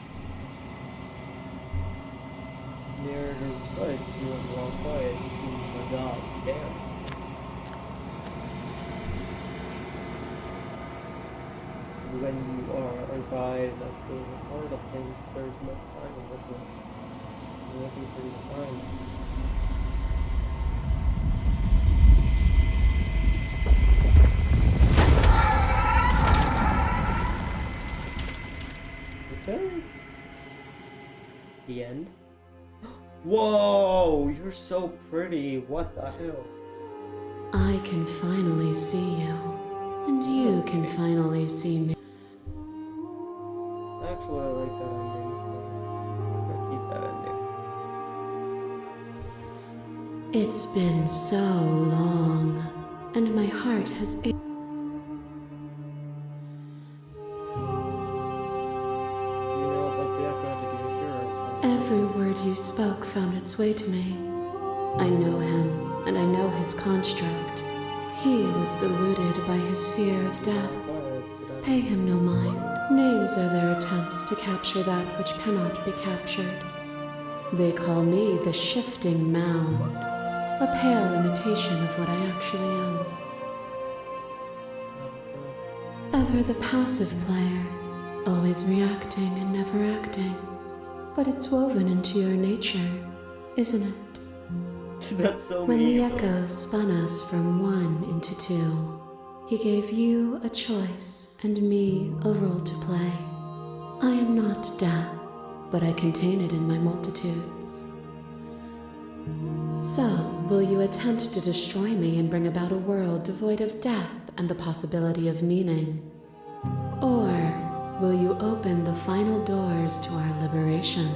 Narrative right, you went the wrong way. Oh my god, damn. When you are revived after the heart of things, there's no time in this one. You're looking for your time. Okay. The end. Whoa, you're so pretty. What the hell? I can finally see you, and you can finally see me. Actually, I like that ending, so I'm gonna keep that ending. It's been so long, and my heart has ached. Every word you spoke found its way to me. I know him, and I know his construct. He was deluded by his fear of death. Pay him no mind. Names are their attempts to capture that which cannot be captured. They call me the Shifting Mound, a pale imitation of what I actually am. Ever the passive player, always reacting and never acting. But it's woven into your nature, isn't it? That's so When the mean. echo spun us from one into two, he gave you a choice and me a role to play. I am not death, but I contain it in my multitudes. So, will you attempt to destroy me and bring about a world devoid of death and the possibility of meaning? Or will you open the final doors to our liberation?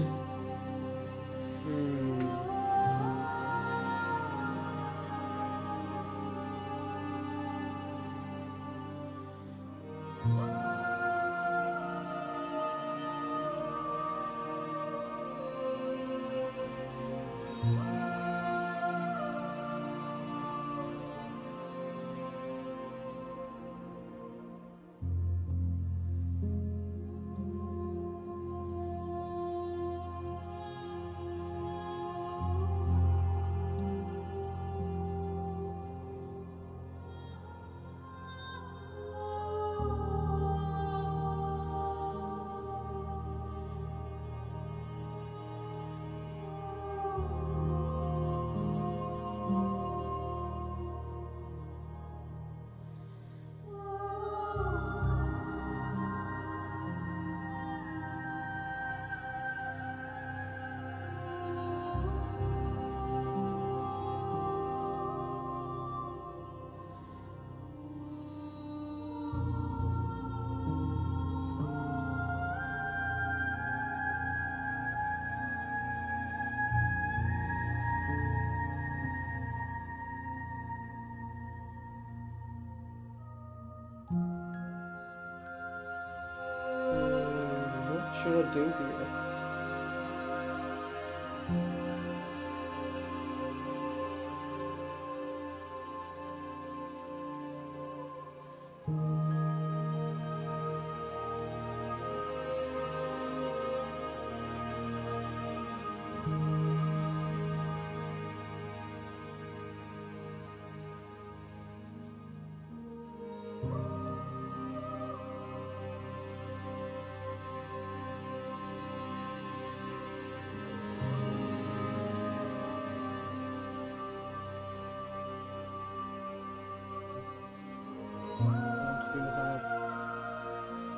What should I do here?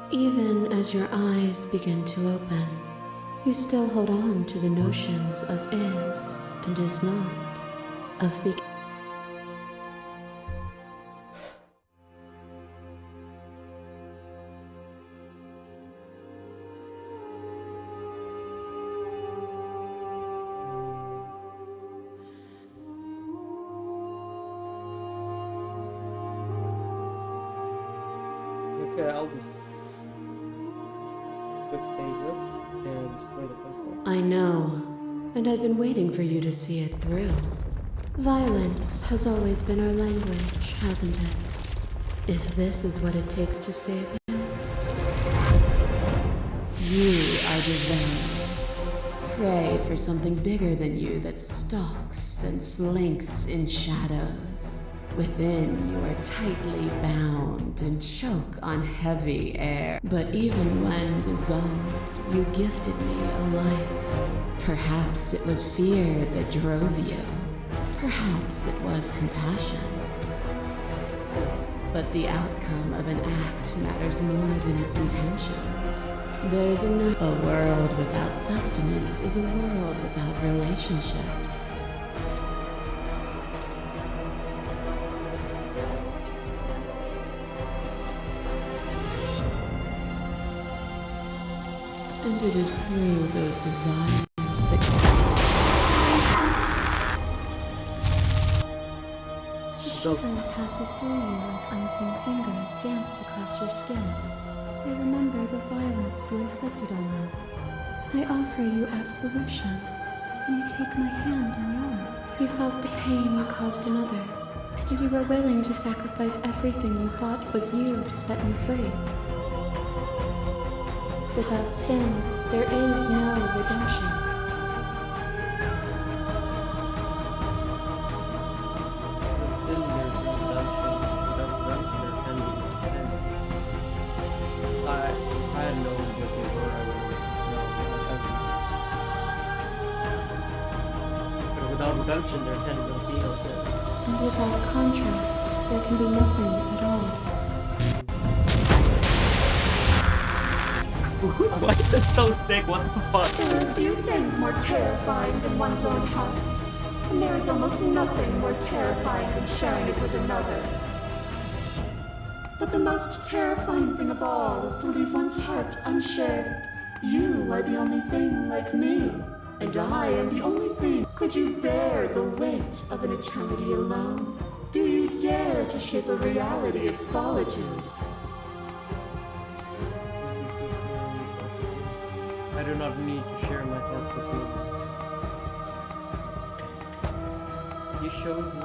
Even as your eyes begin to open, you still hold on to the notions of is and is not, of be. Okay, I'll just fixate this and slay the princess. I know, and I've been waiting for you to see it through. Violence has always been our language, hasn't it? If this is what it takes to save you, you are designed. Pray for something bigger than you that stalks and slinks in shadows. Within, you are tightly bound and choke on heavy air. But even when dissolved, you gifted me a life. Perhaps it was fear that drove you. Perhaps it was compassion. But the outcome of an act matters more than its intentions. There's enough. A world without sustenance is a world without relationships. And it is through those desires that a shiver passes through you as unseen fingers dance across your skin. They remember the violence you inflicted on them. I offer you absolution, and you take my hand in yours. You felt the pain you caused another, and you were willing to sacrifice everything you thought was you to set me free. Without sin, there is no redemption. gumption their tender beetles in. And without contrast, there can be nothing at all. Why is it so thick? What the fuck? There are few things more terrifying than one's own house, and there is almost nothing more terrifying than sharing it with another. But the most terrifying thing of all is to leave one's heart unshared. You are the only thing like me, and I am the only thing. Could you bear the weight of an eternity alone? Do you dare to shape a reality of solitude? I do not need to share my heart with you. You showed me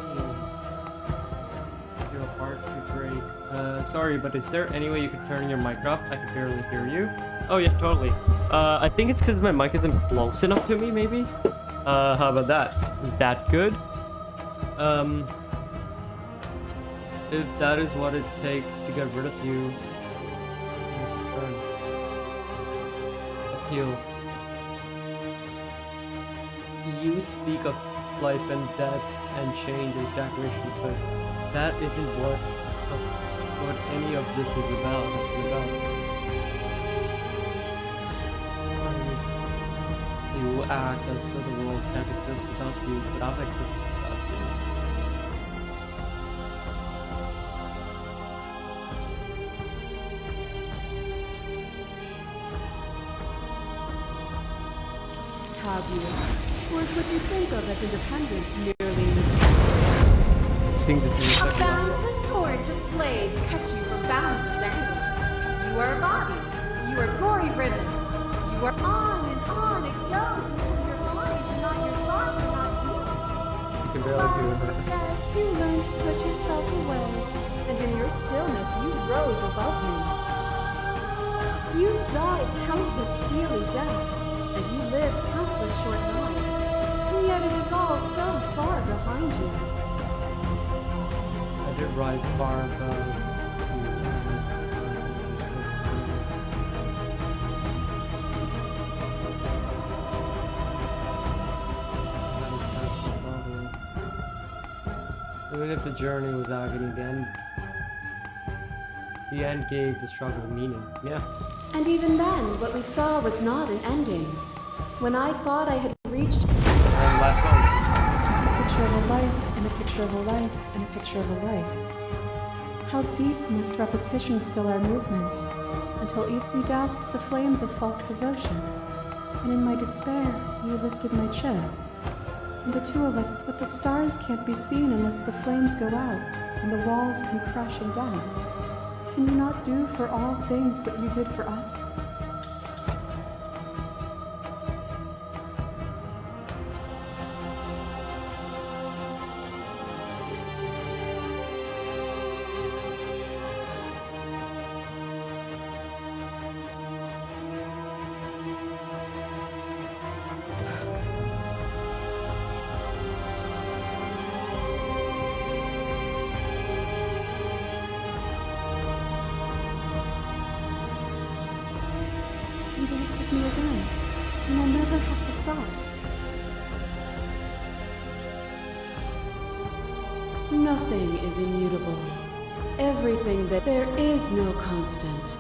your heart to break. Sorry, but is there any way you could turn your mic up? I can barely hear you. Oh yeah, totally. I think it's because my mic isn't close enough to me, maybe? How about that? Is that good? If that is what it takes to get rid of you, appeal. You speak of life and death and change and stagnation, but that isn't what any of this is about. You act as though the world can't exist without you, but I've existed without you. Have you? Or is what you think of as independence merely... I think this is A boundless torrent of blades cut you from boundless angles. You are a body. You are gory ribbons. You are on it goes until your bodies are not your thoughts are not you. I can barely hear her. Then you learn to put yourself away, and in your stillness you rose above me. You died countless steely deaths, and you lived countless short lives, and yet it is all so far behind you. I did rise far above. Even if the journey was agony, the end gave the struggle meaning. Yeah. And even then, what we saw was not an ending. When I thought I had reached And last one. a picture of a life, and a picture of a life, and a picture of a life. How deep must repetition still our movements, until you doused the flames of false devotion, and in my despair, you lifted my chin. And the two of us, but the stars can't be seen unless the flames go out, and the walls come crashing down. Can you not do for all things what you did for us? You dance with me again, and I'll never have to stop. Nothing is immutable. Everything that there is no constant.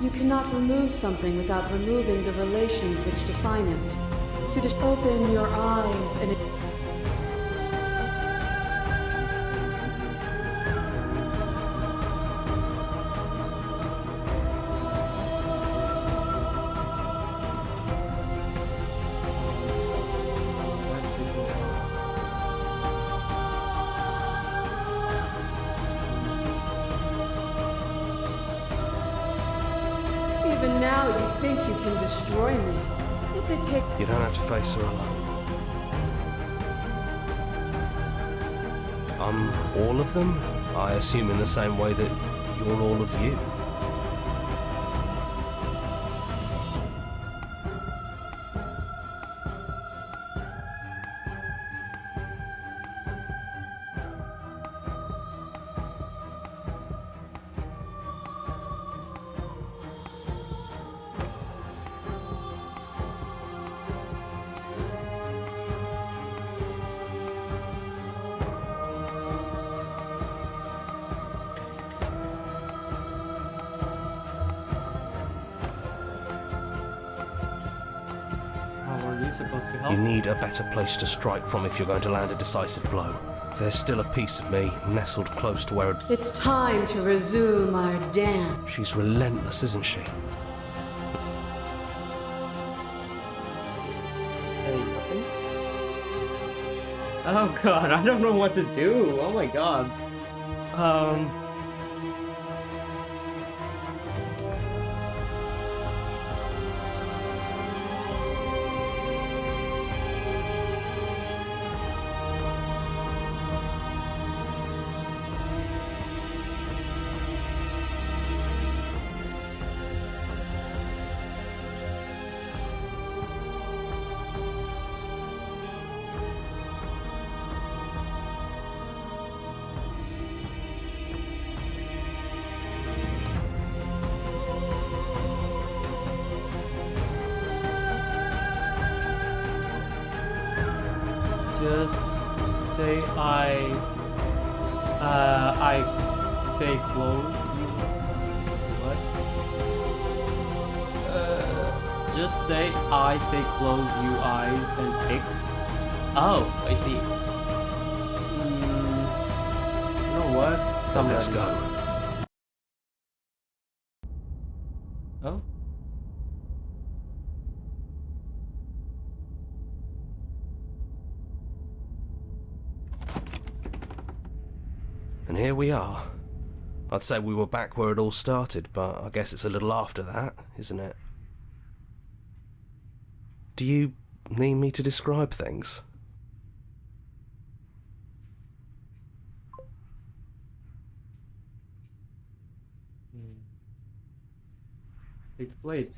You cannot remove something without removing the relations which define it. To just open your eyes and even now you think you can destroy me. If it takes You don't have to face her alone. I'm all of them, I assume in the same way that you're all of you. supposed to help. You need a better place to strike from if you're going to land a decisive blow. There's still a piece of me nestled close to where It's time to resume our dance. she's relentless, isn't she? Say nothing? Oh god, I don't know what to do. Oh my god. Just say I say close. What? Just say I say close you eyes and pick. Oh, I see. You know what? Then let's go. Oh. And here we are. I'd say we were back where it all started, but I guess it's a little after that, isn't it? Do you need me to describe things? Take the plate.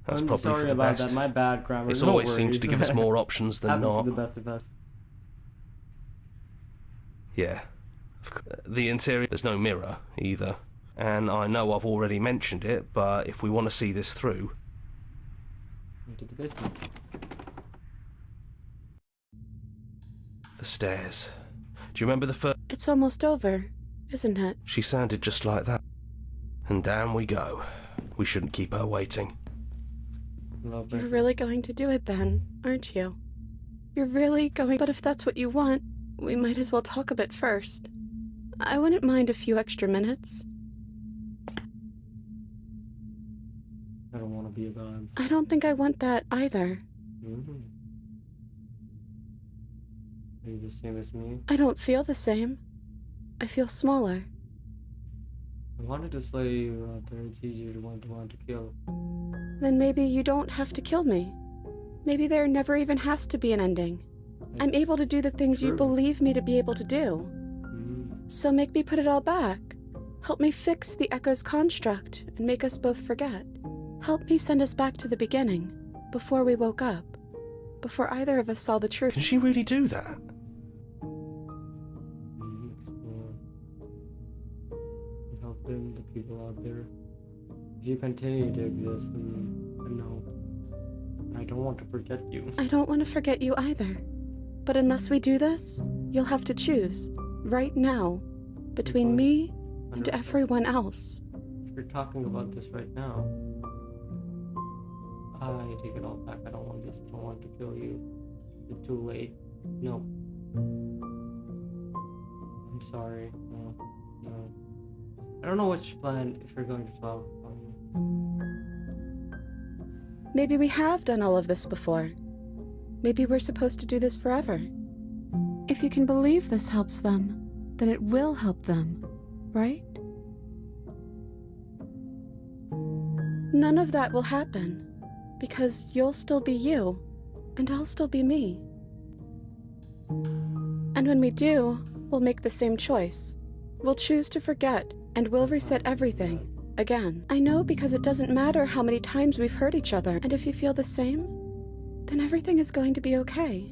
That's I'm probably sorry for the about best. that. My bad grammar. It's no always worries. seems to give us more options than Happens not. to the best of us. Yeah. The interior, there's no mirror either. And I know I've already mentioned it, but if we want to see this through... Into the basement. The stairs. Do you remember the first... It's almost over, isn't it? She sounded just like that. And down we go. We shouldn't keep her waiting. Love You're it. really going to do it then, aren't you? You're really going... But if that's what you want, we might as well talk a bit first. I wouldn't mind a few extra minutes. I don't want to be a god. I don't think I want that either. Are you the same as me? I don't feel the same. I feel smaller. I wanted to slay you out there. It's easier to want to kill. Then maybe you don't have to kill me. Maybe there never even has to be an ending. I'm able to do the things you true. believe me to be able to do. Mm. So make me put it all back. Help me fix the Echo's construct and make us both forget. Help me send us back to the beginning, before we woke up. Before either of us saw the truth. Can she really do that? Explore. Help them, the people out there. If you continue to exist, no. I don't want to forget you. I don't want to forget you either. But unless we do this, you'll have to choose, right now, between me and everyone else. If you're talking about this right now, I take it all back. I don't want this. I don't want to kill you. It's too late. No. I'm sorry. No. No. I don't know which plan if you're going to talk. Maybe we have done all of this before. Maybe we're supposed to do this forever. If you can believe this helps them, then it will help them, right? None of that will happen, because you'll still be you, and I'll still be me. And when we do, we'll make the same choice. We'll choose to forget, and we'll reset everything, again. I know because it doesn't matter how many times we've hurt each other, and if you feel the same, then everything is going to be okay.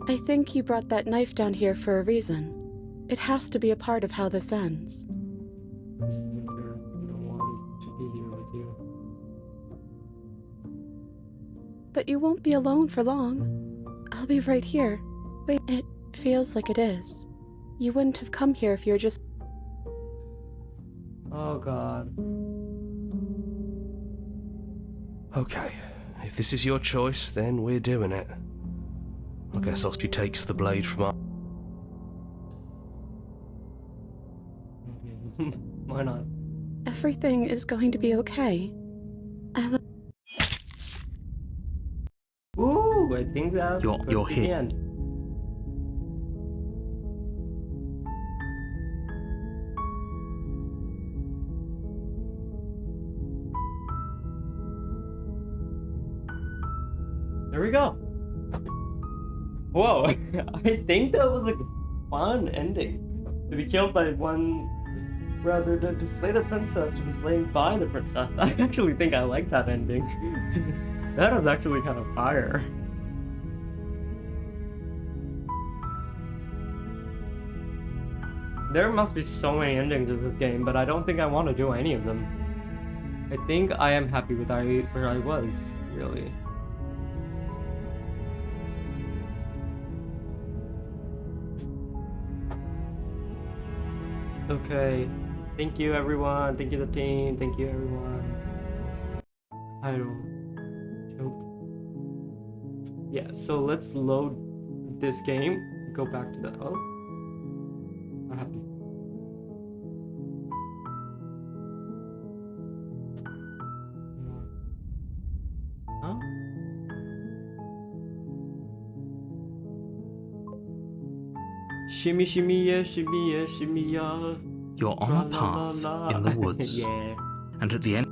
I think you brought that knife down here for a reason. It has to be a part of how this ends. This isn't fair. I don't want to be here with you. But you won't be alone for long. I'll be right here. Wait, it feels like it is. You wouldn't have come here if you were just... Oh god. Okay, If this is your choice, then we're doing it. I guess she takes the blade from our... Why not? Everything is going to be okay. Ooh, I think that's You're the here. end. There we go. Whoa, I think that was a fun ending. To be killed by one rather than to slay the princess, to be slain by the princess. I actually think I like that ending. That was actually kind of fire. There must be so many endings of this game, but I don't think I want to do any of them. I think I am happy with where I was, really. Okay. Thank you, everyone. Thank you, the team. Thank you, everyone. I don't... Yeah, so let's load this game. Go back to the... Oh. What happened? Huh? Shimmy, shimmy, yeah, shimmy, yeah, shimmy, yeah. You're on a path in the woods. Yeah. And at the end,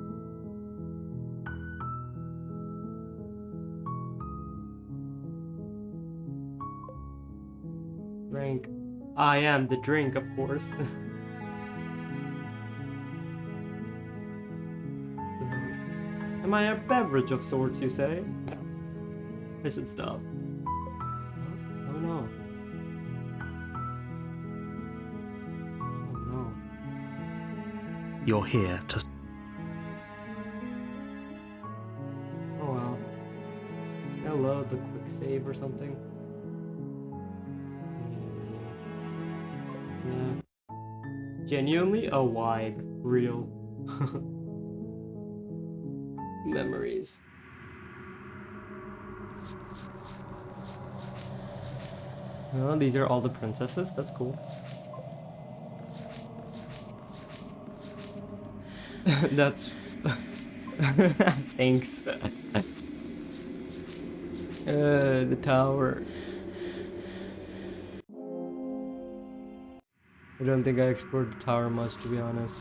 Drink. I am the drink, of course. Am I a beverage of sorts, you say? I should stop. Oh no. Oh no. you're here to... Oh wow. Can I load the quick save or something? Yeah. Genuinely a vibe. Real. Memories. Oh, these are all the princesses? That's cool. That's... Thanks. The tower. I don't think I explored the tower much, to be honest.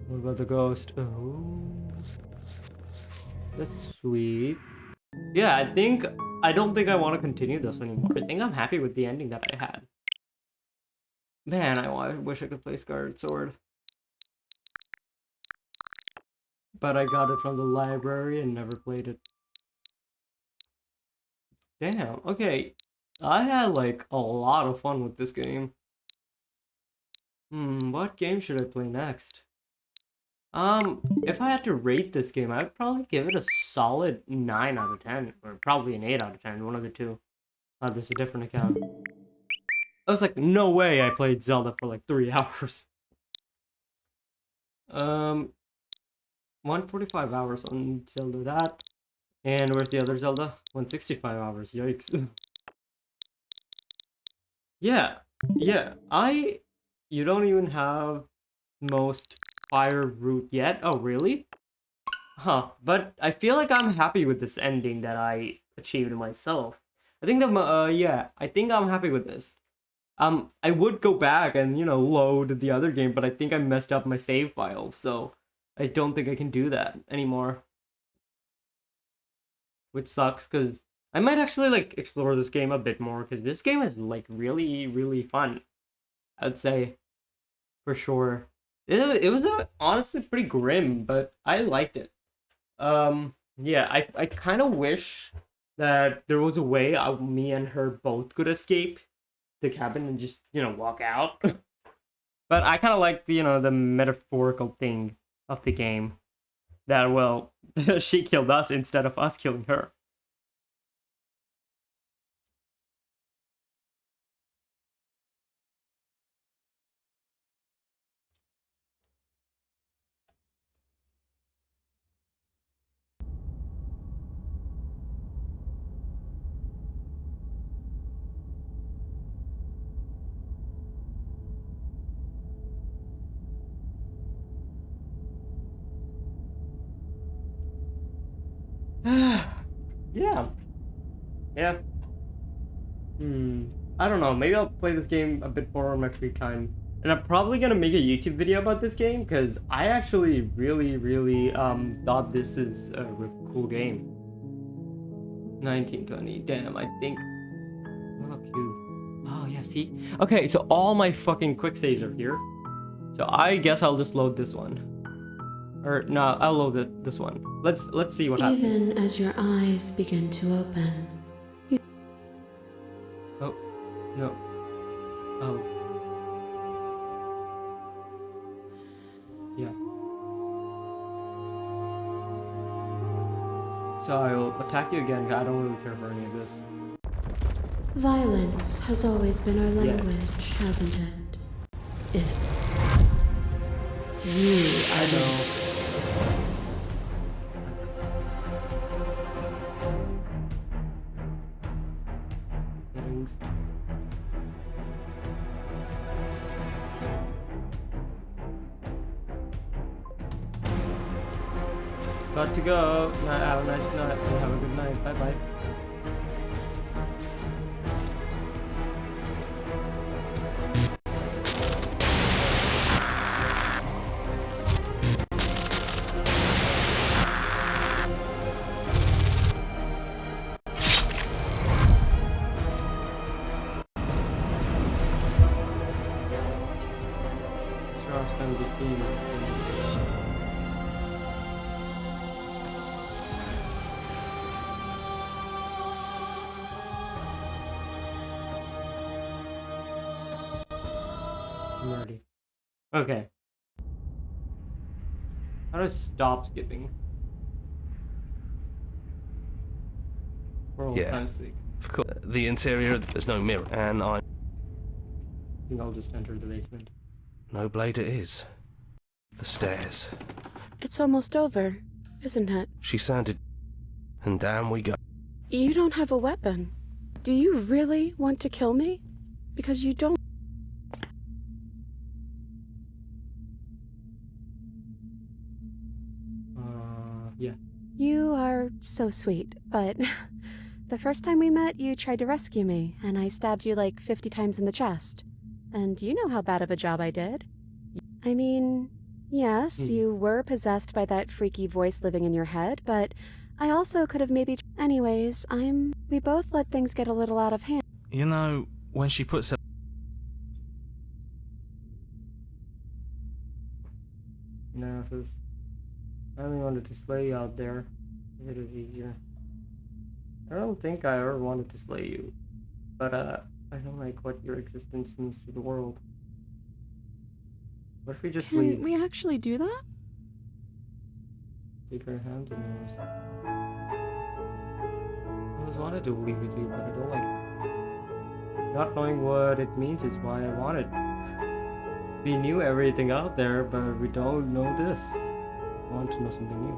What about the ghost? Oh, that's sweet. Yeah, I don't think I want to continue this anymore. I think I'm happy with the ending that I had. Man, I wish I could play Scarlet Sword. But I got it from the library and never played it. Damn, okay. I had like a lot of fun with this game. What game should I play next? If I had to rate this game, I'd probably give it a solid 9 out of 10. Or probably an 8 out of 10, one of the two. This is a different account. I was like, no way I played Zelda for like 3 hours. 145 hours on Zelda that. And where's the other Zelda? 165 hours, yikes. Yeah, you don't even have most fire route yet? Oh, really? Huh, but I feel like I'm happy with this ending that I achieved myself. I think yeah, I think I'm happy with this. I would go back and, you know, load the other game, but I think I messed up my save files, so I don't think I can do that anymore. Which sucks, because I might actually, like, explore this game a bit more, because this game is, like, really, really fun. I'd say, for sure. It was honestly pretty grim, but I liked it. Yeah, I kind of wish that there was a way me and her both could escape the cabin and just, you know, walk out. But I kind of like the, you know, the metaphorical thing of the game. That, well, she killed us instead of us killing her. Yeah. Yeah. I don't know. Maybe I'll play this game a bit more on my free time. And I'm probably gonna make a YouTube video about this game because I actually really thought this is a cool game. 1920. Damn, I think. Oh, cute. Oh yeah, see? Okay, so all my fucking quick saves are here. So I guess I'll just load this one. Or no, I'll load this one. Let's see what happens. Even as your eyes begin to open, Oh, no. Oh. Yeah. So I'll attack you again. I don't really care for any of this. violence has always been our language, hasn't it? If you I know. Settings. Got to go. Have a nice night. Have a good night. Bye bye. Shark's gonna be seen. I'm ready. Okay. How do I stop skipping? For old Yeah. time's sake. Of course. The interior, there's no mirror, and I think I'll just enter the basement. no blade it is. The stairs. It's almost over, isn't it? She sounded, and down we go. You don't have a weapon. Do you really want to kill me? Because you don't. Yeah. You are so sweet, but the first time we met, you tried to rescue me, and I stabbed you like 50 times in the chest. And you know how bad of a job I did. I mean, yes, you were possessed by that freaky voice living in your head, but I also could have maybe. Anyways, we both let things get a little out of hand. You know, when she puts it. No, if it was, I only wanted to slay you out there. It was easier. I don't think I ever wanted to slay you, but I don't like what your existence means to the world. What if we just leave? Can we actually do that? Take our hands in yours. I always wanted to leave with you, but I don't like it. Not knowing what it means is why I wanted. We knew everything out there, but we don't know this. I want to know something new.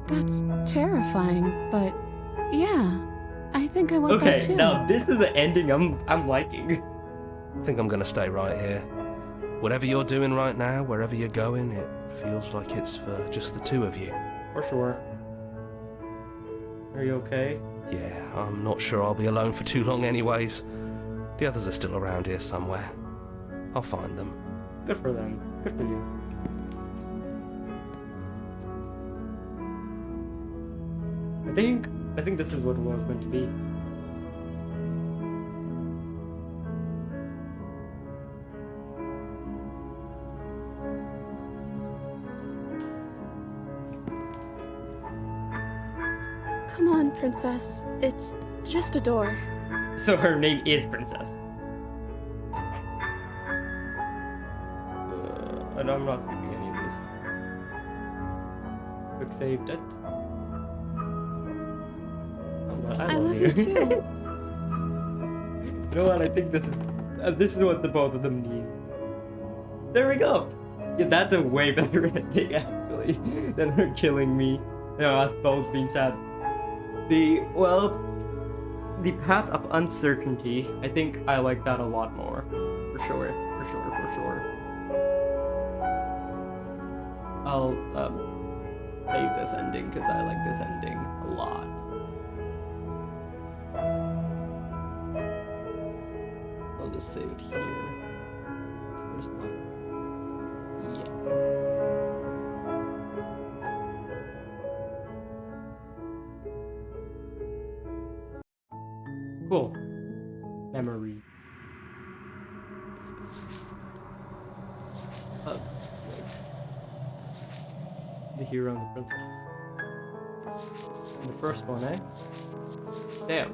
That's terrifying, but yeah, I think I want that too. Okay, now this is the ending I'm liking. I think I'm gonna stay right here. Whatever you're doing right now, wherever you're going, it feels like it's for just the two of you. For sure. Are you okay? Yeah, I'm not sure I'll be alone for too long anyways. The others are still around here somewhere. I'll find them. Good for them. Good for you. I think this is what it was meant to be. Come on, princess. It's just a door. So her name is Princess. And I'm not skipping any of this. Quick saved it. I love you too. You know what? I think this is what the both of them need. There we go. Yeah, that's a way better ending actually than her killing me. You know, us both being sad. The path of uncertainty. I think I like that a lot more. For sure. For sure. For sure. I'll save this ending because I like this ending a lot. I'll just save it here. First one. Yeah. Cool. Memories. Wait. The hero and the princess. The first one, eh? Damn.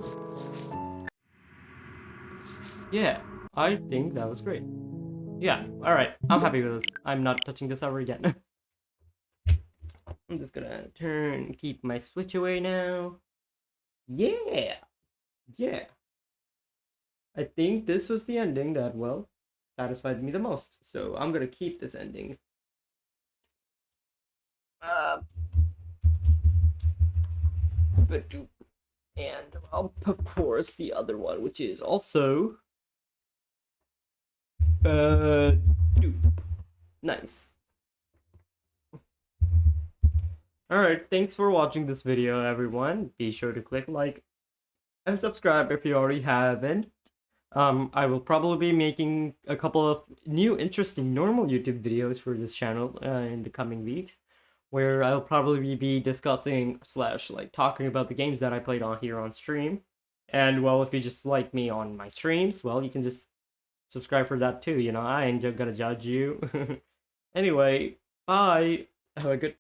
Yeah, I think that was great. Yeah, alright. I'm happy with this. I'm not touching this ever again. I'm just gonna keep my Switch away now. Yeah! Yeah. I think this was the ending that, well, satisfied me the most. So I'm gonna keep this ending. And of course the other one, which is also nice. Alright, thanks for watching this video, everyone. Be sure to click like and subscribe if you already haven't. I will probably be making a couple of new interesting normal YouTube videos for this channel in the coming weeks, where I'll probably be discussing / like talking about the games that I played on here on stream. And well, if you just like me on my streams, well, you can just subscribe for that too, you know. I ain't gonna judge you. Anyway, bye. Have a good